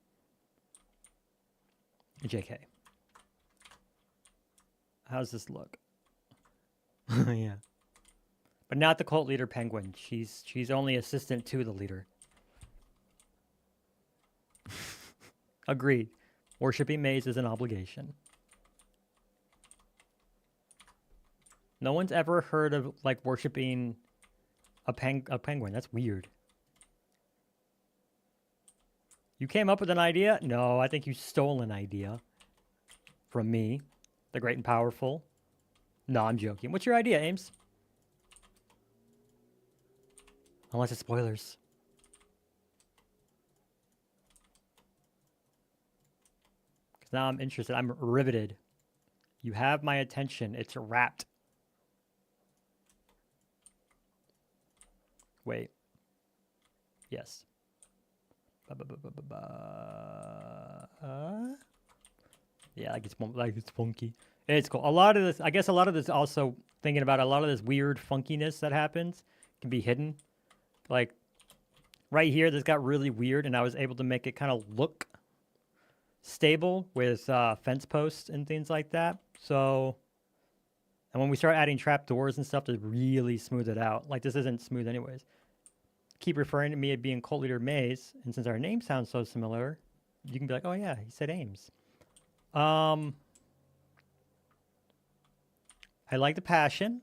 JK. How's this look? Yeah. But not the cult leader Penguin. She's only assistant to the leader. Agreed. Worshipping Maze is an obligation. No one's ever heard of, like, worshipping a penguin. That's weird. You came up with an idea? No, I think you stole an idea from me, the great and powerful. No, I'm joking. What's your idea, Ames? Unless it's spoilers. Because now I'm interested. I'm riveted. You have my attention. It's wrapped. Wait. Yes. Yeah, like it's funky. It's cool. A lot of this, I guess, a lot of this also thinking about a lot of this weird funkiness that happens can be hidden. Like right here, this got really weird, and I was able to make it kind of look stable with fence posts and things like that. So, and when we start adding trapdoors and stuff to really smooth it out, like this isn't smooth anyways. Keep referring to me as being Cult Leader Maze, and since our name sounds so similar, you can be like, oh yeah, he said Ames. I like the passion,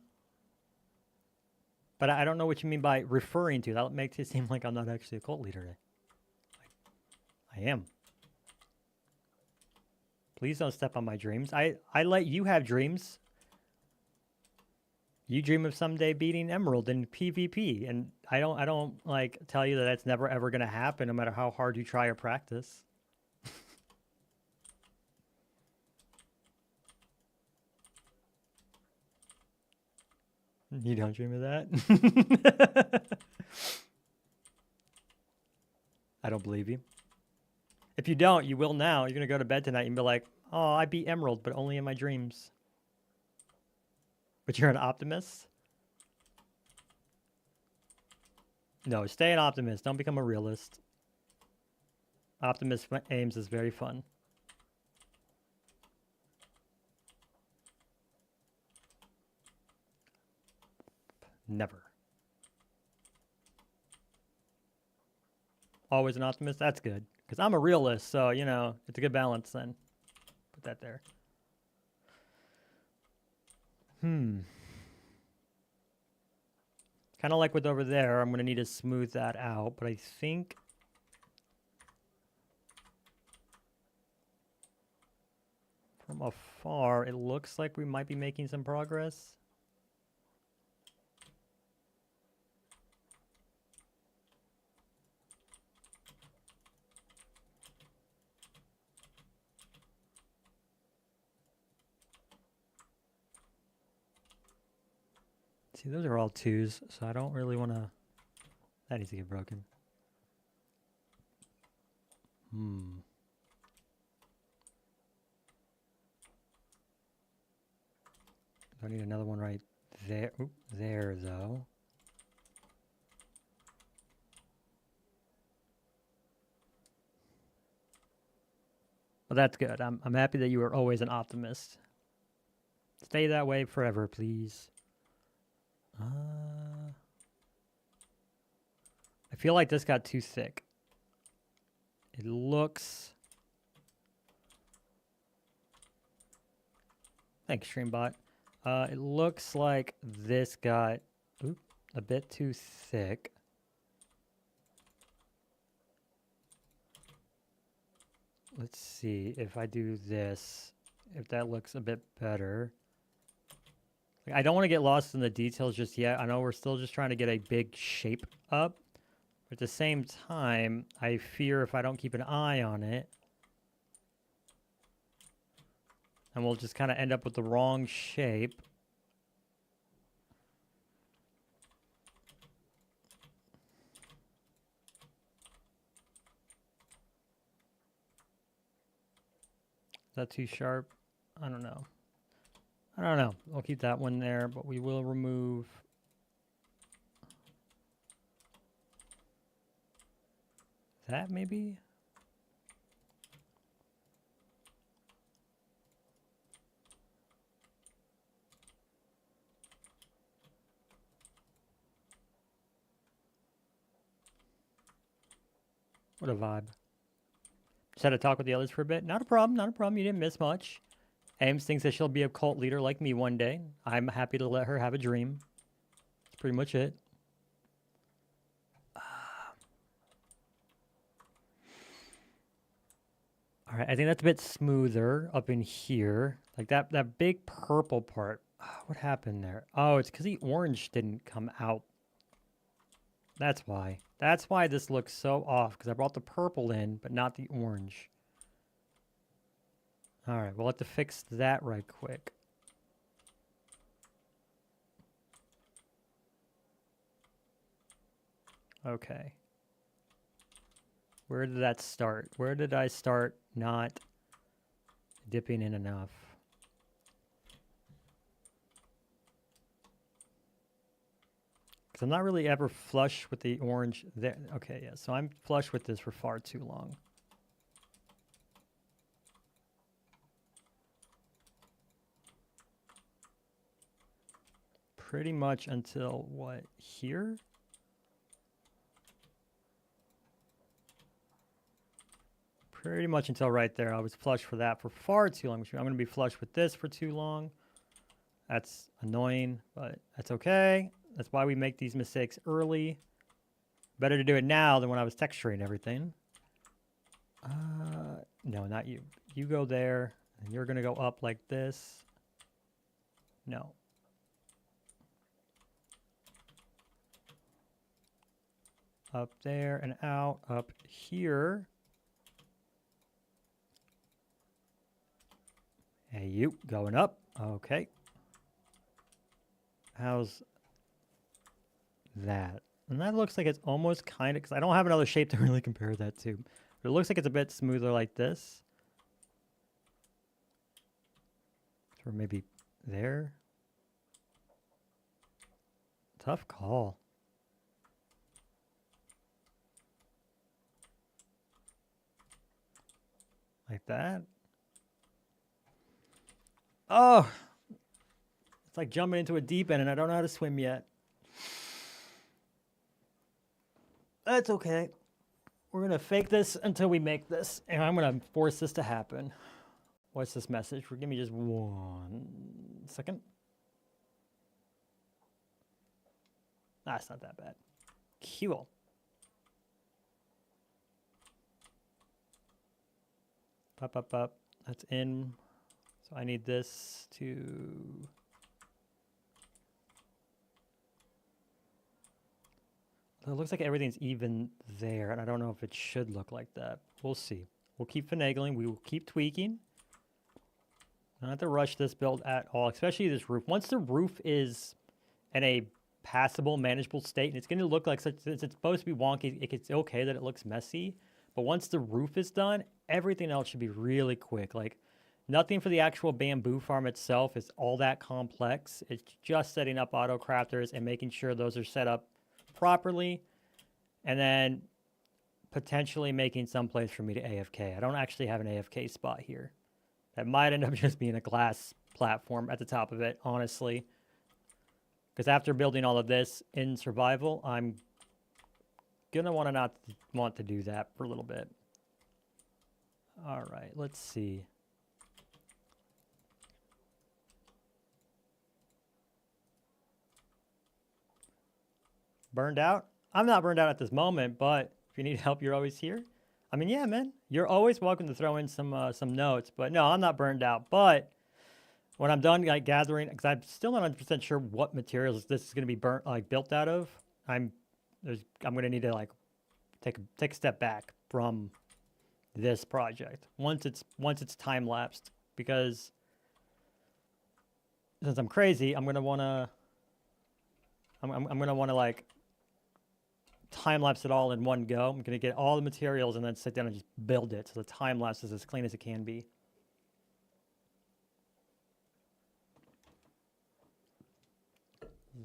but I don't know what you mean by referring to. That makes it seem like I'm not actually a cult leader. I am. Please don't step on my dreams. I let you have dreams. You dream of someday beating Emerald in PvP, and I don't like tell you that that's never ever gonna happen, no matter how hard you try or practice. You don't dream of that? I don't believe you. If you don't, you will now. You're gonna go to bed tonight and be like, oh, I beat Emerald, but only in my dreams. But you're an optimist? No, stay an optimist. Don't become a realist. Optimist aims is very fun. Never. Always an optimist? That's good. Because I'm a realist, so, you know, it's a good balance then. Put that there. Kind of like with over there, I'm going to need to smooth that out, but I think... From afar, it looks like we might be making some progress. See, those are all 2s, so I don't really want to... That needs to get broken. I need another one right there. Oop, there, though. Well, that's good. I'm happy that you are always an optimist. Stay that way forever, please. I feel like this got too thick. It looks... Thanks, StreamBot. It looks like this got a bit too thick. Let's see if I do this, if that looks a bit better. Like, I don't want to get lost in the details just yet. I know we're still just trying to get a big shape up. But at the same time, I fear if I don't keep an eye on it, and we'll just kind of end up with the wrong shape. Is that too sharp? I don't know. I don't know. We'll keep that one there, but we will remove that maybe? What a vibe. Just had to talk with the others for a bit. Not a problem, not a problem. You didn't miss much. Ames thinks that she'll be a cult leader like me one day. I'm happy to let her have a dream. That's pretty much it. All right, I think that's a bit smoother up in here. Like that big purple part. What happened there? Oh, it's because the orange didn't come out. That's why. That's why this looks so off, because I brought the purple in, but not the orange. All right, we'll have to fix that right quick. Okay. Where did that start? Where did I start not dipping in enough? Because I'm not really ever flush with the orange there. Okay, yeah, so I'm flush with this for far too long. Pretty much until, what, here? Pretty much until right there. I was flush for that for far too long. I'm going to be flush with this for too long. That's annoying, but that's okay. That's why we make these mistakes early. Better to do it now than when I was texturing everything. No, not you. You go there, and you're going to go up like this. No. Up there and out, up here. Hey, you, going up. Okay. How's that? And that looks like it's almost kind of, because I don't have another shape to really compare that to. But it looks like it's a bit smoother like this. Or maybe there. Tough call. Like that. Oh! It's like jumping into a deep end and I don't know how to swim yet. That's okay. We're going to fake this until we make this. And I'm going to force this to happen. What's this message? Give me just 1 second. Ah, it's not that bad. Cool. Up, up, up. That's in. So I need this to... It looks like everything's even there, and I don't know if it should look like that. We'll see. We'll keep finagling. We will keep tweaking. Don't have to rush this build at all, especially this roof. Once the roof is in a passable, manageable state, and it's going to look like such, it's supposed to be wonky, it's okay that it looks messy, but once the roof is done, everything else should be really quick. Like, nothing for the actual bamboo farm itself is all that complex. It's just setting up auto crafters and making sure those are set up properly, and then potentially making some place for me to AFK. I don't actually have an AFK spot here. That might end up just being a glass platform at the top of it, honestly. Because after building all of this in survival, I'm gonna not want to do that for a little bit. All right, let's see. Burned out? I'm not burned out at this moment, but if you need help, you're always here. I mean, yeah, man, you're always welcome to throw in some notes. But no, I'm not burned out. But when I'm done like gathering, because I'm still not 100% sure what materials this is going to be built out of. I'm going to need to like take a step back from this project once it's time lapsed, because since I'm crazy, I'm going to want to like time lapse it all in one go. I'm going to get all the materials and then sit down and just build it so the time lapse is as clean as it can be.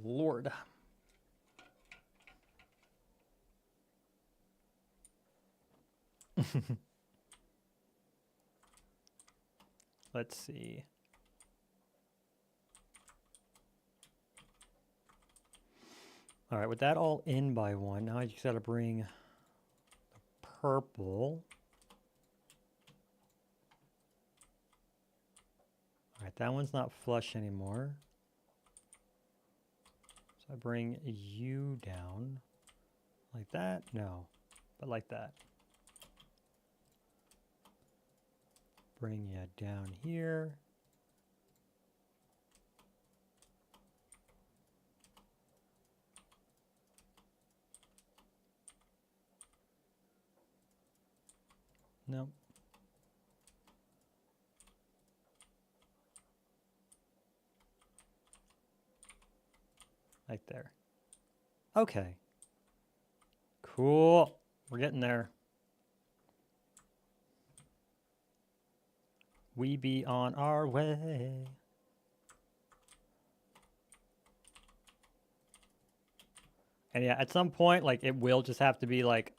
Lord. Let's see. All right, with that all in by one, now I just got to bring the purple. All right, that one's not flush anymore. So I bring you down like that. No, but like that. Bring you down here. Nope. Right there. Okay. Cool. We're getting there. We be on our way. And yeah, at some point, like, it will just have to be, like,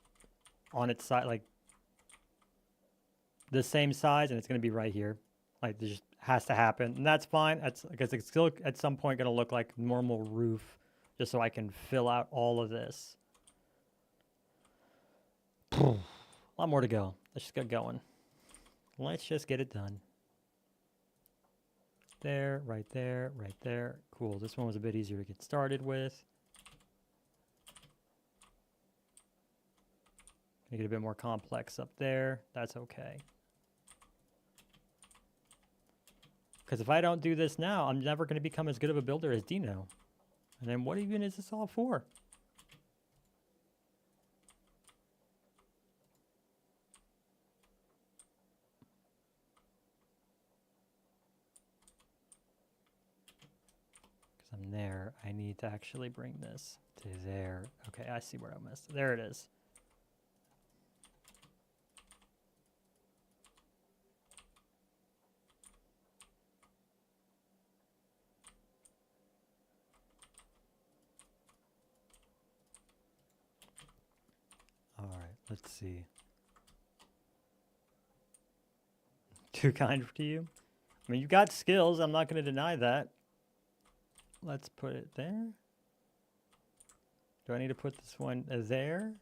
on its side, like, the same size, and it's going to be right here. Like, it just has to happen. And that's fine. That's because it's still, at some point, going to look like normal roof, just so I can fill out all of this. A lot more to go. Let's just get going. Let's just get it done. There, right there, right there. Cool. This one was a bit easier to get started with. Make it a bit more complex up there. That's okay. Because if I don't do this now, I'm never going to become as good of a builder as Dino. And then what even is this all for? Because I'm there, I need to actually bring this to there. Okay, I see where I missed. There it is. Let's see. Too kind to you? I mean, you've got skills. I'm not going to deny that. Let's put it there. Do I need to put this one there?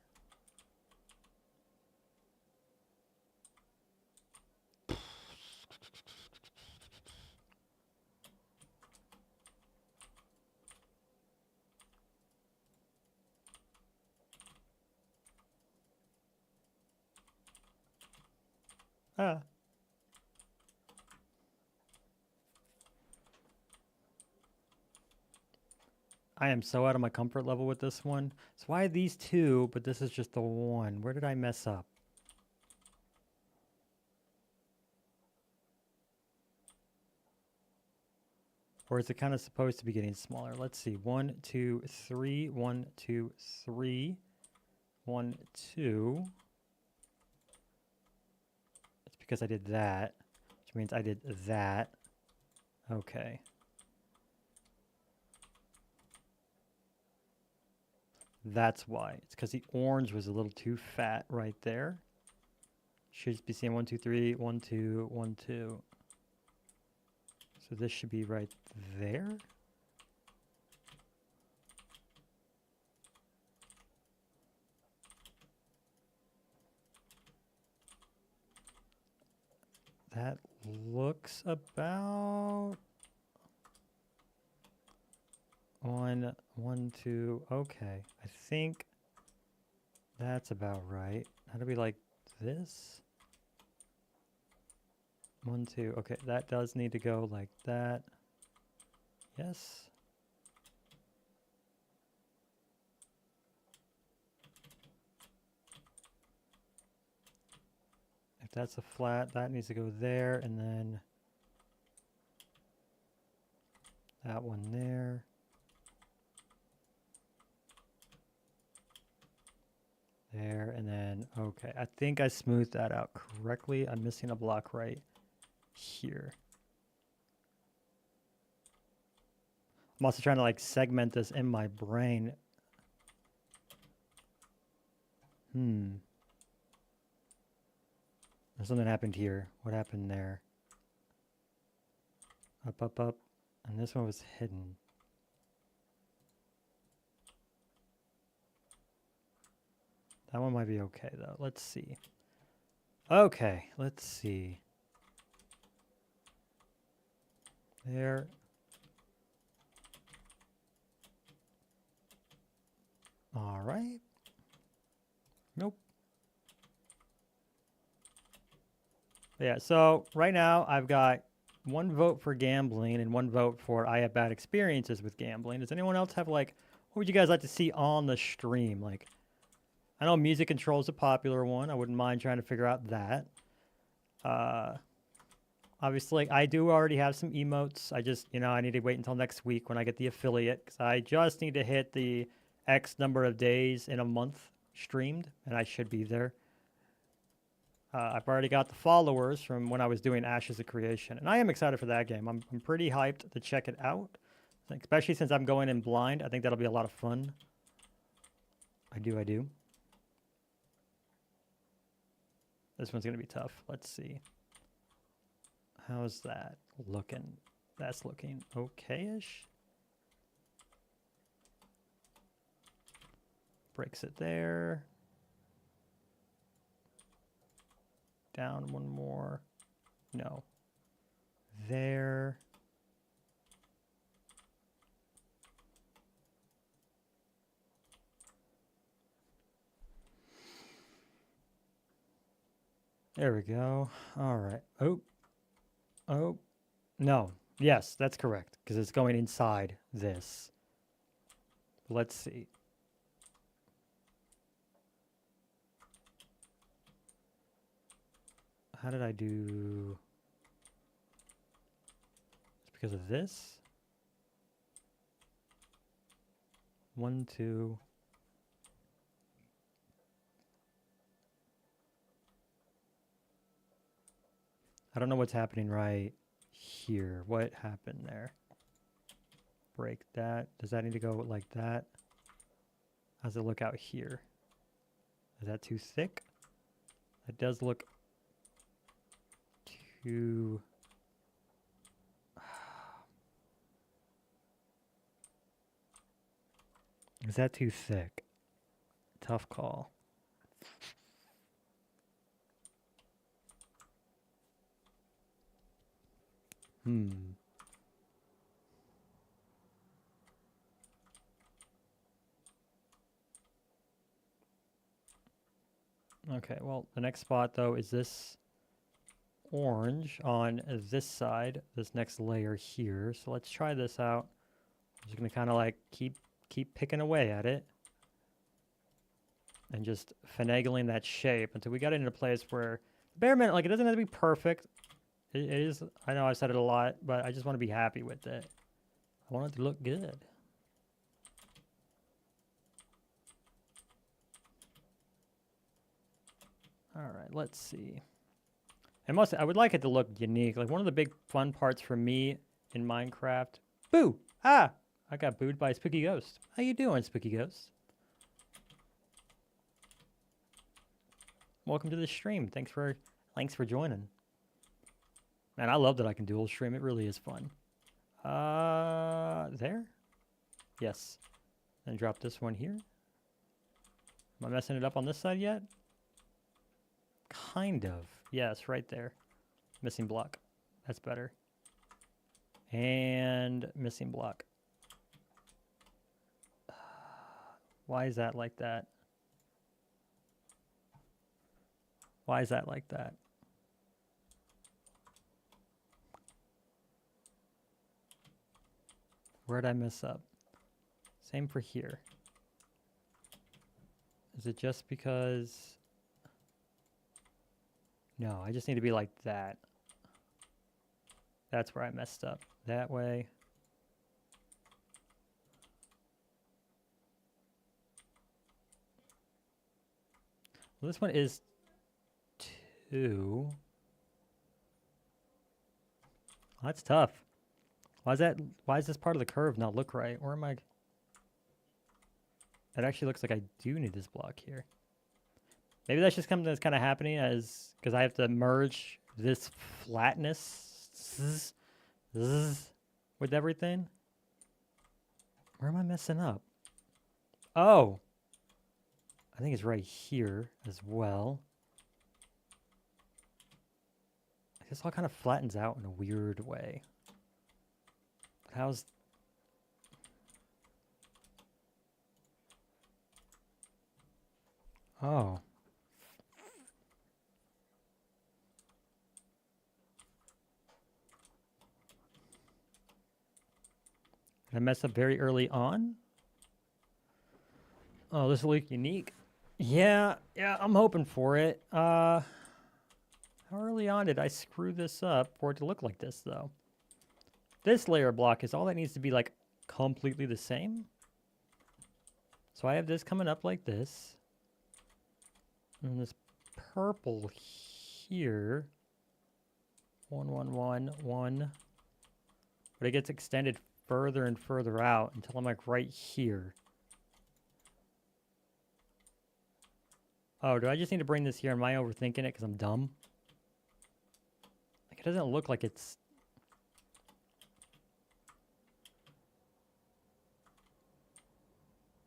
Ah. I am so out of my comfort level with this one. So why are these two, but this is just the one? Where did I mess up? Or is it kind of supposed to be getting smaller? Let's see. 1, 2, 3. 1, 2, 3. 1, 2. It's because I did that, which means I did that. Okay. That's why. It's because the orange was a little too fat right there. Should just be seeing 1, 2, 3, 1, 2, 1, 2. So this should be right there. That looks about 1, 1, 2. Okay, I think that's about right. How do we like this? 1, 2. Okay, that does need to go like that. Yes. If that's a flat, that needs to go there, and then that one there. There, and then, okay. I think I smoothed that out correctly. I'm missing a block right here. I'm also trying to like segment this in my brain. There's something happened here. What happened there? Up, up, up. And this one was hidden. That one might be okay though. Let's see. Okay, let's see. There. All right. Nope. Yeah, so right now I've got 1 vote for gambling and 1 vote for I have bad experiences with gambling. Does anyone else have like, what would you guys like to see on the stream? Like, I know music control is a popular one. I wouldn't mind trying to figure out that. Obviously, I do already have some emotes. I just, you know, I need to wait until next week when I get the affiliate, because I just need to hit the X number of days in a month streamed, and I should be there. I've already got the followers from when I was doing Ashes of Creation, and I am excited for that game. I'm pretty hyped to check it out, especially since I'm going in blind. I think that'll be a lot of fun. I do. This one's going to be tough. Let's see. How's that looking? That's looking okay-ish. Breaks it there. Down 1 more. No. There. There we go. All right. Oh. No. Yes, that's correct, because it's going inside this. Let's see. How did I do? It's because of this. 1, 2. I don't know what's happening right here. What happened there? Break that. Does that need to go like that? How's it look out here? Is that too thick? That does look too... Is that too thick? Tough call. Okay, well, the next spot, though, is this orange on this side, this next layer here. So let's try this out. I'm just going to kind of like keep picking away at it and just finagling that shape until we got into a place where bare minimum, like, it doesn't have to be perfect. It is, I know I've said it a lot, but I just want to be happy with it. I want it to look good. All right, let's see. And I would like it to look unique. Like, one of the big fun parts for me in Minecraft. Boo! Ah! I got booed by Spooky Ghost. How you doing, Spooky Ghost? Welcome to the stream. Thanks for joining. Man, I love that I can dual stream. It really is fun. There? Yes. Then drop this one here. Am I messing it up on this side yet? Kind of. Yes, right there. Missing block. That's better. And missing block. Why is that like that? Why is that like that? Where'd I mess up? Same for here. Is it just because... No, I just need to be like that. That's where I messed up. That way. Well, this one is 2. Well, that's tough. Why is this part of the curve not look right? Where am I? It actually looks like I do need this block here. Maybe that's just something that's kind of happening because I have to merge this flatness with everything. Where am I messing up? Oh, I think it's right here as well. This all kind of flattens out in a weird way. How's... Oh. Did I mess up very early on? Oh, this will look unique. Yeah, I'm hoping for it. How early on did I screw this up for it to look like this, though? This layer block is all that needs to be, like, completely the same. So I have this coming up like this. And this purple here. 1, 1, 1, 1. But it gets extended further and further out until I'm, like, right here. Oh, do I just need to bring this here? Am I overthinking it because I'm dumb? Like, it doesn't look like it's...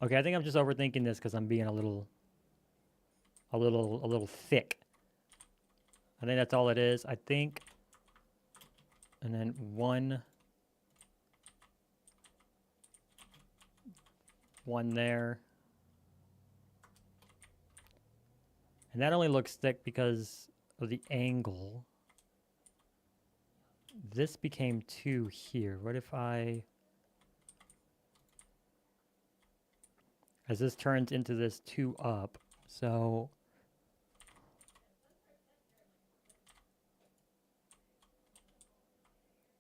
Okay, I think I'm just overthinking this because I'm being a little thick. I think that's all it is. I think. And then 1 there. And that only looks thick because of the angle. This became 2 here. What if I... As this turns into this 2 up, so...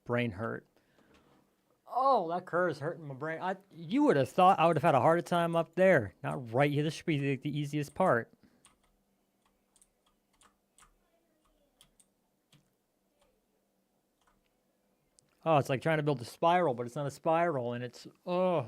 Brain hurt. Oh, that curve is hurting my brain. You would have thought I would have had a harder time up there. Not right here. This should be the easiest part. Oh, it's like trying to build a spiral, but it's not a spiral, and it's... Oh.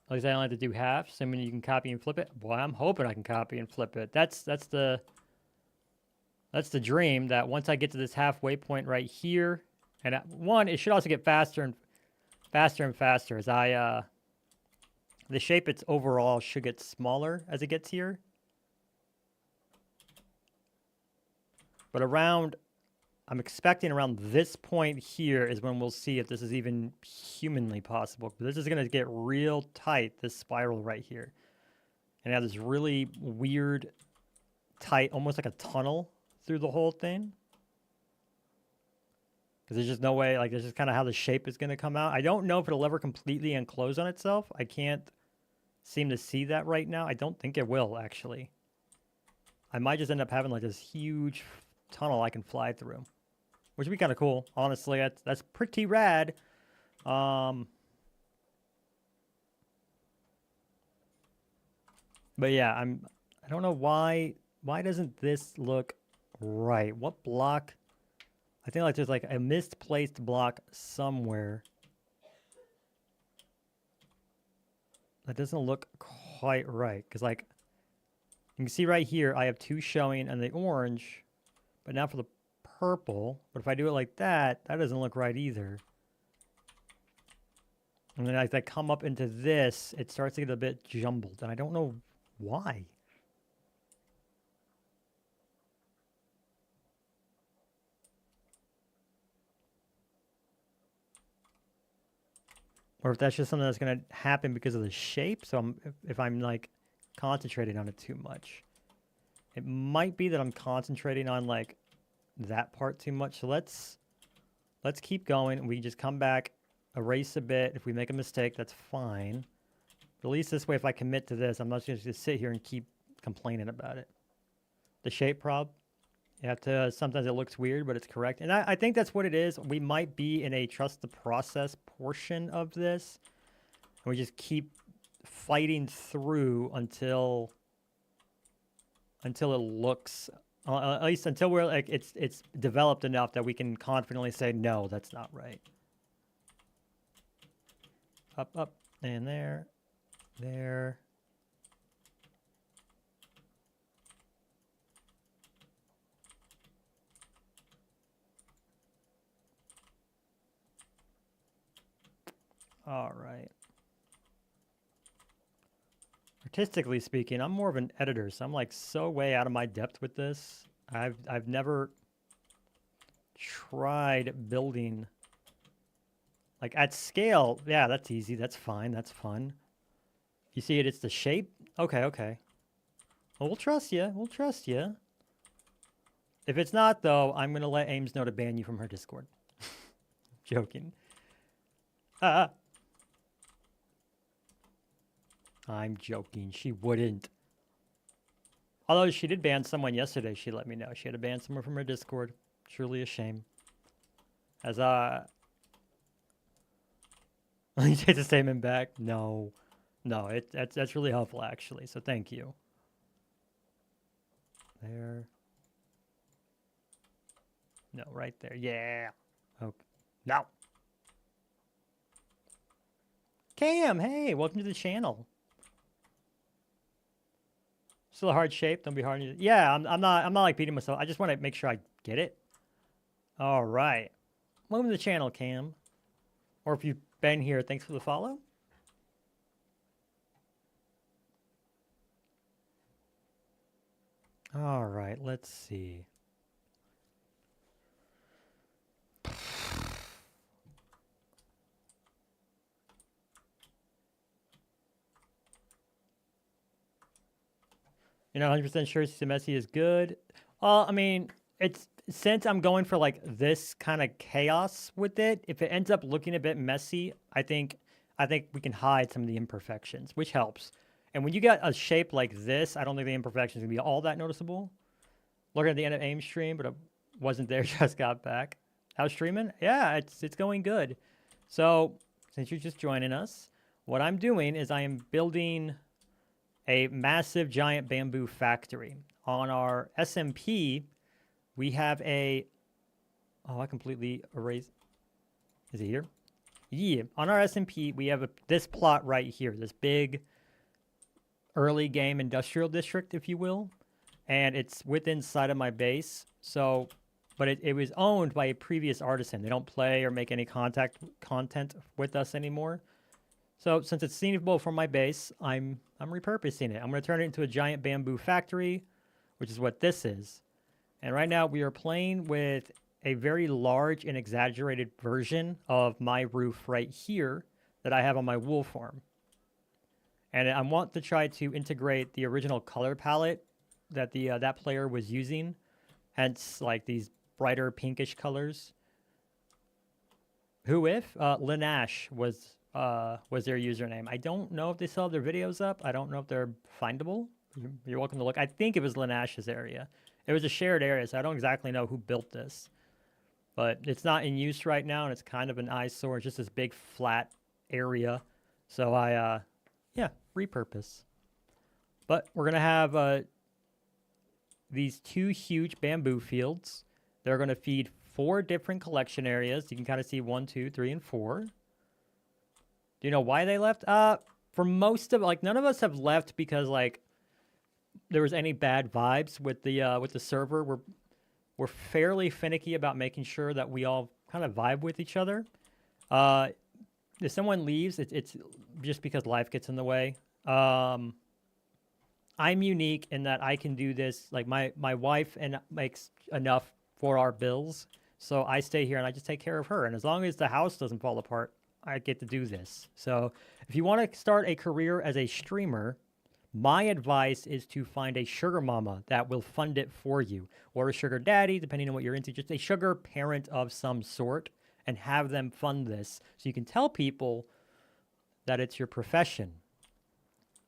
At least I don't have to do half. Assuming you can copy and flip it. Boy, I'm hoping I can copy and flip it. That's the dream, that once I get to this halfway point right here, and one, it should also get faster and faster as I the shape it's overall should get smaller as it gets here. But around, I'm expecting around this point here is when we'll see if this is even humanly possible. This is going to get real tight, this spiral right here. And have this really weird, tight, almost like a tunnel through the whole thing. Because there's just no way, like, this is kind of how the shape is going to come out. I don't know if it'll ever completely enclose on itself. I can't seem to see that right now. I don't think it will, actually. I might just end up having, like, this huge tunnel I can fly through. Which would be kind of cool. Honestly, that's pretty rad. But yeah, I don't know why doesn't this look right? What block? I think like there's like a misplaced block somewhere. That doesn't look quite right. Because like, you can see right here, I have 2 showing and the orange. But now for the purple. But if I do it like that, that doesn't look right either. And then as I come up into this, it starts to get a bit jumbled. And I don't know why. Or if that's just something that's going to happen because of the shape. So if I'm like concentrating on it too much. It might be that I'm concentrating on like that part too much. So let's keep going. We can just come back, erase a bit. If we make a mistake, that's fine. But at least this way, if I commit to this, I'm not just going to sit here and keep complaining about it. The shape prob. You have to, sometimes it looks weird, but it's correct. And I think that's what it is. We might be in a trust the process portion of this. And we just keep fighting through until it looks, at least until we're like, it's developed enough that we can confidently say, no, that's not right. Up, and there. All right. Artistically speaking, I'm more of an editor, so I'm like so way out of my depth with this. I've never tried building like at scale. Yeah, that's easy. That's fine. That's fun. You see it? It's the shape. Okay. Well, we'll trust you. We'll trust you. If it's not though, I'm gonna let Ames know to ban you from her Discord. Joking. I'm joking. She wouldn't. Although she did ban someone yesterday, she let me know. She had to ban someone from her Discord. Truly a shame. As you take the statement back? No. That's really helpful actually. So thank you. There. No, right there. Yeah. Okay. No. Cam, hey, welcome to the channel. Still a hard shape. Don't be hard. Yeah, I'm not like beating myself. I just want to make sure I get it. All right. Welcome to the channel, Cam. Or if you've been here, thanks for the follow. All right, let's see. You're not 100% sure CMSC is good. I mean, it's since I'm going for like this kind of chaos with it, if it ends up looking a bit messy, I think we can hide some of the imperfections, which helps. And when you got a shape like this, I don't think the imperfections can be all that noticeable. Looking at the end of AIM stream, but it wasn't there, just got back. How's streaming? Yeah, it's going good. So since you're just joining us, what I'm doing is I am building a massive giant bamboo factory. On our SMP, we have a, oh, I completely erased, is it here? Yeah, on our SMP, we have this plot right here, this big early game industrial district, if you will. And it's within sight of my base. So, but it was owned by a previous artisan. They don't play or make any content with us anymore. So since it's sceneable from my base, I'm repurposing it. I'm going to turn it into a giant bamboo factory, which is what this is. And right now we are playing with a very large and exaggerated version of my roof right here that I have on my wool farm. And I want to try to integrate the original color palette that that player was using, hence like these brighter pinkish colors. Linash was their username. I don't know if they still have their videos up. I don't know if they're findable. You're welcome to look. I think it was Linash's area. It was a shared area, so I don't exactly know who built this. But it's not in use right now, and it's kind of an eyesore. It's just this big flat area. So I, repurpose. But we're going to have these 2 huge bamboo fields. They're going to feed 4 different collection areas. You can kind of see 1, 2, 3, and 4. Do you know why they left? For most of none of us have left because there was any bad vibes with the server. We're fairly finicky about making sure that we all kind of vibe with each other. If someone leaves, it's just because life gets in the way. I'm unique in that I can do this. Like my wife makes enough for our bills, so I stay here and I just take care of her. And as long as the house doesn't fall apart, I get to do this. So if you want to start a career as a streamer, my advice is to find a sugar mama that will fund it for you, or a sugar daddy, depending on what you're into, just a sugar parent of some sort, and have them fund this so you can tell people that it's your profession.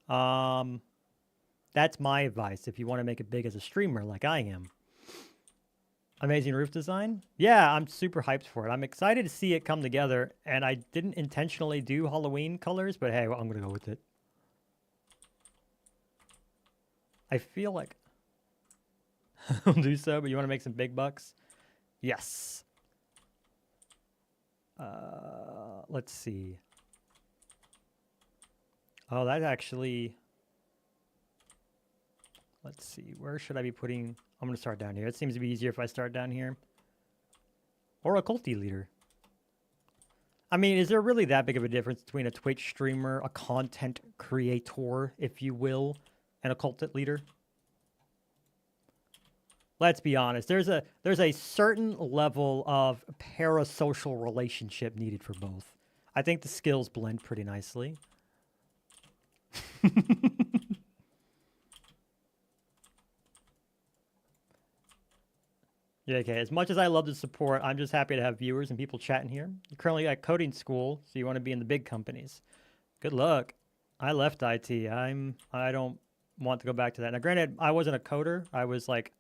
That's my advice if you want to make it big as a streamer like I am. Amazing roof design? Yeah, I'm super hyped for it. I'm excited to see it come together, and I didn't intentionally do Halloween colors, but hey, well, I'm going to go with it. I feel like I'll do so, but you want to make some big bucks? Yes. Let's see. Oh, that actually... Let's see. Where should I be putting... I'm going to start down here. It seems to be easier if I start down here. Or a culty leader. I mean, is there really that big of a difference between a Twitch streamer, a content creator, if you will, and a cultist leader? Let's be honest. There's a certain level of parasocial relationship needed for both. I think the skills blend pretty nicely. Yeah, okay. As much as I love the support, I'm just happy to have viewers and people chatting here. You're currently at coding school, so you want to be in the big companies. Good luck. I left IT. I don't want to go back to that. Now, granted, I wasn't a coder. I was like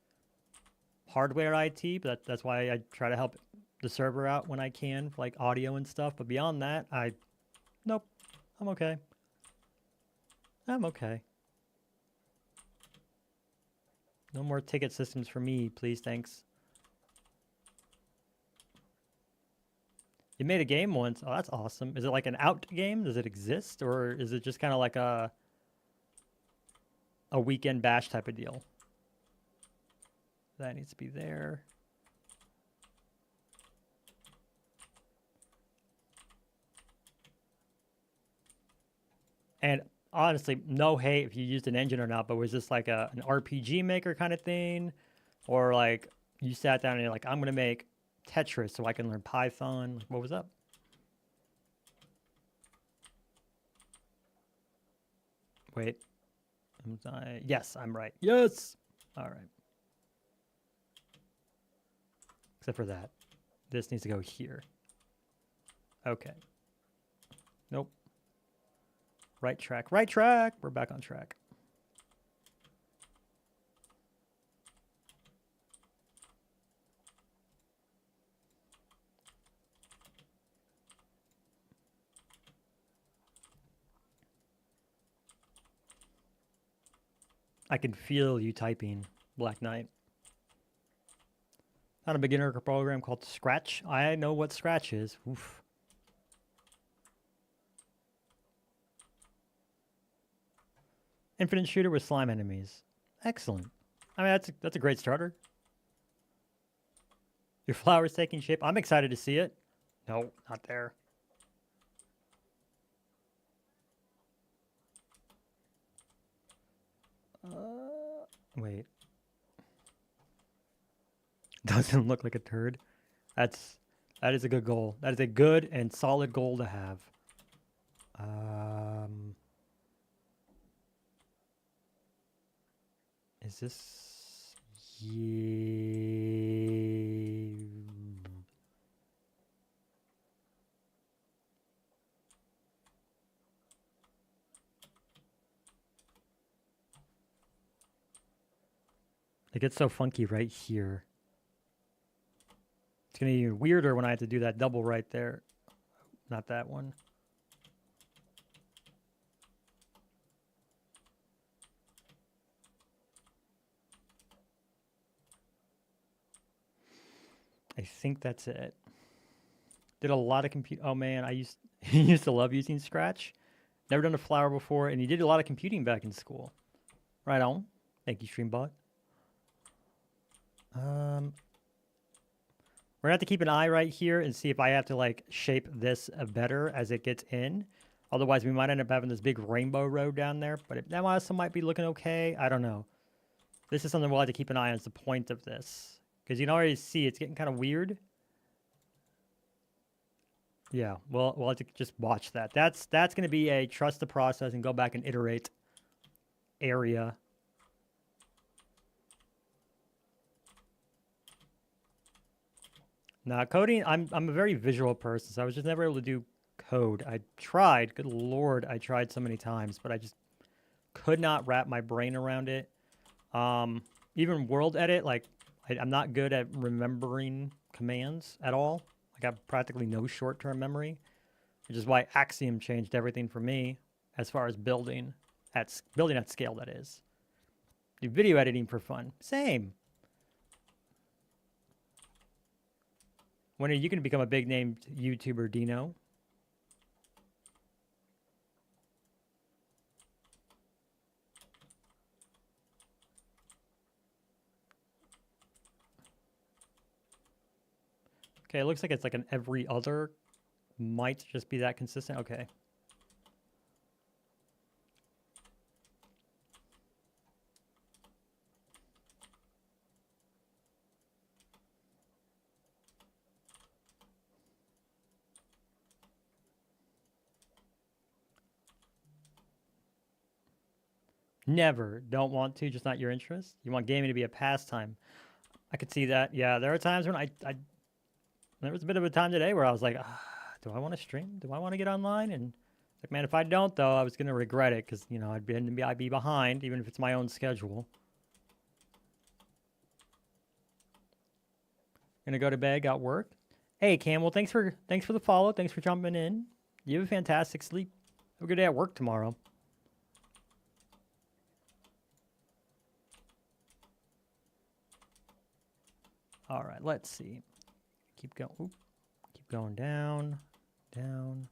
hardware IT, but that's why I try to help the server out when I can, for like audio and stuff. But beyond that, nope. I'm okay. I'm okay. No more ticket systems for me, please. Thanks. You made a game once. Oh, that's awesome. Is it like an out game? Does it exist? Or is it just kind of like a weekend bash type of deal? That needs to be there. And honestly, no hate if you used an engine or not, but was this like an RPG maker kind of thing? Or like you sat down and you're like, I'm going to make Tetris so I can learn Python. What was up? Wait. Yes, I'm right. Yes! All right. Except for that. This needs to go here. Okay. Nope. Right track. Right track! We're back on track. I can feel you typing, Black Knight. Found a beginner program called Scratch. I know what Scratch is. Oof. Infinite shooter with slime enemies. Excellent. I mean, that's a great starter. Your flower's taking shape. I'm excited to see it. No, not there. Wait. Doesn't look like a turd. That is a good goal. That is a good and solid goal to have. Is this... Yeah. It gets so funky right here. It's going to be even weirder when I have to do that double right there. Not that one. I think that's it. Did a lot of compute. Oh man, I used to love using Scratch. Never done a flower before, and you did a lot of computing back in school. Right on. Thank you, Streambot. We're gonna have to keep an eye right here and see if I have to like shape this better as it gets in. Otherwise, we might end up having this big rainbow road down there. But that also might be looking okay. I don't know. This is something we'll have to keep an eye on. Is the point of this, because you can already see it's getting kind of weird. Yeah, we'll have to just watch that. That's going to be a trust the process and go back and iterate area. Now, coding, I'm a very visual person, so I was just never able to do code. I tried, good lord, I tried so many times, but I just could not wrap my brain around it. Even world edit, like, I'm not good at remembering commands at all. I got practically no short-term memory, which is why Axiom changed everything for me as far as building at scale, that is. Do video editing for fun. Same. When are you going to become a big-name YouTuber, Dino? Okay, it looks like it's like an every other. Might just be that consistent. Okay. Never. Don't want to, just not your interest. You want gaming to be a pastime. I could see that. Yeah, there are times when there was a bit of a time today where I was like, do I want to stream? Do I want to get online? And like, man, if I don't, though, I was going to regret it because, you know, I'd be behind, even if it's my own schedule. Gonna go to bed, got work. Hey, Campbell, thanks for the follow. Thanks for jumping in. You have a fantastic sleep. Have a good day at work tomorrow. All right, let's see. Keep going. Oop. Keep going down, down.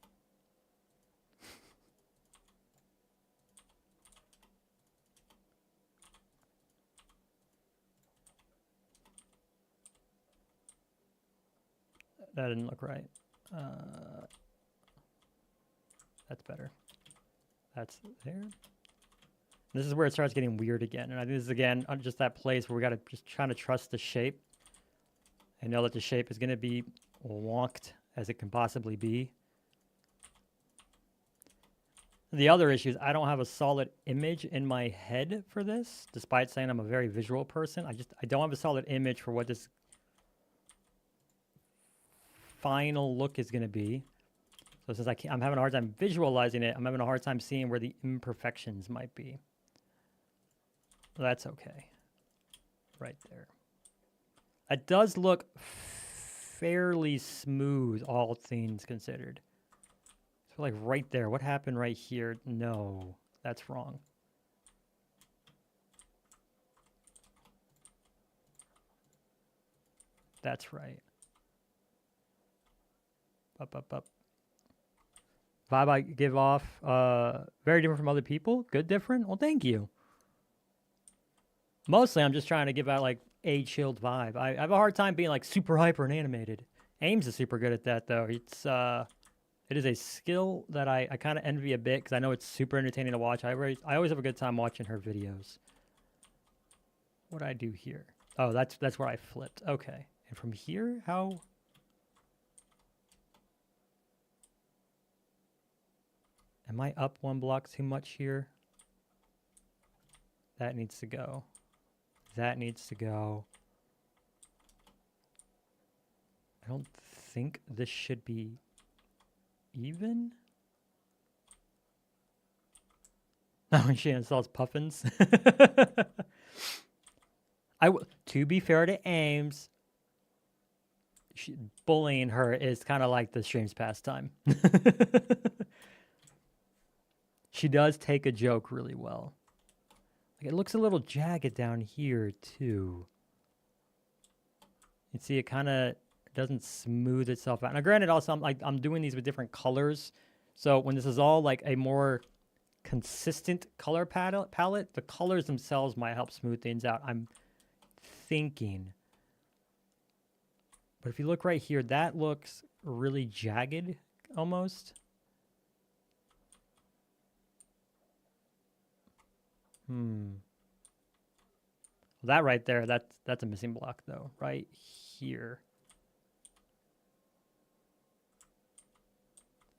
That didn't look right. That's better. That's there. This is where it starts getting weird again. And I think this is, again, just that place where we got to just trying to trust the shape. And know that the shape is going to be wonked as it can possibly be. The other issue is I don't have a solid image in my head for this, despite saying I'm a very visual person. I don't have a solid image for what this final look is going to be. So since I'm having a hard time visualizing it, I'm having a hard time seeing where the imperfections might be. That's okay. Right there. It does look fairly smooth, all things considered. So like right there, what happened right here? No, that's wrong. That's right. Up, up, up. Vibe I give off, very different from other people. Good, different. Well, thank you. Mostly, I'm just trying to give out like a chilled vibe. I have a hard time being like super hyper and animated. Ames is super good at that though. It is a skill that I kind of envy a bit because I know it's super entertaining to watch. I always have a good time watching her videos. What do I do here? Oh, that's where I flipped. Okay, and from here, how? Am I up one block too much here? That needs to go. That needs to go. I don't think this should be even. Oh, she installs puffins. To be fair to Ames, bullying her is kind of like the stream's pastime. She does take a joke really well. Like, it looks a little jagged down here too. You see, it kind of doesn't smooth itself out. Now, granted, also I'm doing these with different colors, so when this is all like a more consistent color palette, the colors themselves might help smooth things out. I'm thinking. But if you look right here, that looks really jagged almost. That right there, that's a missing block though, right here.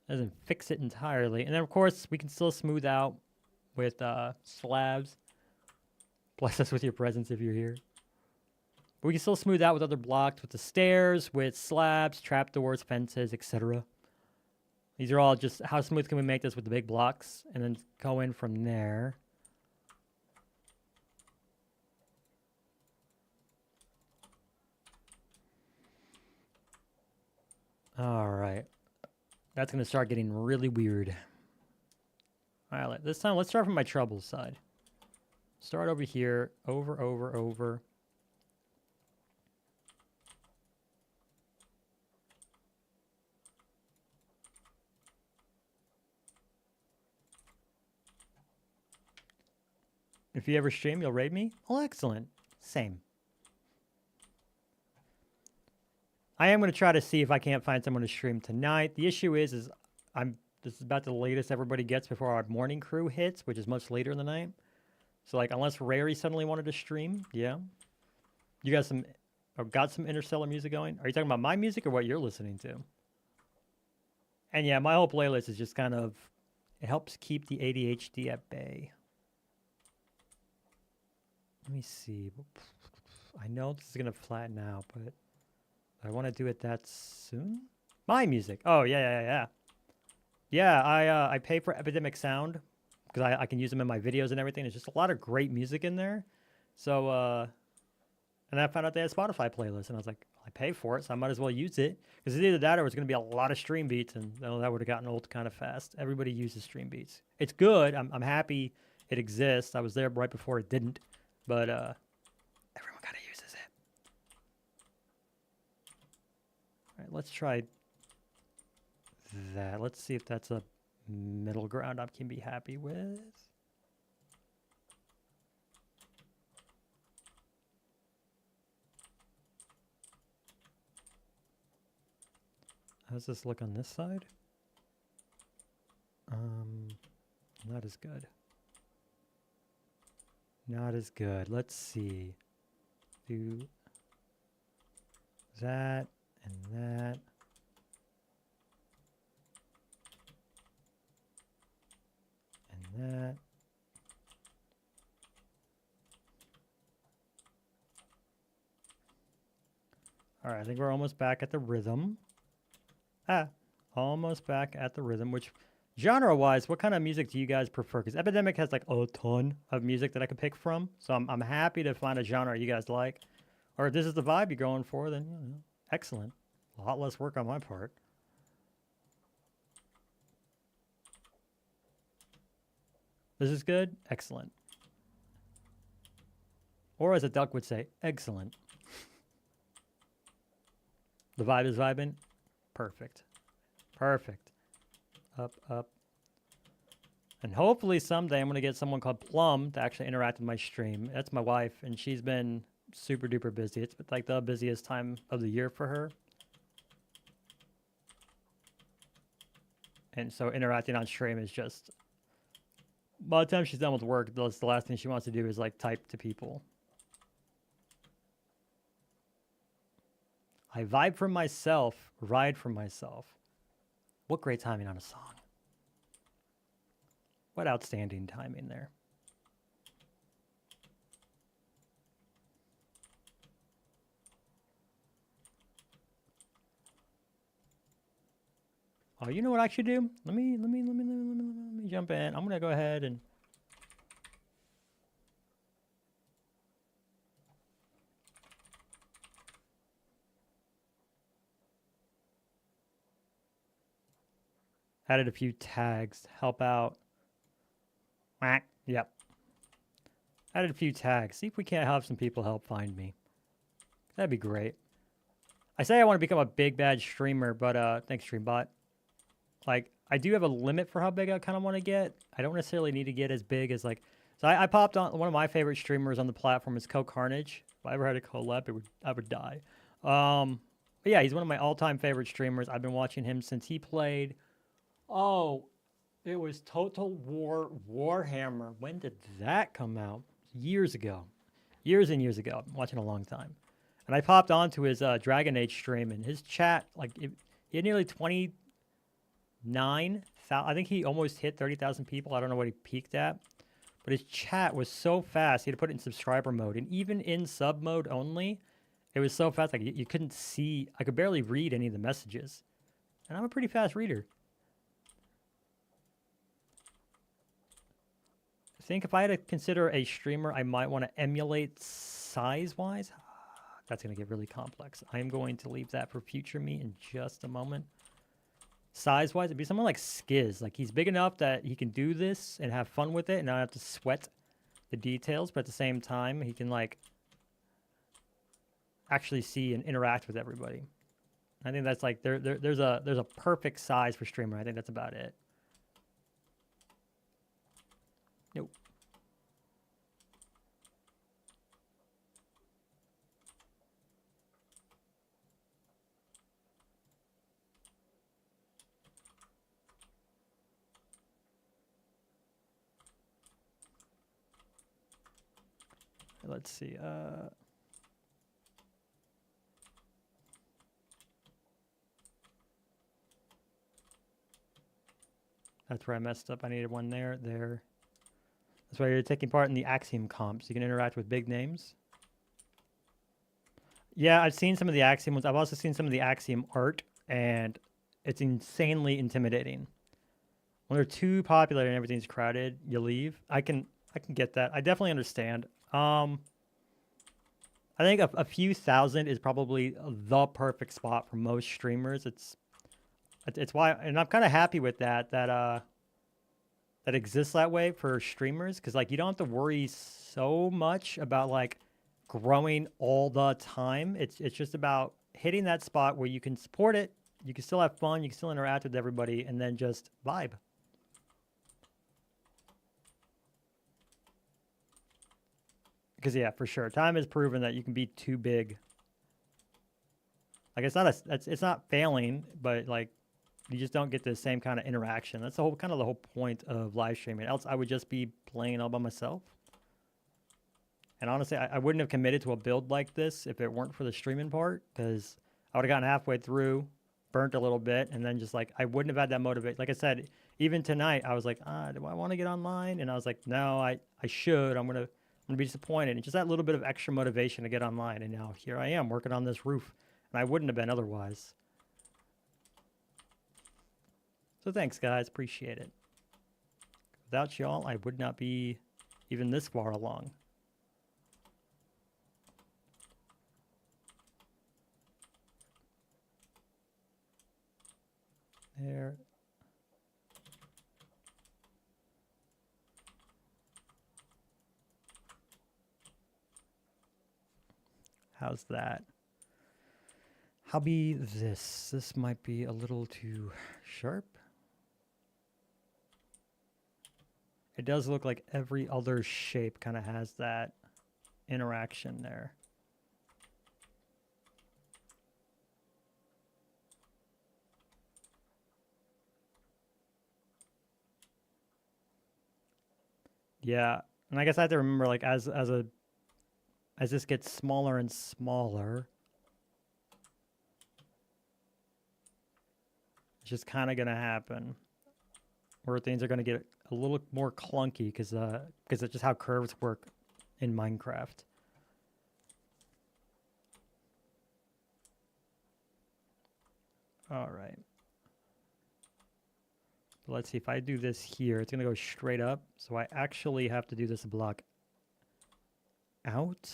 Doesn't fix it entirely. And then of course we can still smooth out with slabs. Bless us with your presence if you're here. But we can still smooth out with other blocks, with the stairs, with slabs, trapdoors, fences, etc. These are all just how smooth can we make this with the big blocks and then go in from there. All right. That's going to start getting really weird. All right, this time let's start from my treble side. Start over here, over. If you ever stream, you'll raid me? Oh, excellent. Same. I am going to try to see if I can't find someone to stream tonight. The issue is this is about the latest everybody gets before our morning crew hits, which is much later in the night. So, like, unless Raerie suddenly wanted to stream, yeah. You got some interstellar music going? Are you talking about my music or what you're listening to? And yeah, my whole playlist is just kind of, it helps keep the ADHD at bay. Let me see. I know this is going to flatten out, but I want to do it that soon? My music. Oh, yeah. Yeah, I pay for Epidemic Sound because I can use them in my videos and everything. There's just a lot of great music in there. So, and I found out they had Spotify playlists, and I was like, I pay for it, so I might as well use it. Because it's either that or it's going to be a lot of stream beats, and that would have gotten old kind of fast. Everybody uses stream beats. It's good. I'm happy it exists. I was there right before it didn't. But everyone kind of uses it. All right, let's try that. Let's see if that's a middle ground I can be happy with. How does this look on this side? Not as good. Not as good. Let's see. Do that and that. And that. All right, I think we're almost back at the rhythm. Almost back at the rhythm, which genre-wise, what kind of music do you guys prefer? Because Epidemic has like a ton of music that I could pick from. So I'm happy to find a genre you guys like. Or if this is the vibe you're going for, then excellent. A lot less work on my part. This is good? Excellent. Or as a duck would say, excellent. The vibe is vibing? Perfect. Perfect. up, up. And hopefully someday I'm going to get someone called Plum to actually interact with my stream. That's my wife, and she's been super duper busy. It's like the busiest time of the year for her. And so interacting on stream is just, by the time she's done with work, the last thing she wants to do is like type to people. I vibe for myself, ride for myself. What great timing on a song. What outstanding timing there. Oh, you know what I should do? Let me jump in. I'm gonna go ahead and added a few tags to help out. Yep. Added a few tags. See if we can't have some people help find me. That'd be great. I say I want to become a big bad streamer, but thanks, Streambot. Like, I do have a limit for how big I kind of want to get. I don't necessarily need to get as big as like. So I popped on one of my favorite streamers on the platform is Carnage. If I ever had a collab, I would die. But yeah, he's one of my all-time favorite streamers. I've been watching him since he played. Oh, it was Total War Warhammer. When did that come out? Years ago. Years and years ago. I've been watching a long time. And I popped onto his Dragon Age stream, and his chat, like, he had nearly 29,000. I think he almost hit 30,000 people. I don't know what he peaked at. But his chat was so fast, he had to put it in subscriber mode. And even in sub mode only, it was so fast, like, you couldn't see. I could barely read any of the messages. And I'm a pretty fast reader. I think if I had to consider a streamer I might want to emulate size-wise, that's going to get really complex. I'm going to leave that for future me in just a moment. Size-wise, it'd be someone like Skiz. Like, he's big enough that he can do this and have fun with it and not have to sweat the details, but at the same time, he can, like, actually see and interact with everybody. I think that's, like, there's a perfect size for streamer. I think that's about it. Nope. Let's see. That's where I messed up. I needed one there. That's why you're taking part in the Axiom comps. You can interact with big names. Yeah, I've seen some of the Axiom ones. I've also seen some of the Axiom art, and it's insanely intimidating. When they're too popular and everything's crowded, you leave. I can get that. I definitely understand. I think a few thousand is probably the perfect spot for most streamers. It's why, and I'm kind of happy with that exists that way for streamers, because like you don't have to worry so much about like growing all the time. It's just about hitting that spot where you can support it, you can still have fun, you can still interact with everybody, and then just vibe. Because yeah, for sure, time has proven that you can be too big. Like it's not failing, but like you just don't get the same kind of interaction. That's the whole the whole point of live streaming. Else I would just be playing all by myself. And honestly, I wouldn't have committed to a build like this if it weren't for the streaming part, because I would have gotten halfway through, burnt a little bit, and then just like I wouldn't have had that motivation. Like I said, even tonight I was like, do I want to get online? And I was like, no, I should. I'm gonna be disappointed. And just that little bit of extra motivation to get online. And now here I am working on this roof, and I wouldn't have been otherwise. So thanks, guys. Appreciate it. Without y'all, I would not be even this far along. There. How's that? How be this? This might be a little too sharp. It does look like every other shape kind of has that interaction there. Yeah, and I guess I have to remember, like, as this gets smaller and smaller, it's just kind of gonna happen, where things are gonna get a little more clunky because it's just how curves work in Minecraft. All right. Let's see, if I do this here, it's gonna go straight up. So I actually have to do this block out.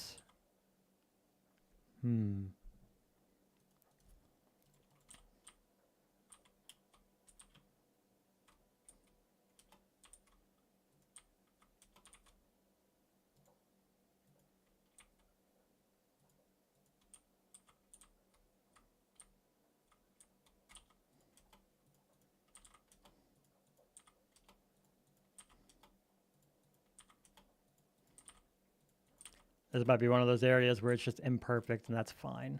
This might be one of those areas where it's just imperfect, and that's fine.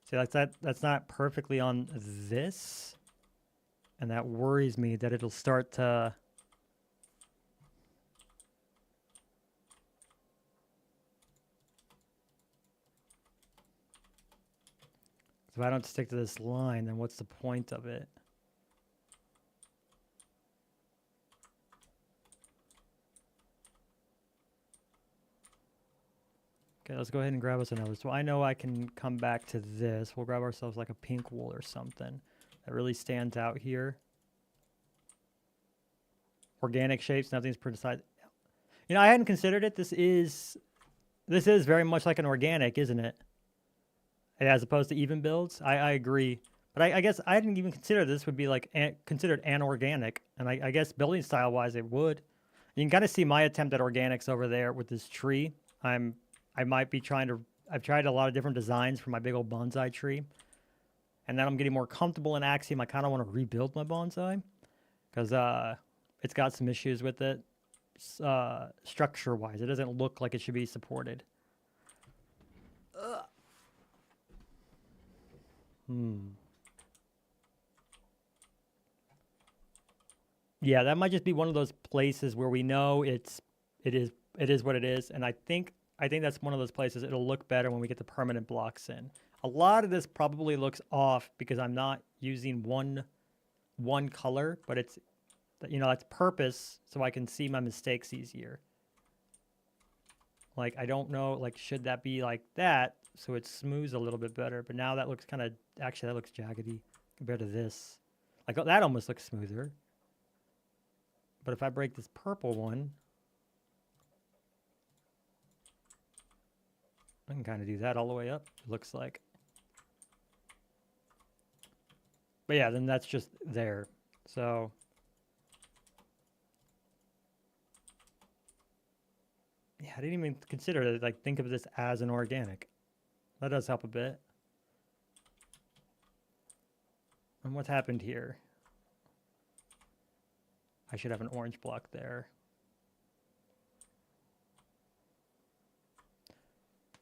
See, like that's not perfectly on this, and that worries me that it'll start to... If I don't stick to this line, then what's the point of it? Okay, let's go ahead and grab us another. So I know I can come back to this. We'll grab ourselves like a pink wool or something that really stands out here. Organic shapes, nothing's precise. You know, I hadn't considered it. This is very much like an organic, isn't it? As opposed to even builds. I agree. But I guess I didn't even consider this would be like considered anorganic. And I guess building style wise it would. You can kind of see my attempt at organics over there with this tree. I might be trying to... I've tried a lot of different designs for my big old bonsai tree. And then I'm getting more comfortable in Axiom. I kind of want to rebuild my bonsai. Because it's got some issues with it. Structure-wise. It doesn't look like it should be supported. Yeah, that might just be one of those places where we know it is what it is. And I think that's one of those places it'll look better when we get the permanent blocks in. A lot of this probably looks off because I'm not using one color, but it's, you know, that's purpose so I can see my mistakes easier. Like, I don't know, like, should that be like that so it smooths a little bit better? But now that looks kind of, actually that looks jaggedy compared to this. Like, that almost looks smoother. But if I break this purple one, I can kind of do that all the way up, it looks like. But yeah, then that's just there. So yeah, I didn't even consider it, like, think of this as an organic. That does help a bit. And what's happened here? I should have an orange block there.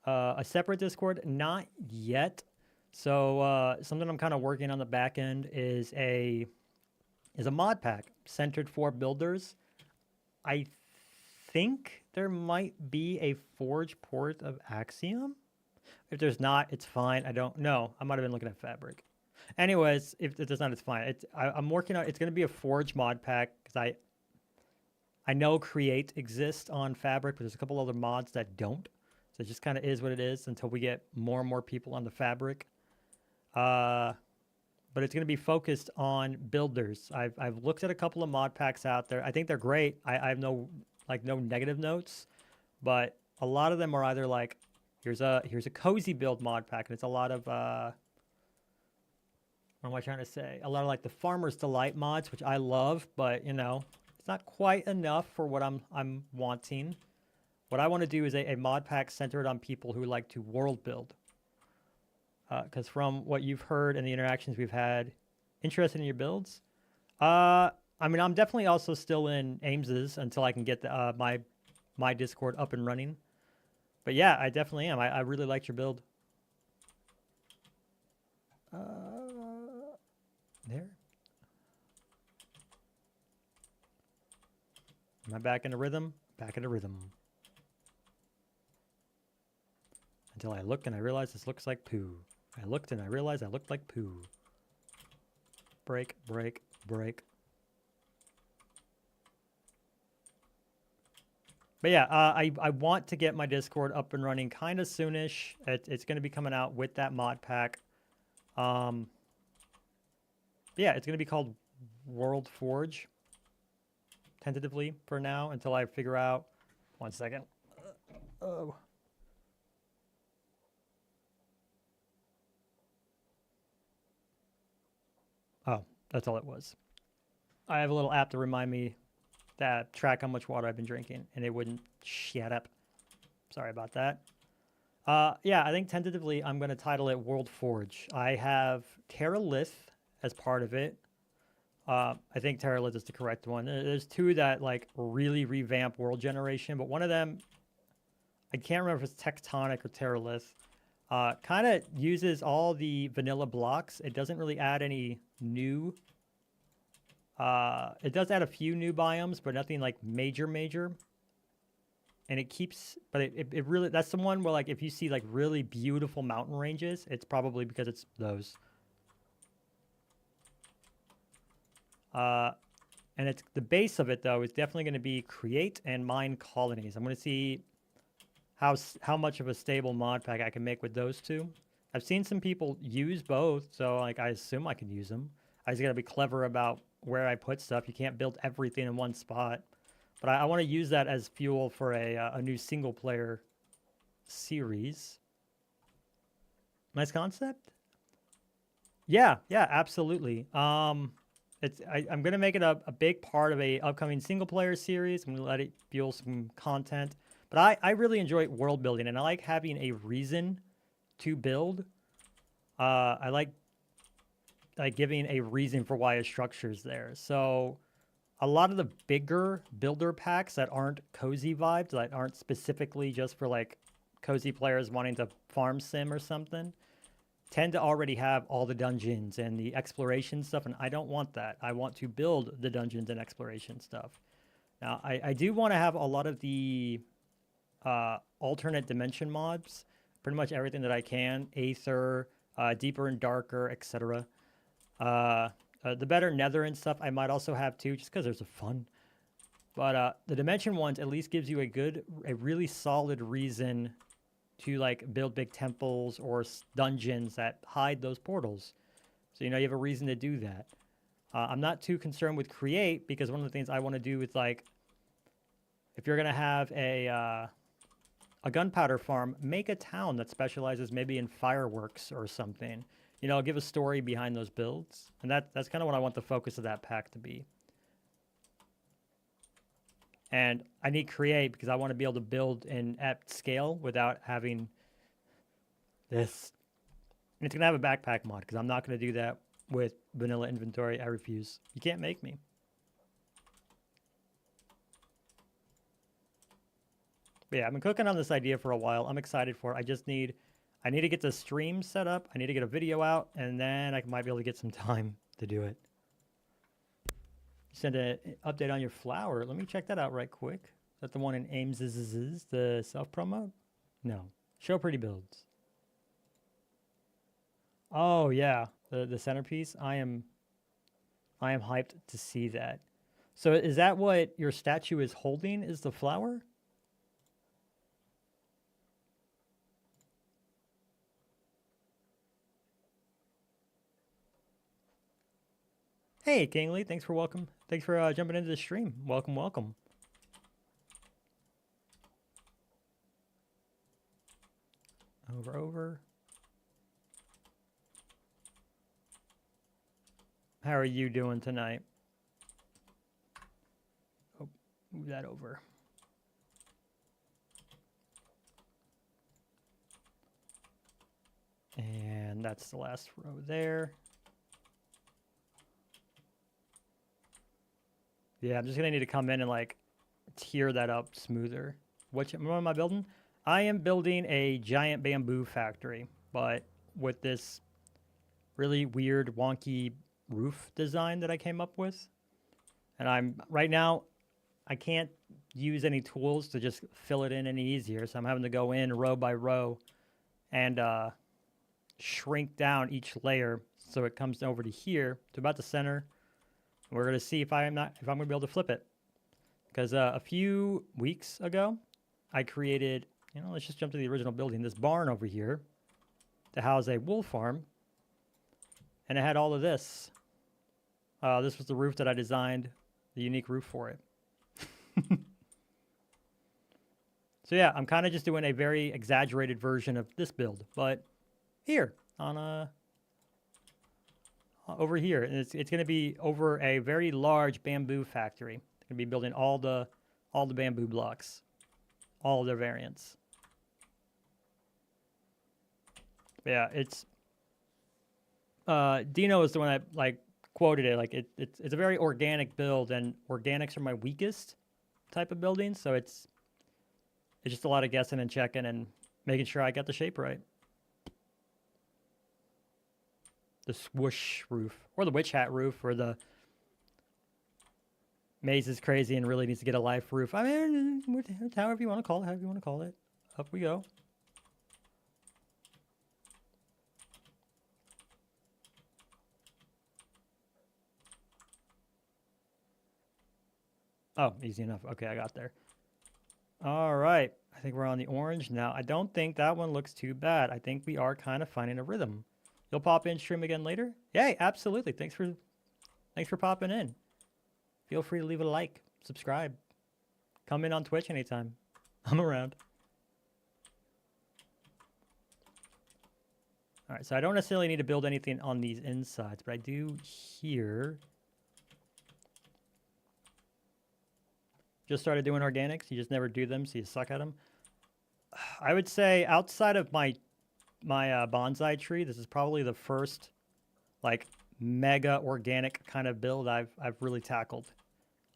A separate Discord, not yet. So something I'm kind of working on the back end is a mod pack centered for builders. I think there might be a Forge port of Axiom. If there's not, it's fine. I don't know. I might have been looking at Fabric. Anyways, if there's not, it's fine. I'm working on. It's going to be a Forge mod pack because I know Create exists on Fabric, but there's a couple other mods that don't. So it just kind of is what it is until we get more and more people on the Fabric. But it's going to be focused on builders. I've looked at a couple of mod packs out there. I think they're great. I have no negative notes, but a lot of them are either like, here's a cozy build mod pack, and it's a lot of what am I trying to say? A lot of like the Farmer's Delight mods, which I love, but you know, it's not quite enough for what I'm wanting. What I want to do is a mod pack centered on people who like to world build. Because from what you've heard and the interactions we've had interested in your builds? I mean, I'm definitely also still in Ames's until I can get the, my Discord up and running. But yeah, I definitely am. I really liked your build. There. Am I back into rhythm? Back into rhythm. Until I look and I realize this looks like poo. I looked and I realized I looked like poo. Break, break, break. But yeah, I want to get my Discord up and running kind of soonish. It's going to be coming out with that mod pack. Yeah, it's going to be called World Forge. Tentatively for now until I figure out. 1 second. Oh. Oh, that's all it was. I have a little app to remind me that track how much water I've been drinking, and it wouldn't shut up. Sorry about that. Yeah, I think tentatively I'm going to title it World Forge. I have Terralith as part of it. I think Terralith is the correct one. There's two that like really revamp World Generation, but one of them, I can't remember if it's Tectonic or Terralith, kind of uses all the vanilla blocks. It doesn't really add any new. It does add a few new biomes, but nothing like major. And it keeps, but it really, that's the one where like if you see like really beautiful mountain ranges, it's probably because it's those. And it's the base of it though is definitely going to be create and mine colonies. I'm going to see how much of a stable mod pack I can make with those two. I've seen some people use both, so like I assume I can use them. I just got to be clever about where I put stuff. You can't build everything in one spot. But I want to use that as fuel for a new single player series. Nice concept. Yeah, absolutely. I'm gonna make it a big part of a upcoming single player series. I'm gonna let it fuel some content. But I really enjoy world building, and I like having a reason to build. I like giving a reason for why a structure is there. So a lot of the bigger builder packs that aren't cozy vibes, that aren't specifically just for like cozy players wanting to farm sim or something, tend to already have all the dungeons and the exploration stuff, and I don't want that. I want to build the dungeons and exploration stuff. Now, I do want to have a lot of the alternate dimension mods, pretty much everything that I can, Aether, Deeper and Darker, etc. The better Nether and stuff I might also have too, just because there's a fun. But the dimension ones at least gives you a really solid reason to like build big temples or dungeons that hide those portals. So you know you have a reason to do that. I'm not too concerned with create because one of the things I want to do is like, if you're gonna have a gunpowder farm, make a town that specializes maybe in fireworks or something. You know, give a story behind those builds. And that's kind of what I want the focus of that pack to be. And I need create because I want to be able to build at scale without having this. And it's going to have a backpack mod because I'm not going to do that with vanilla inventory. I refuse. You can't make me. But yeah, I've been cooking on this idea for a while. I'm excited for it. I need to get the stream set up. I need to get a video out, and then I might be able to get some time to do it. Send an update on your flower. Let me check that out right quick. Is that the one in Ames? The self-promo? No. Show pretty builds. Oh, yeah. The centerpiece. I am hyped to see that. So is that what your statue is holding, is the flower? Hey, Kingly, thanks for welcome. Thanks for jumping into the stream. Welcome. Over. How are you doing tonight? Oh, move that over. And that's the last row there. Yeah, I'm just gonna need to come in and like tear that up smoother. What am I building? I am building a giant bamboo factory, but with this really weird, wonky roof design that I came up with. And I'm right now, I can't use any tools to just fill it in any easier. So I'm having to go in row by row and shrink down each layer so it comes over to here to about the center. We're gonna see if I'm gonna be able to flip it. Because a few weeks ago, I created, let's just jump to the original building, this barn over here to house a wool farm. And it had all of this. This was the roof that I designed, the unique roof for it. So yeah, I'm kind of just doing a very exaggerated version of this build, but here on over here, and it's going to be over a very large bamboo factory. Going to be building all the bamboo blocks, all of their variants. But yeah, it's Dino is the one that like quoted it. Like it's a very organic build, and organics are my weakest type of building, so it's just a lot of guessing and checking and making sure I got the shape right. The swoosh roof, or the witch hat roof, or the Maze is crazy and really needs to get a life roof. I mean, however you want to call it, however you want to call it. Up we go. Oh, easy enough. Okay, I got there. All right. I think we're on the orange now. I don't think that one looks too bad. I think we are kind of finding a rhythm. You'll pop in, stream again later? Yay, absolutely. Thanks for popping in. Feel free to leave a like, subscribe. Come in on Twitch anytime. I'm around. All right, so I don't necessarily need to build anything on these insides, but I do here. Just started doing organics. You just never do them, so you suck at them. I would say outside of my bonsai tree, this is probably the first like mega organic kind of build I've really tackled.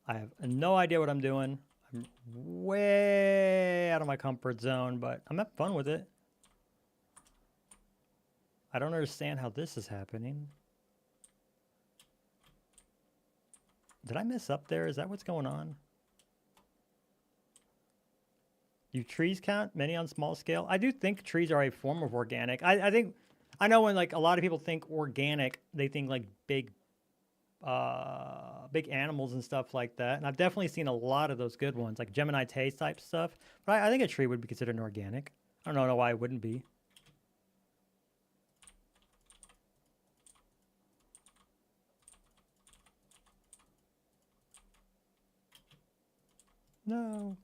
I have no idea what I'm doing. I'm way out of my comfort zone, but I'm having fun with it. I don't understand how this is happening. Did I mess up there? Is that what's going on? Do trees count? Many on small scale? I do think trees are a form of organic. I know when like a lot of people think organic, they think like big animals and stuff like that. And I've definitely seen a lot of those good ones, like Gemini taste type stuff. But I think a tree would be considered an organic. I don't know why it wouldn't be. No.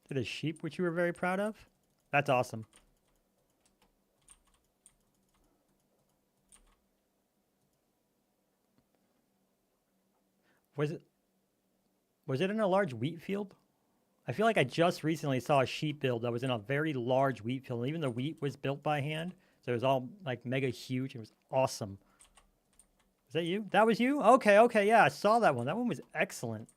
Did a sheep, which you were very proud of? That's awesome. Was it in a large wheat field? I feel like I just recently saw a sheep build that was in a very large wheat field. And even the wheat was built by hand. So it was all like mega huge. It was awesome. Is that you? That was you? Okay, yeah, I saw that one. That one was excellent.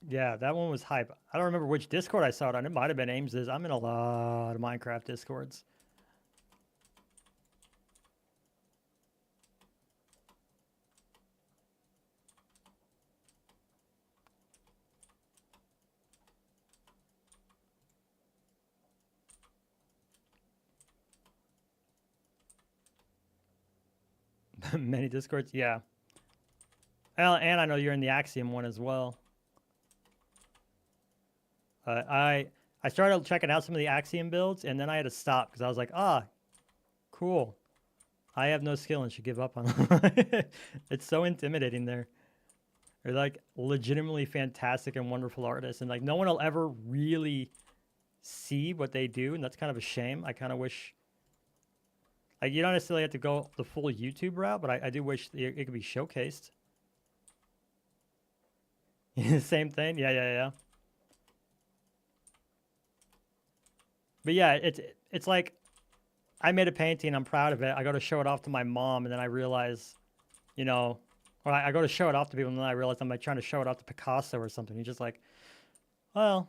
Yeah, that one was hype. I don't remember which Discord I saw it on. It might have been Ames's. I'm in a lot of Minecraft Discords. Many Discords, yeah. And I know you're in the Axiom one as well. I started checking out some of the Axiom builds, and then I had to stop because I was like, cool. I have no skill and should give up on them. It's so intimidating there. They're like legitimately fantastic and wonderful artists, and like no one will ever really see what they do, and that's kind of a shame. I kind of wish, like, you don't necessarily have to go the full YouTube route, but I do wish it could be showcased. Same thing, yeah. But yeah, it's like I made a painting. I'm proud of it. I go to show it off to my mom, and then I realize, you know, or I go to show it off to people, and then I realize I'm like trying to show it off to Picasso or something. He's just like, well,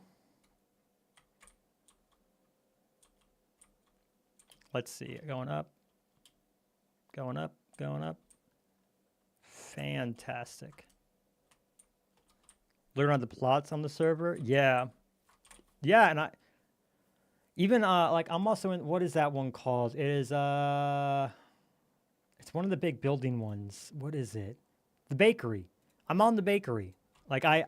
let's see. Going up, going up, going up. Fantastic. Learn on the plots on the server. Yeah. Yeah, and I even like I'm also in, what is that one called? It is it's one of the big building ones. What is it? The bakery. I'm on the bakery. Like I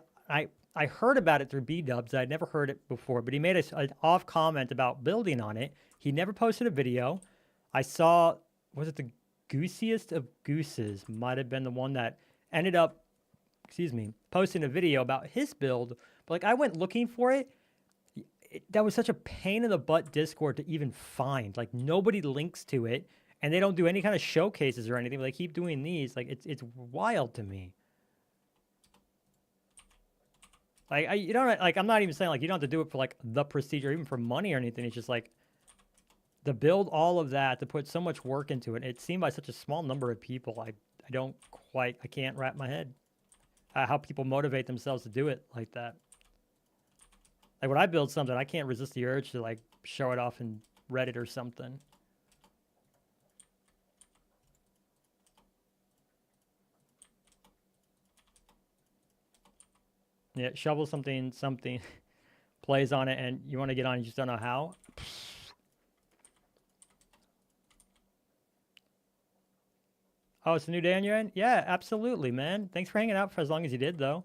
heard about it through B-dubs. I'd never heard it before, but he made an off comment about building on it. He never posted a video. I saw, was it the Goosiest of Gooses? Might have been the one that ended up, excuse me, posting a video about his build. But like I went looking for it. That was such a pain in the butt Discord to even find. Like nobody links to it, and they don't do any kind of showcases or anything. But they keep doing these. Like it's wild to me. Like you don't like. I'm not even saying like you don't have to do it for like the prestige or even for money or anything. It's just like to build all of that, to put so much work into it. It's seen by such a small number of people. I can't wrap my head how people motivate themselves to do it like that. Like when I build something, I can't resist the urge to like show it off in Reddit or something. Yeah, shovel something, plays on it, and you want to get on, you just don't know how. Oh, it's a new day on your end? Yeah, absolutely, man. Thanks for hanging out for as long as you did, though.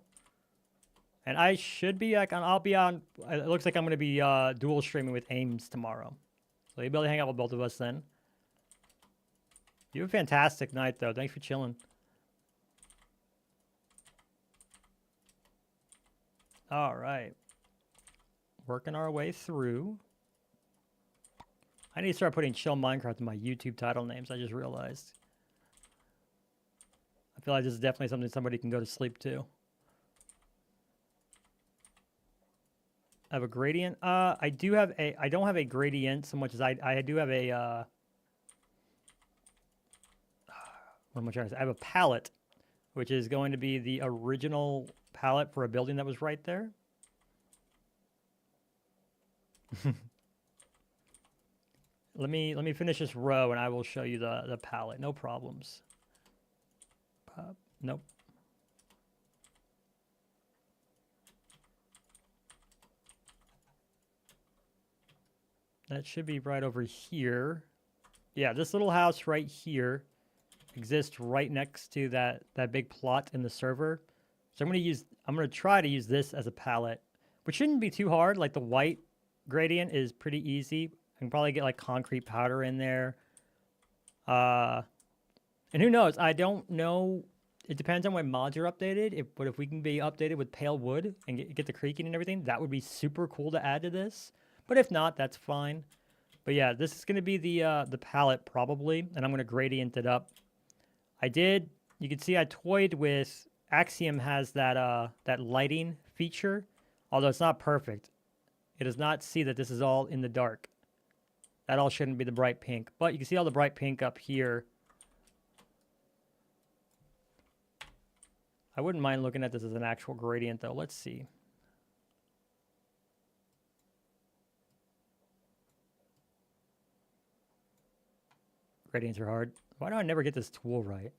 And I should be like, I'll be on. It looks like I'm going to be dual streaming with Ames tomorrow, so you'll be able to hang out with both of us then. You have a fantastic night, though. Thanks for chilling. All right, working our way through. I need to start putting Chill Minecraft in my YouTube title names. I just realized. I feel like this is definitely something somebody can go to sleep to. I have a gradient. I do have a. I don't have a gradient so much as I do have a. What am I trying to say? I have a palette, which is going to be the original palette for a building that was right there. Let me finish this row and I will show you the palette. No problems. Nope. That should be right over here. Yeah, this little house right here exists right next to that big plot in the server. So I'm gonna try to use this as a palette, which shouldn't be too hard. Like the white gradient is pretty easy. I can probably get like concrete powder in there. And who knows? I don't know. It depends on when mods are updated. But if we can be updated with pale wood and get the creaking and everything, that would be super cool to add to this. But if not, that's fine. But yeah, this is going to be the palette probably, and I'm going to gradient it up. You can see I toyed with, Axiom has that lighting feature, although it's not perfect. It does not see that this is all in the dark. That all shouldn't be the bright pink, but you can see all the bright pink up here. I wouldn't mind looking at this as an actual gradient though. Let's see. Gradients are hard. Why do I never get this tool right?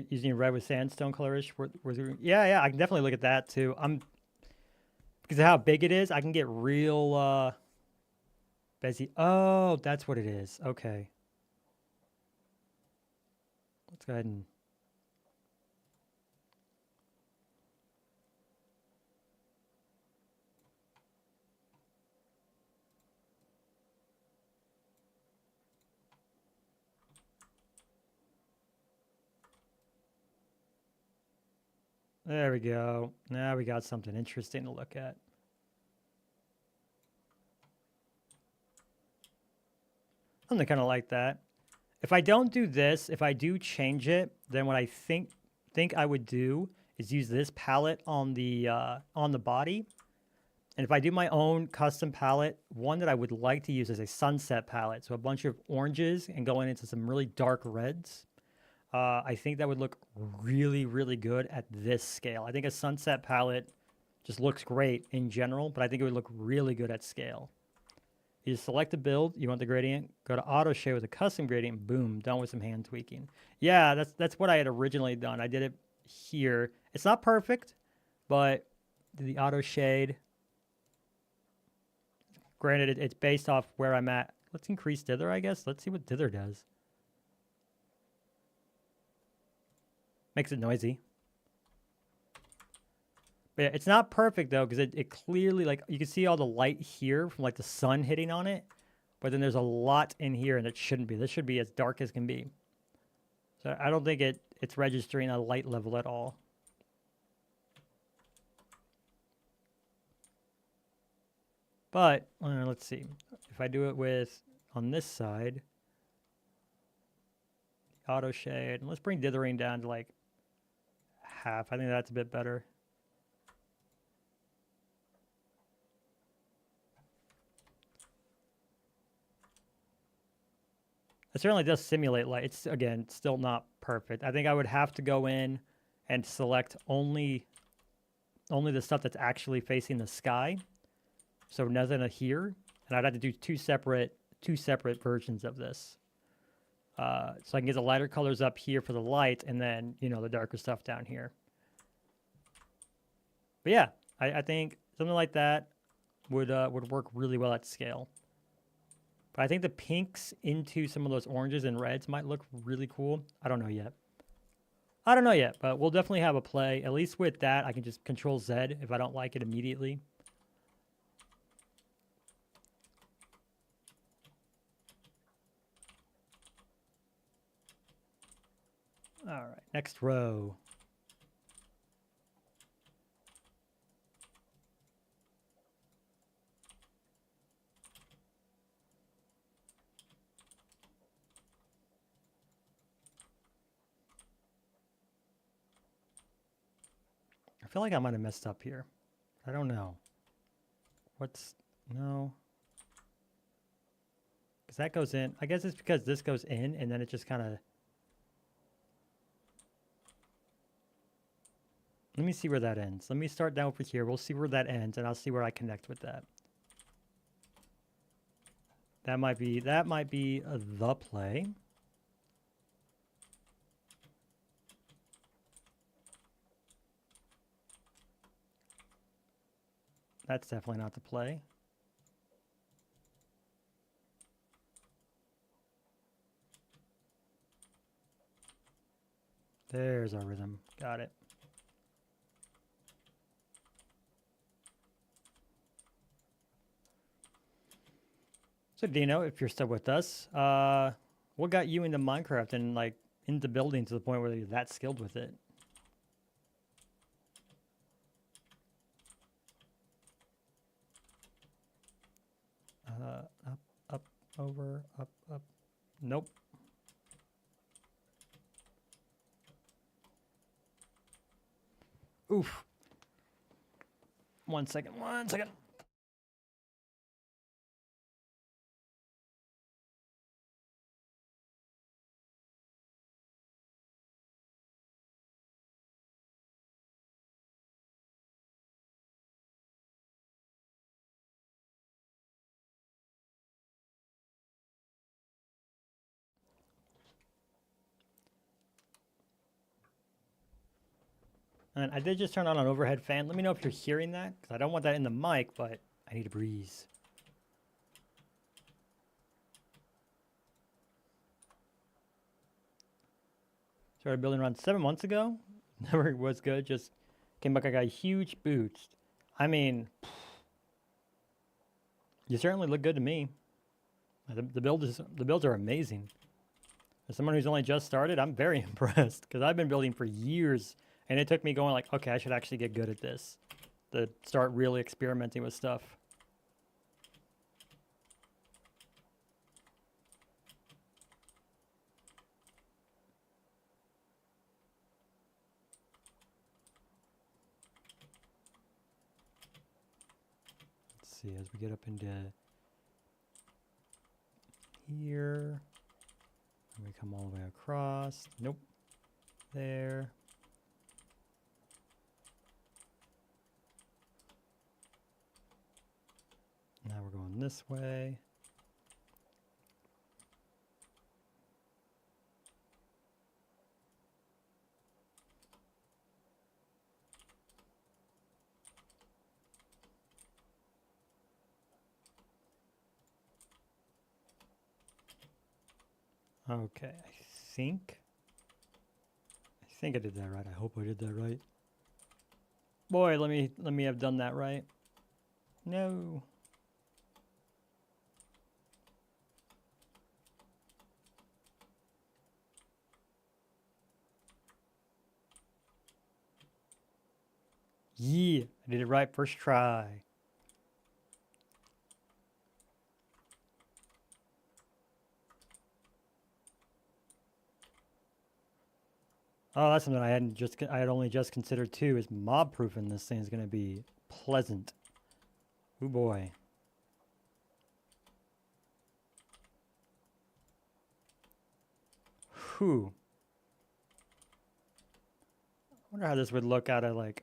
Using red with sandstone colorish. Yeah, I can definitely look at that too. Because of how big it is, I can get real busy. Oh, that's what it is. Okay. Let's go ahead and there we go. Now we got something interesting to look at. Something kind of like that. If I don't do this, if I do change it, then what I think I would do is use this palette on the body. And if I do my own custom palette, one that I would like to use is a sunset palette. So a bunch of oranges and going into some really dark reds. I think that would look really, really good at this scale. I think a sunset palette just looks great in general, but I think it would look really good at scale. You just select the build, you want the gradient, go to auto shade with a custom gradient, boom, done with some hand tweaking. Yeah, that's what I had originally done. I did it here. It's not perfect, but the auto shade, granted, it's based off where I'm at. Let's increase dither, I guess. Let's see what dither does. Makes it noisy. But yeah, it's not perfect, though, because it clearly, like, you can see all the light here from, like, the sun hitting on it. But then there's a lot in here, and it shouldn't be. This should be as dark as can be. So I don't think it's registering a light level at all. But, let's see. If I do it with, on this side, auto shade, and let's bring dithering down to, like, half. I think that's a bit better. It certainly does simulate light. It's, again, still not perfect. I think I would have to go in and select only the stuff that's actually facing the sky. So nothing here. And I'd have to do two separate versions of this. So I can get the lighter colors up here for the light, and then, you know, the darker stuff down here. But yeah, I think something like that would work really well at scale. But I think the pinks into some of those oranges and reds might look really cool. I don't know yet. But we'll definitely have a play. At least with that, I can just Control Z if I don't like it immediately. All right, next row. I feel like I might have messed up here. I don't know. No. Because that goes in. I guess it's because this goes in and then it just kind of... Let me see where that ends. Let me start down over here. We'll see where that ends, and I'll see where I connect with that. That might be the play. That's definitely not the play. There's our rhythm. Got it. So Dino, if you're still with us, what got you into Minecraft and like into building to the point where you're that skilled with it? Up, over, up. Nope. Oof. One second. And I did just turn on an overhead fan. Let me know if you're hearing that, because I don't want that in the mic, but I need a breeze. Started building around 7 months ago. Never was good. Just came back. I got a huge boost. I mean, you certainly look good to me. The builds are amazing. As someone who's only just started, I'm very impressed because I've been building for years. And it took me going like, okay, I should actually get good at this to start really experimenting with stuff. see, as we get up into here, and we come all the way across. Nope. There. Now we're going this way. Okay, I think I did that right. I hope I did that right. Boy, let me have done that right. No. Yeah, I did it right first try. Oh, that's something I had only just considered too, is mob proofing this thing is gonna be pleasant. Oh boy. Whew. I wonder how this would look out of like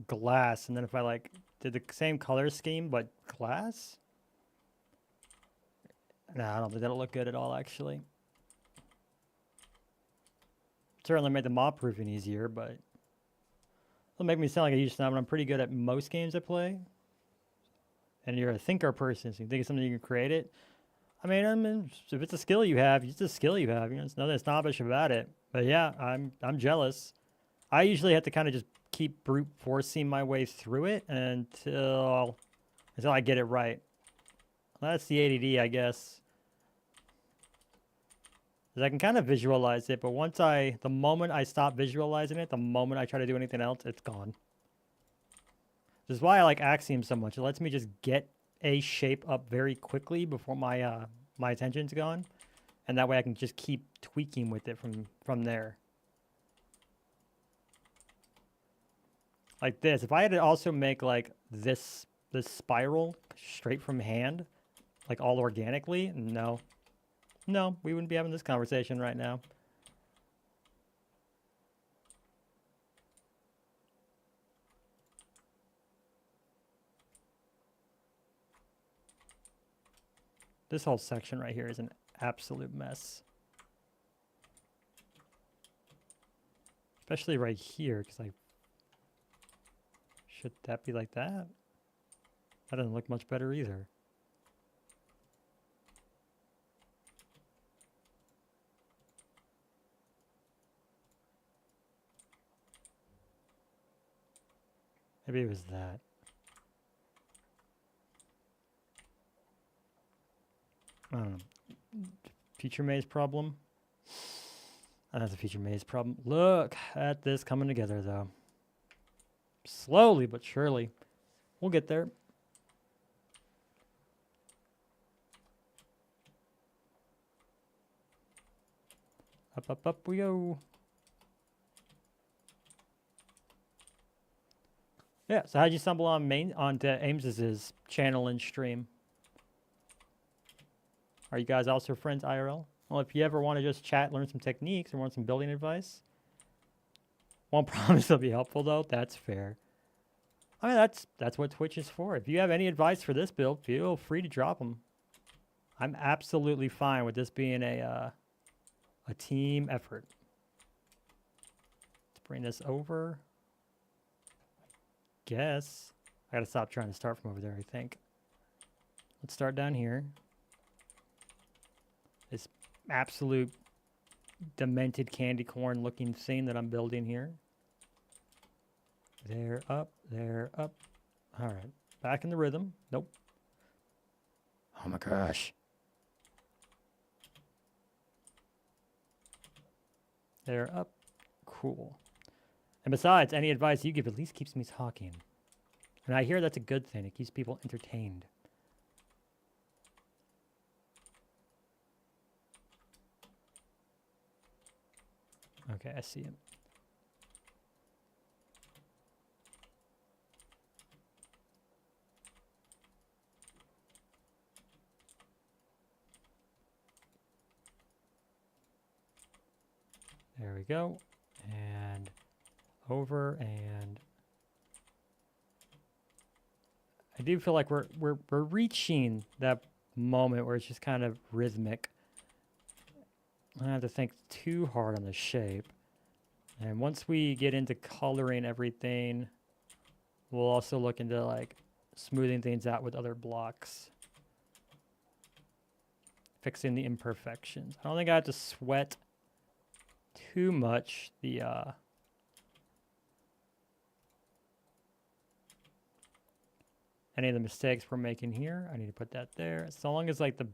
glass, and then if I like did the same color scheme but glass? Nah, I don't think that'll look good at all actually. Certainly made the mob proofing easier, but it'll make me sound like a huge snob, and I'm pretty good at most games I play. And you're a thinker person, so you think of something, you can create it. I mean, if it's a skill you have, it's a skill you have. You know, there's nothing snobbish about it. But yeah, I'm jealous. I usually have to kind of just keep brute forcing my way through it until I get it right. Well, that's the ADD, I guess. 'Cause I can kind of visualize it, but the moment I stop visualizing it, the moment I try to do anything else, it's gone. This is why I like Axiom so much. It lets me just get a shape up very quickly before my my attention's gone, and that way I can just keep tweaking with it from there. Like this. If I had to also make like this spiral straight from hand, like all organically, no. No, we wouldn't be having this conversation right now. This whole section right here is an absolute mess. Especially right here, because should that be like that? That doesn't look much better either. Maybe it was that. I don't know. Future maze problem? That's a future maze problem. Look at this coming together, though. Slowly but surely. We'll get there. Up, up, up we go. Yeah, so how'd you stumble onto Ames's channel and stream? Are you guys also friends IRL? Well, if you ever want to just chat, learn some techniques, or want some building advice, won't promise it'll be helpful though. That's fair. I mean, that's what Twitch is for. If you have any advice for this build, feel free to drop them. I'm absolutely fine with this being a team effort. Let's bring this over. Guess I gotta stop trying to start from over there, I think. Let's start down here. This absolute demented candy corn looking thing that I'm building here. There, up, there, up. All right, back in the rhythm. Nope. Oh my gosh. There, up. Cool. And besides, any advice you give at least keeps me talking. And I hear that's a good thing. It keeps people entertained. Okay, I see him. There we go. And over, and I do feel like we're reaching that moment where it's just kind of rhythmic. I don't have to think too hard on the shape. And once we get into coloring everything, we'll also look into like smoothing things out with other blocks. Fixing the imperfections. I don't think I have to sweat too much the any of the mistakes we're making here. I need to put that there. So long as like the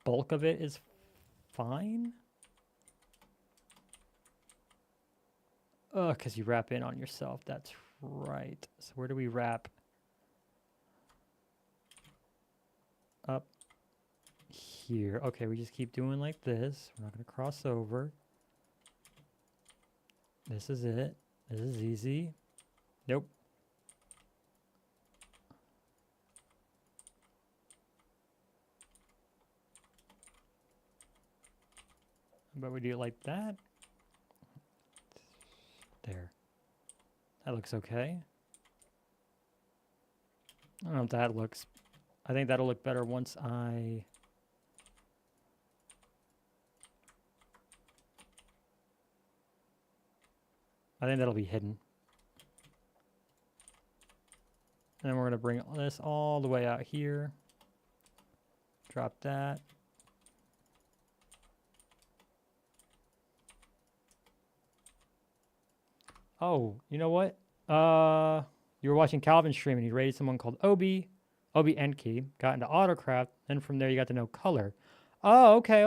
bulk of it is fine. Oh, because you wrap in on yourself. That's right. So where do we wrap? Up here. Okay, we just keep doing like this. We're not going to cross over. This is it. This is easy. Nope. But we do it like that. There. That looks okay. I don't know if that looks... I think that'll look better once I... I think that'll be hidden. And then we're going to bring this all the way out here. Drop that. Oh, you know what? You were watching Calvin's stream and he rated someone called Obi Enki, got into Autocraft, and from there you got to know Color. Oh, okay.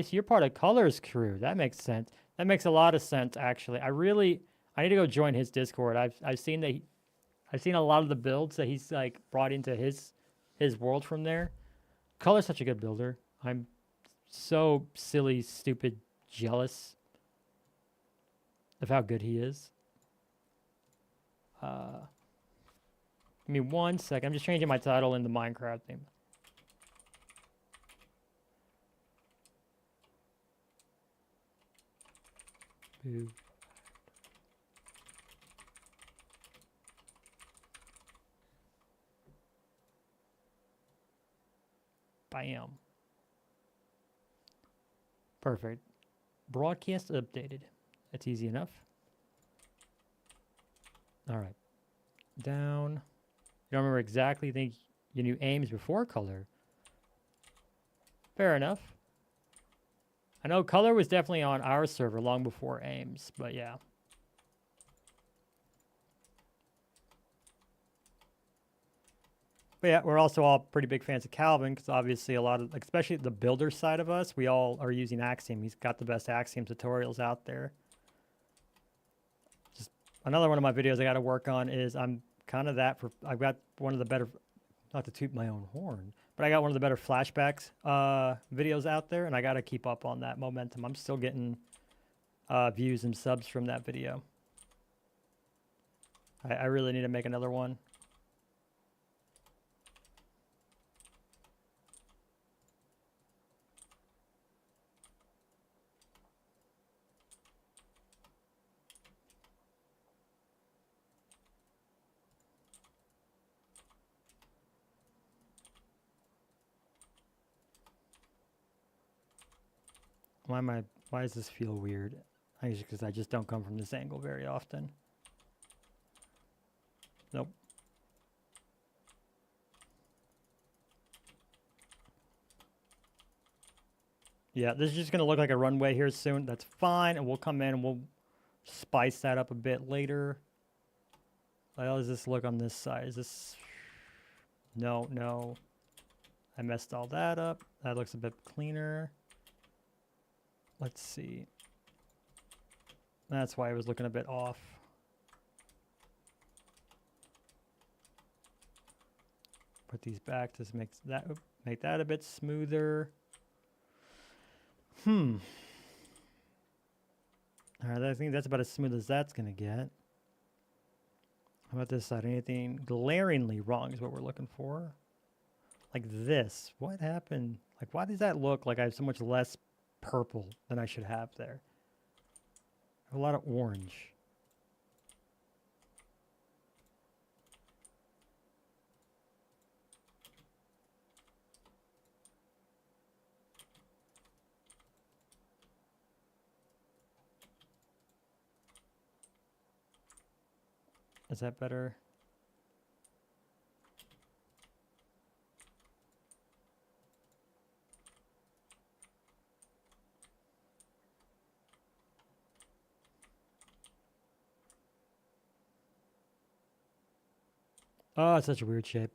So you're part of Color's crew. That makes sense. That makes a lot of sense, actually. I need to go join his Discord. I've seen that I've seen a lot of the builds that he's like brought into his world from there. Color's such a good builder. I'm so silly, stupid, jealous of how good he is. Give me 1 second. I'm just changing my title in the Minecraft theme. Boo. Bam. Perfect. Broadcast updated. That's easy enough. All right. Down. You don't remember exactly, think you knew aims before Color. Fair enough. I know Color was definitely on our server long before aims, but yeah. But yeah, we're also all pretty big fans of Calvin because obviously a lot of, especially the builder side of us, we all are using Axiom. He's got the best Axiom tutorials out there. Just another one of my videos I got to work on is I'm kind of that for, I've got one of the better, not to toot my own horn, but I got one of the better flashbacks videos out there, and I got to keep up on that momentum. I'm still getting views and subs from that video. I really need to make another one. Why does this feel weird? I think it's because I just don't come from this angle very often. Nope. Yeah, this is just going to look like a runway here soon. That's fine, and we'll come in and we'll spice that up a bit later. How does this look on this side? Is this... No. I messed all that up. That looks a bit cleaner. Let's see. That's why I was looking a bit off. Put these back to make that a bit smoother. All right, I think that's about as smooth as that's gonna get. How about this side? Anything glaringly wrong is what we're looking for. Like this. What happened? Like, why does that look like I have so much less purple than I should have there? A lot of orange. Is that better? Oh, it's such a weird shape.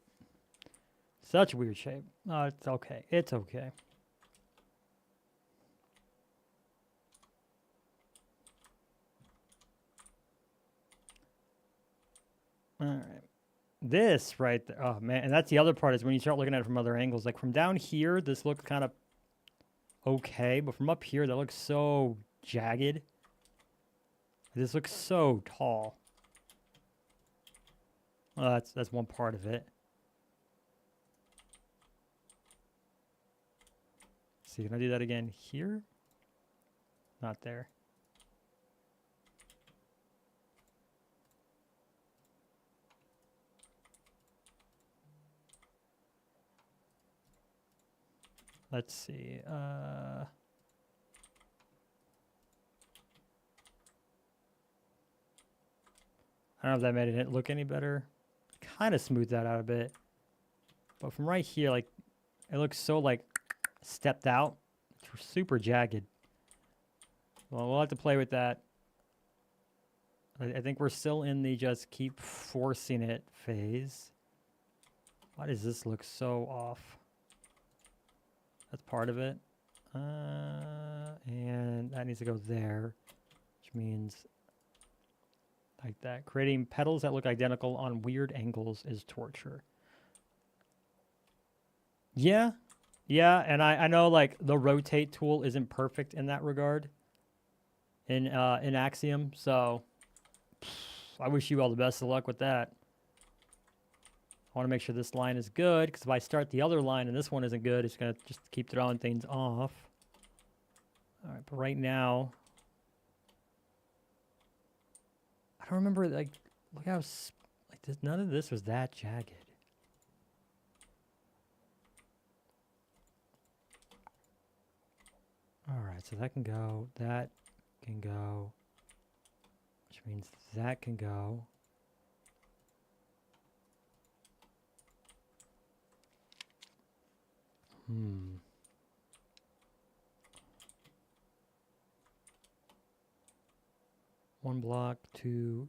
Such a weird shape. Oh, it's okay. It's okay. All right. This right there. Oh, man. And that's the other part is when you start looking at it from other angles. Like from down here, this looks kind of okay. But from up here, that looks so jagged. This looks so tall. Oh, that's one part of it. See, can I do that again here? Not there. Let's see. I don't know if that made it look any better. Kind of smoothed that out a bit. But from right here, like, it looks so, like, stepped out. It's super jagged. Well, we'll have to play with that. I think we're still in the just keep forcing it phase. Why does this look so off? That's part of it. And that needs to go there, which means like that. Creating petals that look identical on weird angles is torture. Yeah. Yeah, and I know like the rotate tool isn't perfect in that regard in Axiom, so I wish you all the best of luck with that. I want to make sure this line is good, because if I start the other line and this one isn't good, it's going to just keep throwing things off. All right, but right now, I don't remember, like, look how, like, this, none of this was that jagged. All right, so that can go, which means that can go. One block, two.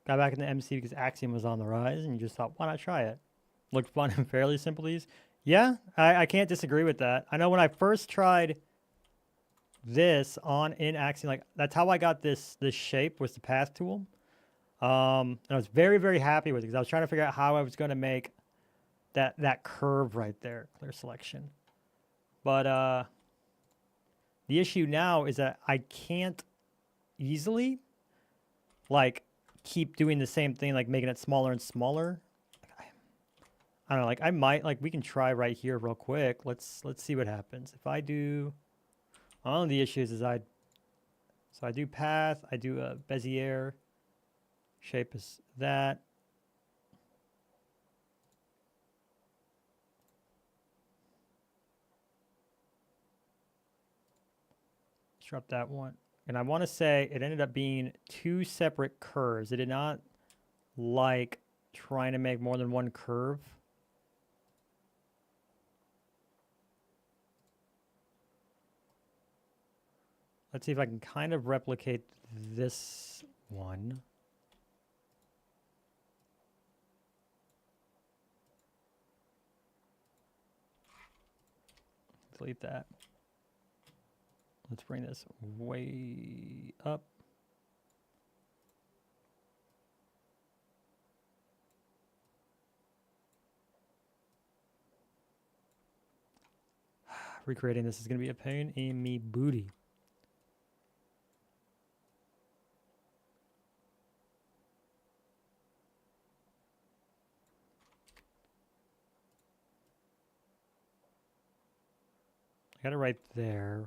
Got back into MC because Axiom was on the rise, and you just thought, why not try it? Looked fun and fairly simple to use. Yeah, I can't disagree with that. I know when I first tried this in Axiom, like that's how I got this shape was the path tool. And I was very, very happy with it because I was trying to figure out how I was going to make that curve right there, clear selection. But the issue now is that I can't easily like keep doing the same thing, like making it smaller and smaller. I don't know, like I might, like we can try right here real quick. Let's see what happens. If I do, one of the issues is I do path, I do a Bezier, shape is that. Drop that one. And I want to say it ended up being two separate curves. It did not like trying to make more than one curve. Let's see if I can kind of replicate this one. Delete that. Let's bring this way up. Recreating this is going to be a pain in me booty. I got it right there.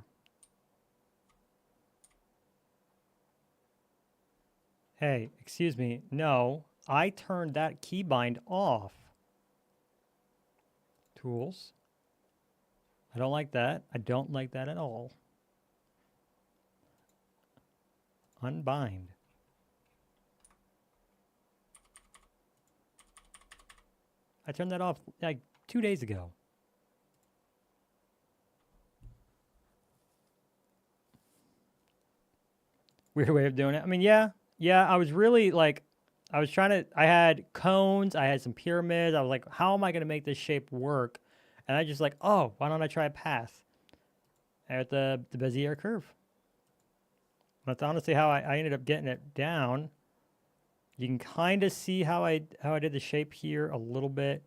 Hey, excuse me. No, I turned that keybind off. Tools. I don't like that. I don't like that at all. Unbind. I turned that off like 2 days ago. Weird way of doing it. I mean, yeah, I was really like, I was trying to, I had cones, I had some pyramids. I was like, how am I going to make this shape work? And I just like, oh, why don't I try a path at the Bezier curve? That's honestly how I ended up getting it down. You can kind of see how I did the shape here a little bit.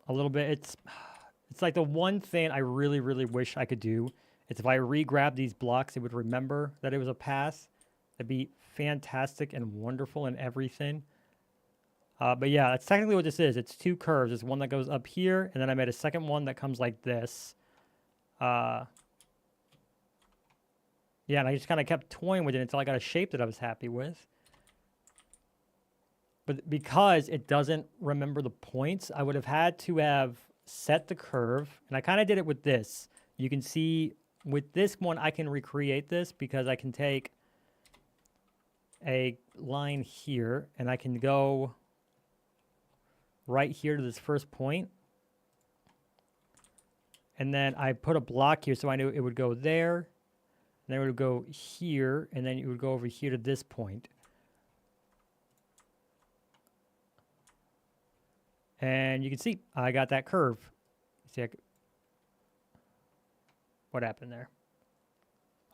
A little bit. It's like the one thing I really, really wish I could do. It's if I re-grab these blocks, it would remember that it was a path. That'd be fantastic and wonderful and everything. But yeah, that's technically what this is. It's two curves. There's one that goes up here, and then I made a second one that comes like this. Yeah, and I just kind of kept toying with it until I got a shape that I was happy with. But because it doesn't remember the points, I would have had to have set the curve. And I kind of did it with this. You can see with this one, I can recreate this because I can take a line here and I can go right here to this first point. And then I put a block here so I knew it would go there. And then it would go here. And then it would go over here to this point. And you can see I got that curve. See, what happened there?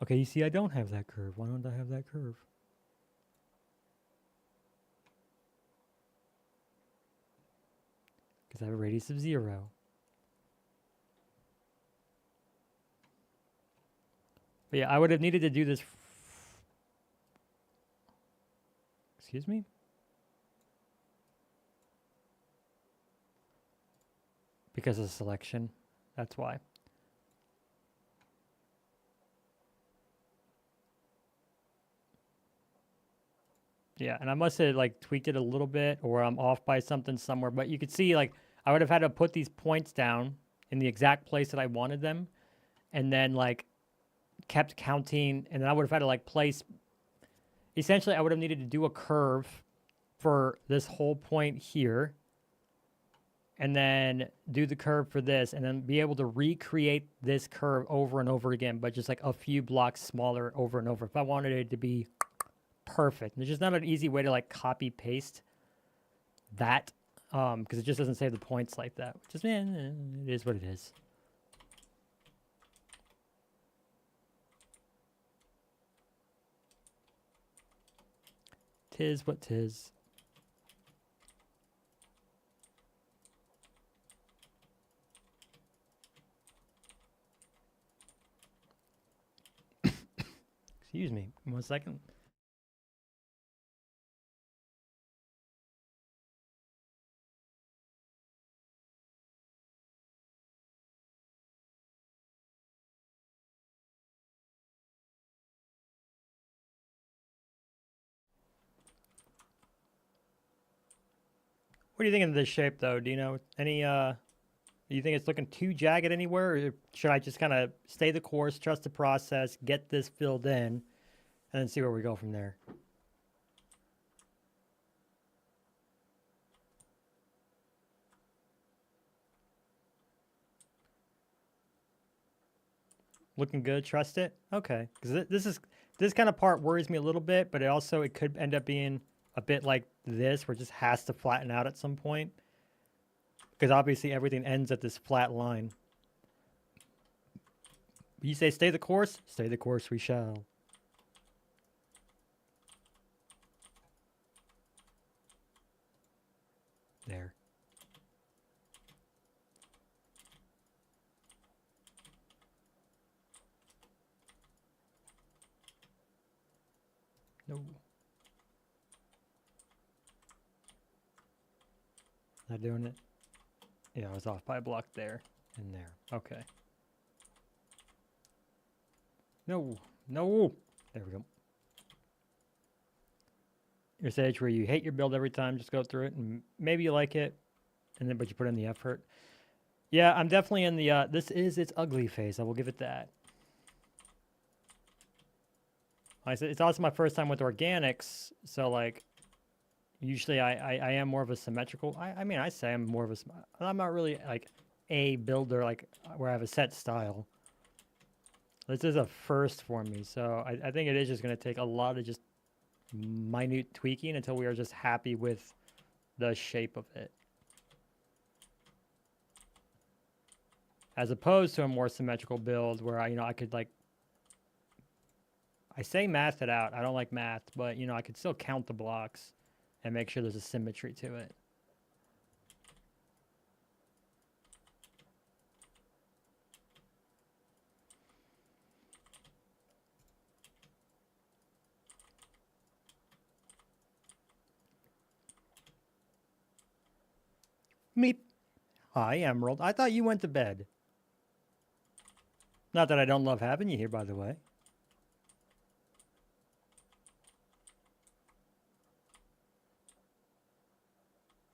Okay, you see I don't have that curve. Why don't I have that curve? Because I have a radius of 0. But yeah, I would have needed to do this. Excuse me? Because of selection. That's why. Yeah, and I must have like tweaked it a little bit, or I'm off by something somewhere. But you could see like I would have had to put these points down in the exact place that I wanted them, and then like kept counting, and then I would have had to like place. Essentially, I would have needed to do a curve for this whole point here, and then do the curve for this, and then be able to recreate this curve over and over again, but just like a few blocks smaller over and over. If I wanted it to be perfect. There's just not an easy way to like copy paste that because it just doesn't save the points like that. Which is, it is what it is. Tis what tis. Excuse me, 1 second. What do you think of this shape, though? Do you know any Do you think it's looking too jagged anywhere, or should I just kind of stay the course, trust the process, get this filled in, and then see where we go from there? Looking good, trust it? Okay, because this kind of part worries me a little bit, but it could end up being a bit like this, where it just has to flatten out at some point. Because obviously everything ends at this flat line. You say stay the course? Stay the course we shall. There. No. Not doing it? Yeah, I was off by a block there and there. Okay. No. No. There we go. Your stage where you hate your build every time, just go through it, and maybe you like it, and then but you put in the effort. Yeah, I'm definitely in the this is its ugly phase. I will give it that. Like I said, it's also my first time with organics, so like usually I am more of a symmetrical. I mean, I say I'm more of a. I'm not really like a builder like where I have a set style. This is a first for me, so I think it is just going to take a lot of just minute tweaking until we are just happy with the shape of it. As opposed to a more symmetrical build where I could like, I say math it out. I don't like math, but I could still count the blocks and make sure there's a symmetry to it. Meep. Hi, Emerald. I thought you went to bed. Not that I don't love having you here, by the way.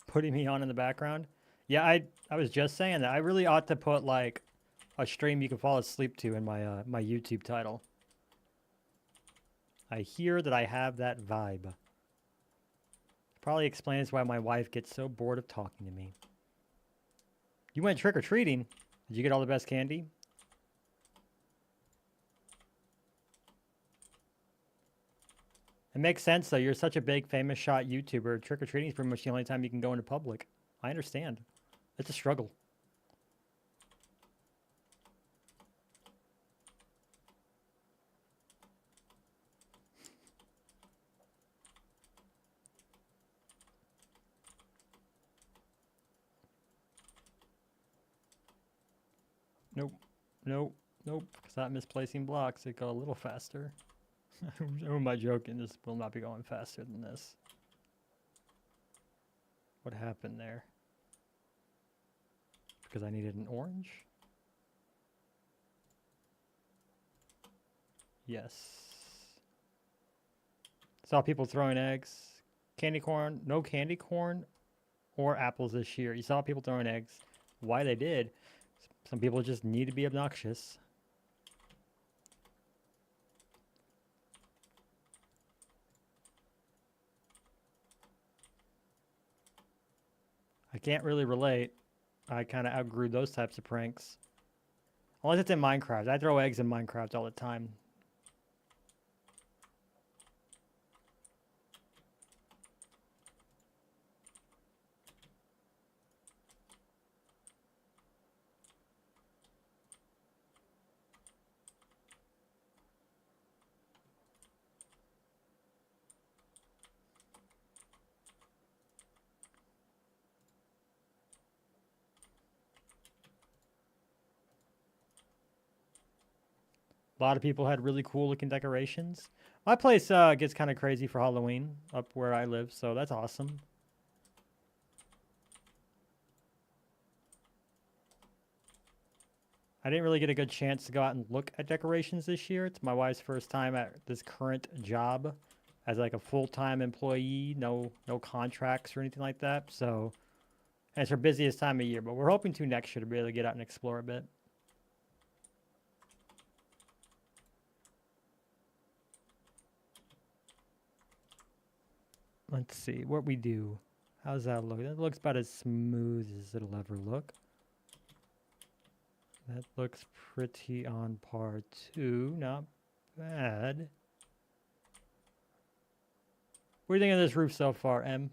Putting me on in the background? Yeah, I was just saying that. I really ought to put like a stream you can fall asleep to in my my YouTube title. I hear that I have that vibe. Probably explains why my wife gets so bored of talking to me. You went trick-or-treating. Did you get all the best candy? It makes sense, though. You're such a big, famous shot YouTuber. Trick-or-treating is pretty much the only time you can go into public. I understand. It's a struggle. Nope. Nope. Nope. Stop misplacing blocks. It go a little faster. Who am I joking? This will not be going faster than this. What happened there? Because I needed an orange? Yes. Saw people throwing eggs. Candy corn. No candy corn or apples this year. You saw people throwing eggs. Why they did? Some people just need to be obnoxious. I can't really relate. I kind of outgrew those types of pranks. Unless it's in Minecraft. I throw eggs in Minecraft all the time. A lot of people had really cool looking decorations. My place gets kind of crazy for Halloween up where I live, so that's awesome. I didn't really get a good chance to go out and look at decorations this year. It's my wife's first time at this current job as like a full-time employee, no contracts or anything like that. So And it's our busiest time of year, but we're hoping to next year to be able to get out and explore a bit. Let's see what we do. How's that look? That looks about as smooth as it'll ever look. That looks pretty on par too. Not bad. What do you think of this roof so far, Em?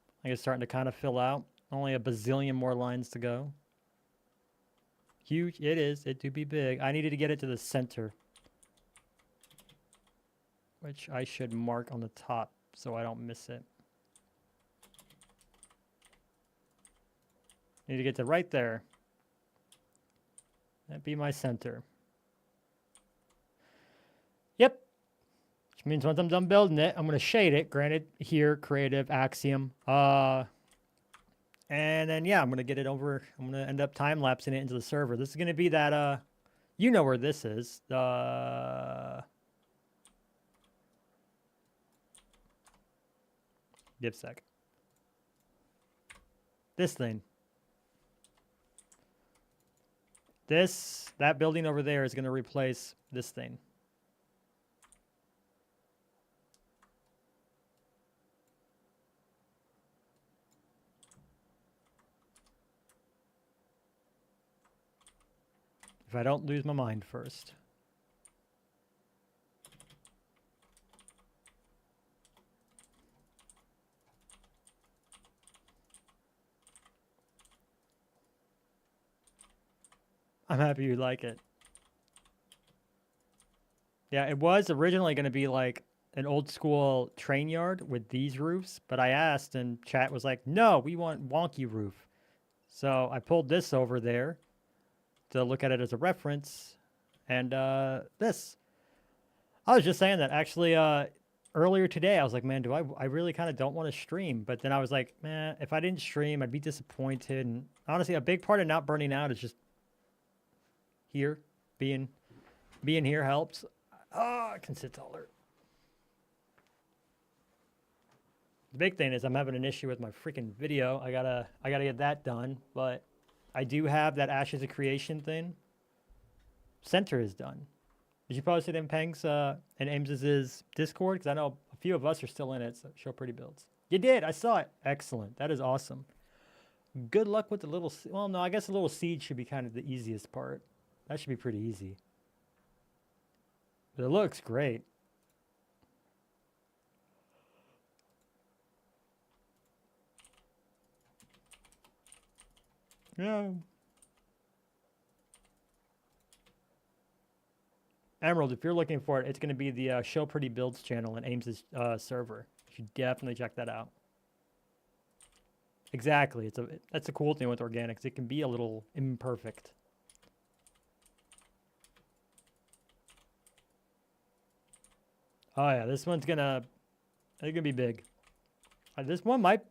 I think it's starting to kind of fill out. Only a bazillion more lines to go. Huge. It is. It do be big. I needed to get it to the center, which I should mark on the top so I don't miss it. Need to get to right there. That'd be my center. Yep. Which means once I'm done building it, I'm going to shade it. Granted, here, creative, axiom. And then, yeah, I'm going to get it over. I'm going to end up time-lapsing it into the server. This is going to be that, you know where this is. Give a sec. This thing. That building over there is going to replace this thing. If I don't lose my mind first. I'm happy you like it. Yeah, it was originally going to be like an old school train yard with these roofs, but I asked and chat was like, no, we want wonky roof. So I pulled this over there to look at it as a reference. And this. I was just saying that actually earlier today, I was like, man, I really kind of don't want to stream. But then I was like, man, if I didn't stream, I'd be disappointed. And honestly, a big part of not burning out is just here, being here helps. I can sit taller. The big thing is I'm having an issue with my freaking video. I gotta get that done. But I do have that Ashes of Creation thing. Center is done. Did you post it in Peng's and Ames's Discord? Because I know a few of us are still in it. So show pretty builds. You did. I saw it. Excellent. That is awesome. Good luck with the little. Well, no, I guess the little seed should be kind of the easiest part. That should be pretty easy. But it looks great. Yeah. Emerald, if you're looking for it, it's going to be the Show Pretty Builds channel in Ames's server. You should definitely check that out. Exactly. That's the cool thing with organics. It can be a little imperfect. Oh yeah, this one's it's gonna be big. This one might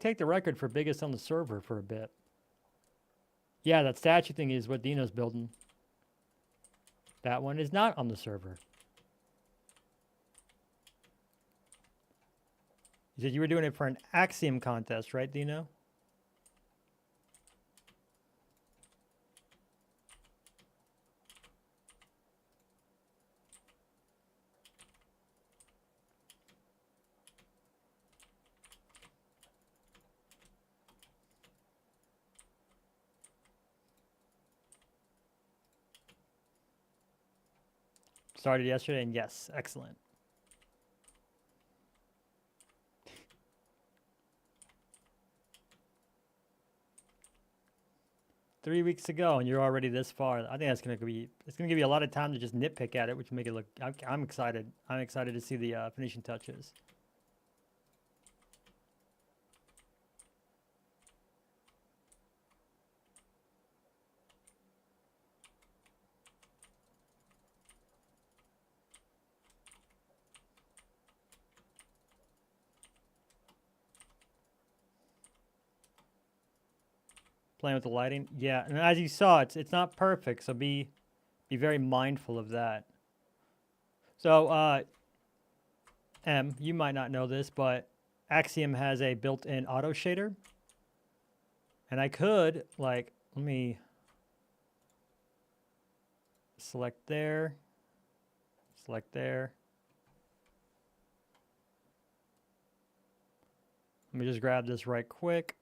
take the record for biggest on the server for a bit. Yeah, that statue thing is what Dino's building. That one is not on the server. You said you were doing it for an Axiom contest, right, Dino? Started yesterday, and yes, excellent. Three weeks ago, and you're already this far. I think it's gonna give you a lot of time to just nitpick at it, which will make it look. I'm excited. I'm excited to see the finishing touches. Playing with the lighting, yeah, and as you saw, it's not perfect, so be very mindful of that. So, M, you might not know this, but Axiom has a built-in auto shader. And I could, like, let me select there, select there. Let me just grab this right quick.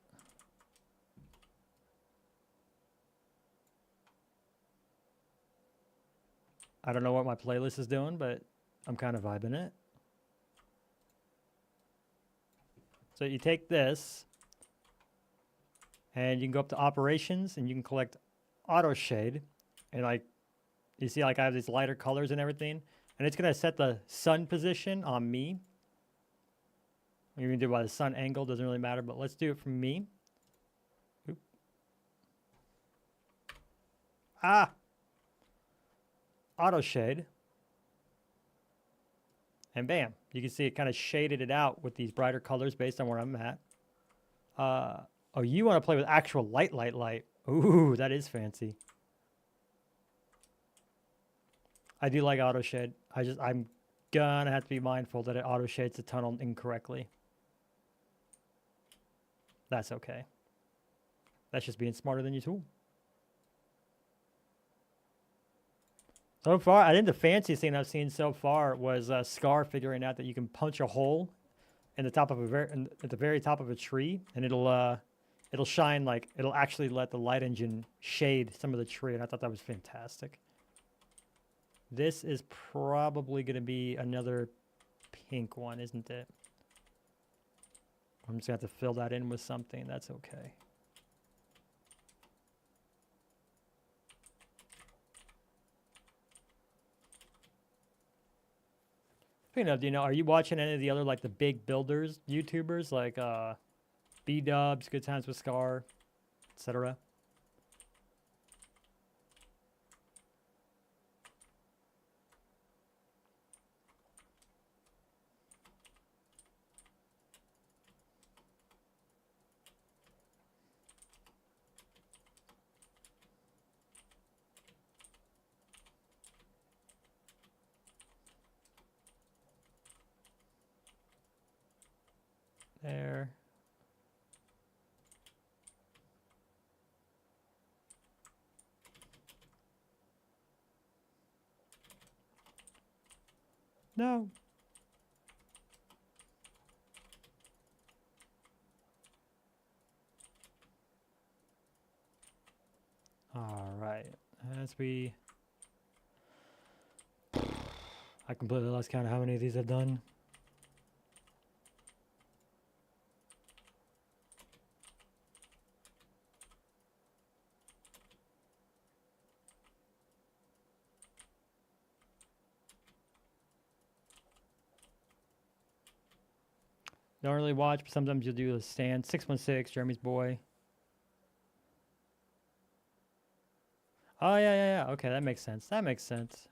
I don't know what my playlist is doing, but I'm kind of vibing it. So you take this, and you can go up to operations, and you can collect auto shade, and like you see, like I have these lighter colors and everything, and it's gonna set the sun position on me. You can do it by the sun angle, doesn't really matter, but let's do it from me. Oop. Ah! Auto shade. And bam, you can see it kind of shaded it out with these brighter colors based on where I'm at. Oh, you want to play with actual light. Ooh, that is fancy. I do like auto shade. I'm gonna have to be mindful that it auto shades the tunnel incorrectly. That's okay. That's just being smarter than you tool. So far, I think the fanciest thing I've seen so far was Scar figuring out that you can punch a hole in the top of at the very top of a tree, and it'll shine, like it'll actually let the light engine shade some of the tree, and I thought that was fantastic. This is probably going to be another pink one, isn't it? I'm just going to have to fill that in with something. That's okay. Speaking of, are you watching any of the other, like, the big builders, YouTubers, like B-Dubs, Good Times with Scar, etc.? There. No. All right. As we... I completely lost count of how many of these I've done. Don't really watch, but sometimes you'll do a stand. 616, Jeremy's boy. Oh, yeah. Okay, that makes sense. That makes sense.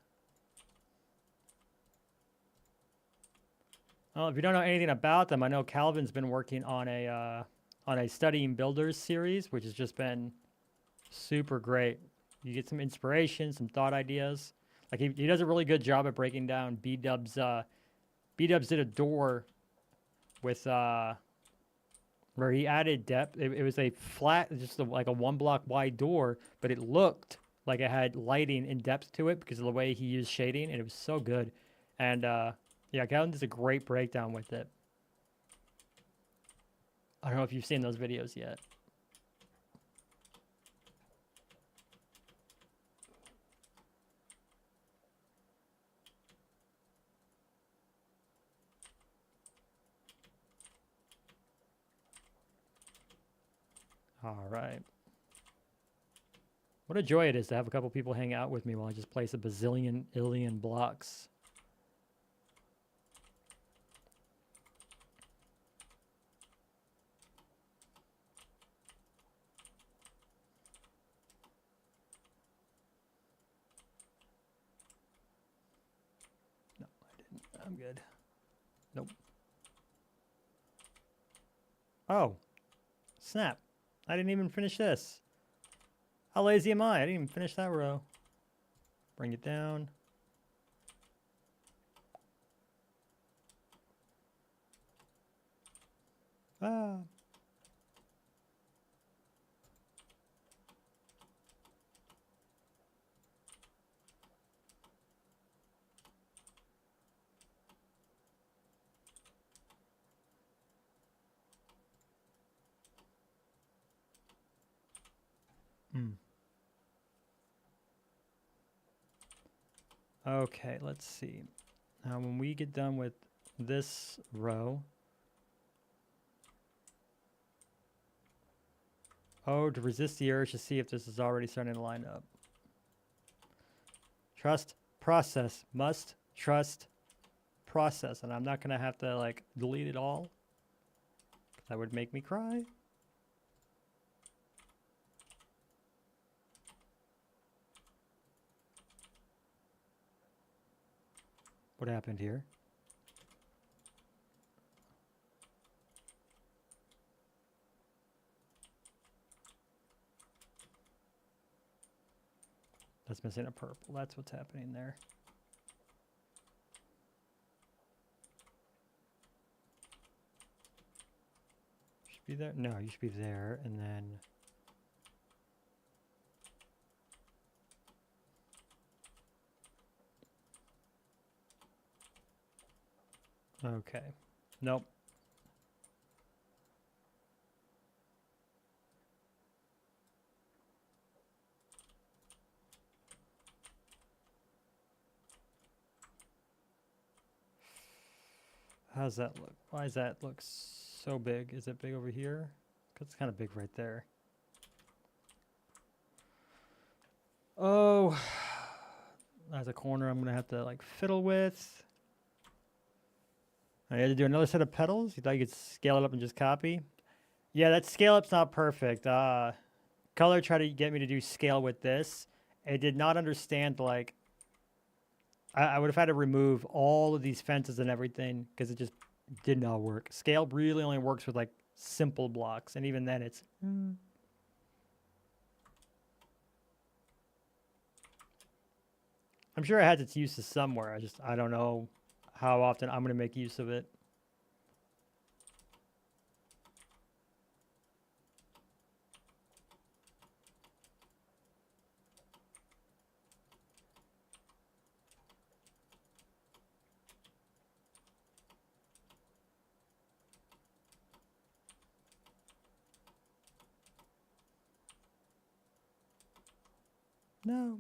Well, if you don't know anything about them, I know Calvin's been working on a Studying Builders series, which has just been super great. You get some inspiration, some thought ideas. Like he does a really good job at breaking down B-Dubs. B-Dubs did a door with where he added depth. It was a flat, just like a 1 block wide door, but it looked like it had lighting and depth to it because of the way he used shading, and it was so good. And yeah, Calvin does a great breakdown with it. I don't know if you've seen those videos yet. All right. What a joy it is to have a couple people hang out with me while I just place a bazillion blocks. No, I didn't. I'm good. Nope. Oh, snap. I didn't even finish this. How lazy am I? I didn't even finish that row. Bring it down. Ah. Hmm. Okay, let's see. Now, when we get done with this row, oh, to resist the urge to see if this is already starting to line up. Trust, process, must, trust, process. And I'm not going to have to like delete it all, 'cause that would make me cry. What happened here? That's missing a purple. That's what's happening there. Should be there? No, you should be there. And then... Okay. Nope. How's that look? Why does that look so big? Is it big over here? 'Cause it's kind of big right there. Oh, that's a corner I'm gonna have to like fiddle with. I had to do another set of petals. You thought you could scale it up and just copy? Yeah, that scale up's not perfect. Color tried to get me to do scale with this. It did not understand, like, I would have had to remove all of these fences and everything because it just did not work. Scale really only works with like simple blocks, and even then it's... I'm sure it has its uses somewhere. I don't know how often I'm going to make use of it. No.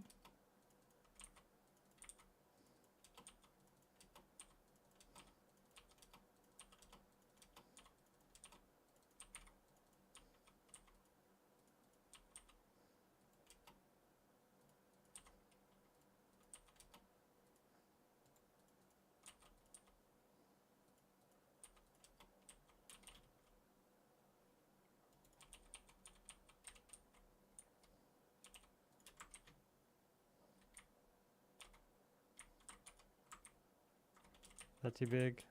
Is that too big?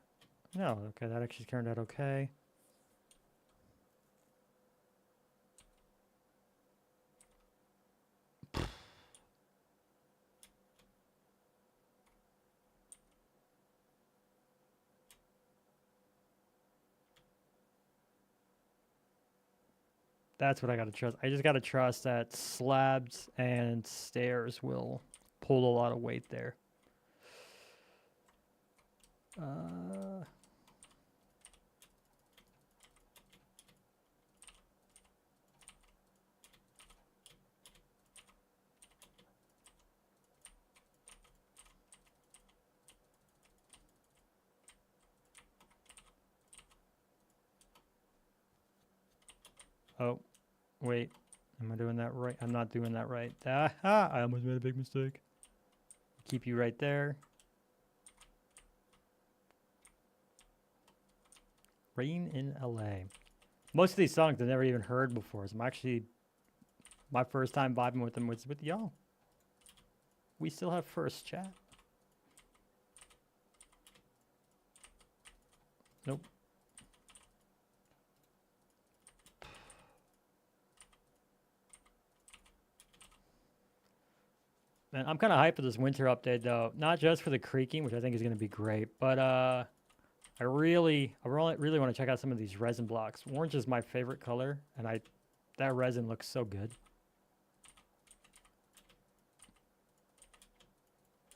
No, okay, that actually turned out okay. That's what I gotta trust. I just gotta trust that slabs and stairs will pull a lot of weight there. Oh, wait. Am I doing that right? I'm not doing that right. Aha! I almost made a big mistake. Keep you right there. Rain in LA. Most of these songs I've never even heard before. So I'm actually... My first time vibing with them was with y'all. We still have first chat. Nope. Man, I'm kind of hyped for this winter update, though. Not just for the creaking, which I think is going to be great, but I really want to check out some of these resin blocks. Orange is my favorite color, and that resin looks so good.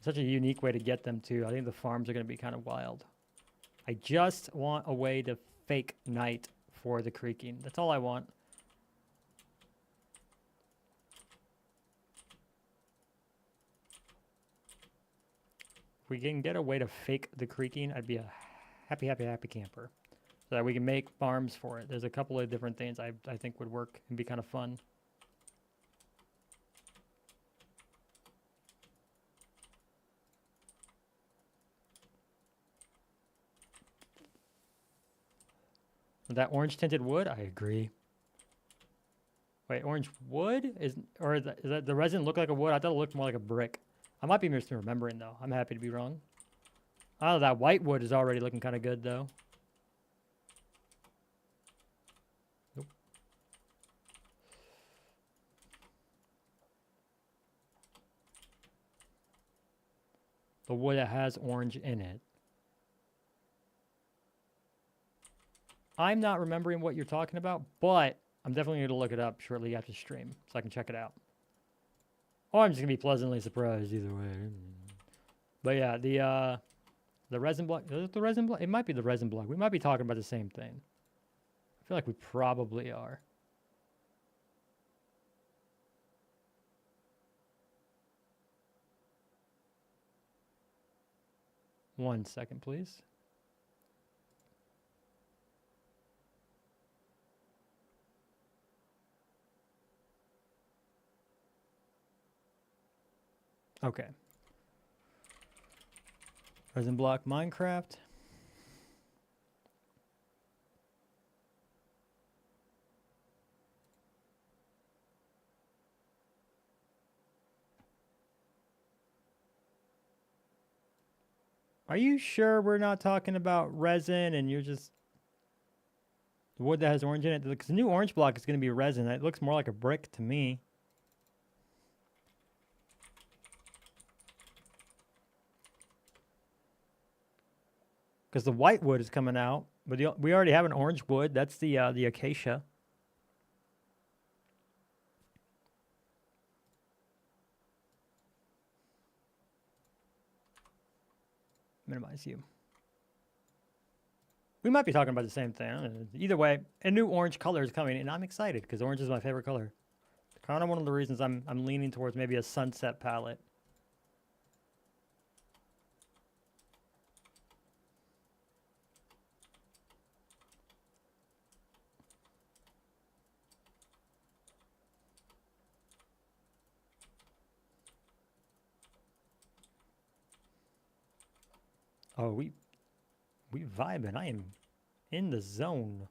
Such a unique way to get them too. I think the farms are going to be kind of wild. I just want a way to fake night for the creaking. That's all I want. If we can get a way to fake the creaking, I'd be a happy camper. So that we can make farms for it. There's a couple of different things I think would work and be kind of fun. That orange tinted wood, I agree. Wait, orange wood is that the resin look like a wood? I thought it looked more like a brick. I might be misremembering though. I'm happy to be wrong. Oh, that white wood is already looking kind of good though. Nope. The wood that has orange in it. I'm not remembering what you're talking about, but I'm definitely going to look it up shortly after stream so I can check it out. Or I'm just going to be pleasantly surprised either way. But yeah, the resin block, is it the resin block? It might be the resin block. We might be talking about the same thing. I feel like we probably are. One second, please. Okay. Resin block Minecraft. Are you sure we're not talking about resin and you're just wood that has orange in it? Because the new orange block is going to be resin. It looks more like a brick to me. Because the white wood is coming out, but we already have an orange wood. That's the acacia. Minimize you. We might be talking about the same thing. Either way, a new orange color is coming, and I'm excited because orange is my favorite color. Kind of one of the reasons I'm leaning towards maybe a sunset palette. Oh, we vibing. I am in the zone.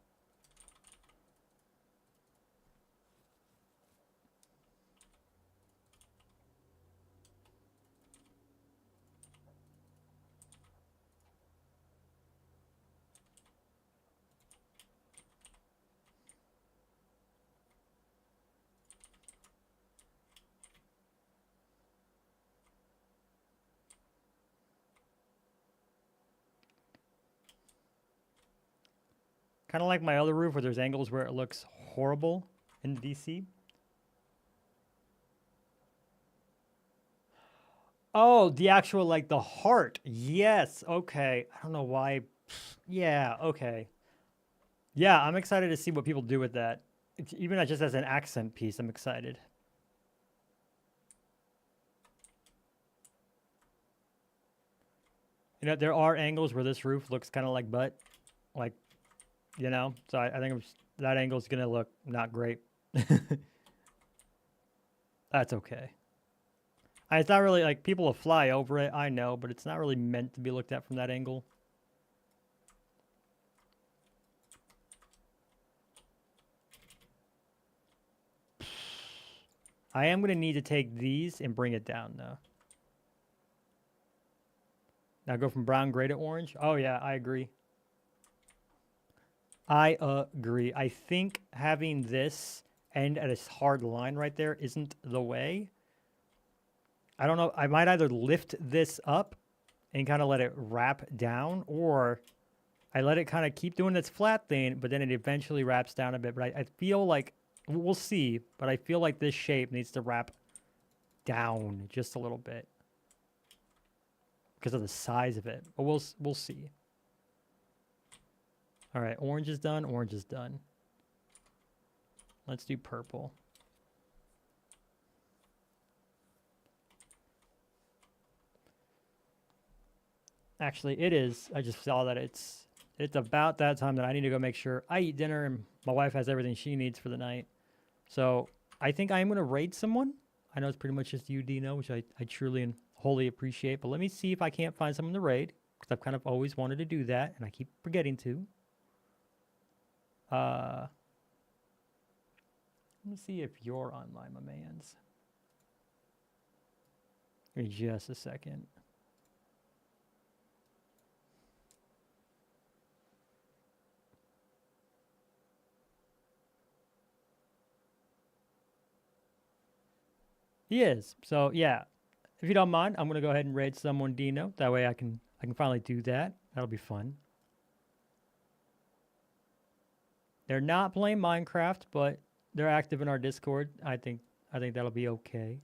Kind of like my other roof where there's angles where it looks horrible in DC. Oh, the actual, like, the heart. Yes, okay. I don't know why. Yeah, okay. Yeah, I'm excited to see what people do with that. Even just as an accent piece, I'm excited. You know, there are angles where this roof looks kind of like butt. Like, you know? So I think that angle's going to look not great. That's okay. It's not really, like, people will fly over it, I know, but it's not really meant to be looked at from that angle. I am going to need to take these and bring it down, though. Now go from brown gray to orange. Oh, yeah, I agree. I agree. I think having this end at a hard line right there isn't the way. I don't know. I might either lift this up and kind of let it wrap down, or I let it kind of keep doing its flat thing, but then it eventually wraps down a bit. But I feel like, we'll see, but I feel like this shape needs to wrap down just a little bit because of the size of it. But we'll see. All right, orange is done. Orange is done. Let's do purple. Actually, it is. I just saw that it's about that time that I need to go make sure I eat dinner and my wife has everything she needs for the night. So I think I'm going to raid someone. I know it's pretty much just you, Dino, which I truly and wholly appreciate. But let me see if I can't find someone to raid, because I've kind of always wanted to do that, and I keep forgetting to. Let me see if you're online, my mans. Give me just a second. He is. So yeah, if you don't mind, I'm gonna go ahead and raid someone, Dino. That way I can finally do that. That'll be fun. They're not playing Minecraft, but they're active in our Discord. I think that'll be okay.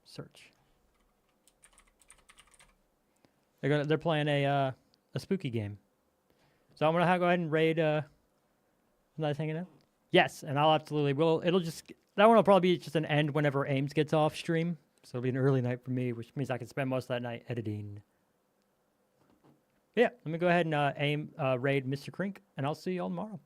Search. They're playing a spooky game. So I'm gonna go ahead and raid. Nice hanging out. Yes, and I'll absolutely it'll just. That one will probably be just an end whenever Ames gets off stream. So it'll be an early night for me, which means I can spend most of that night editing. Yeah, let me go ahead and raid Mr. Crink, and I'll see you all tomorrow.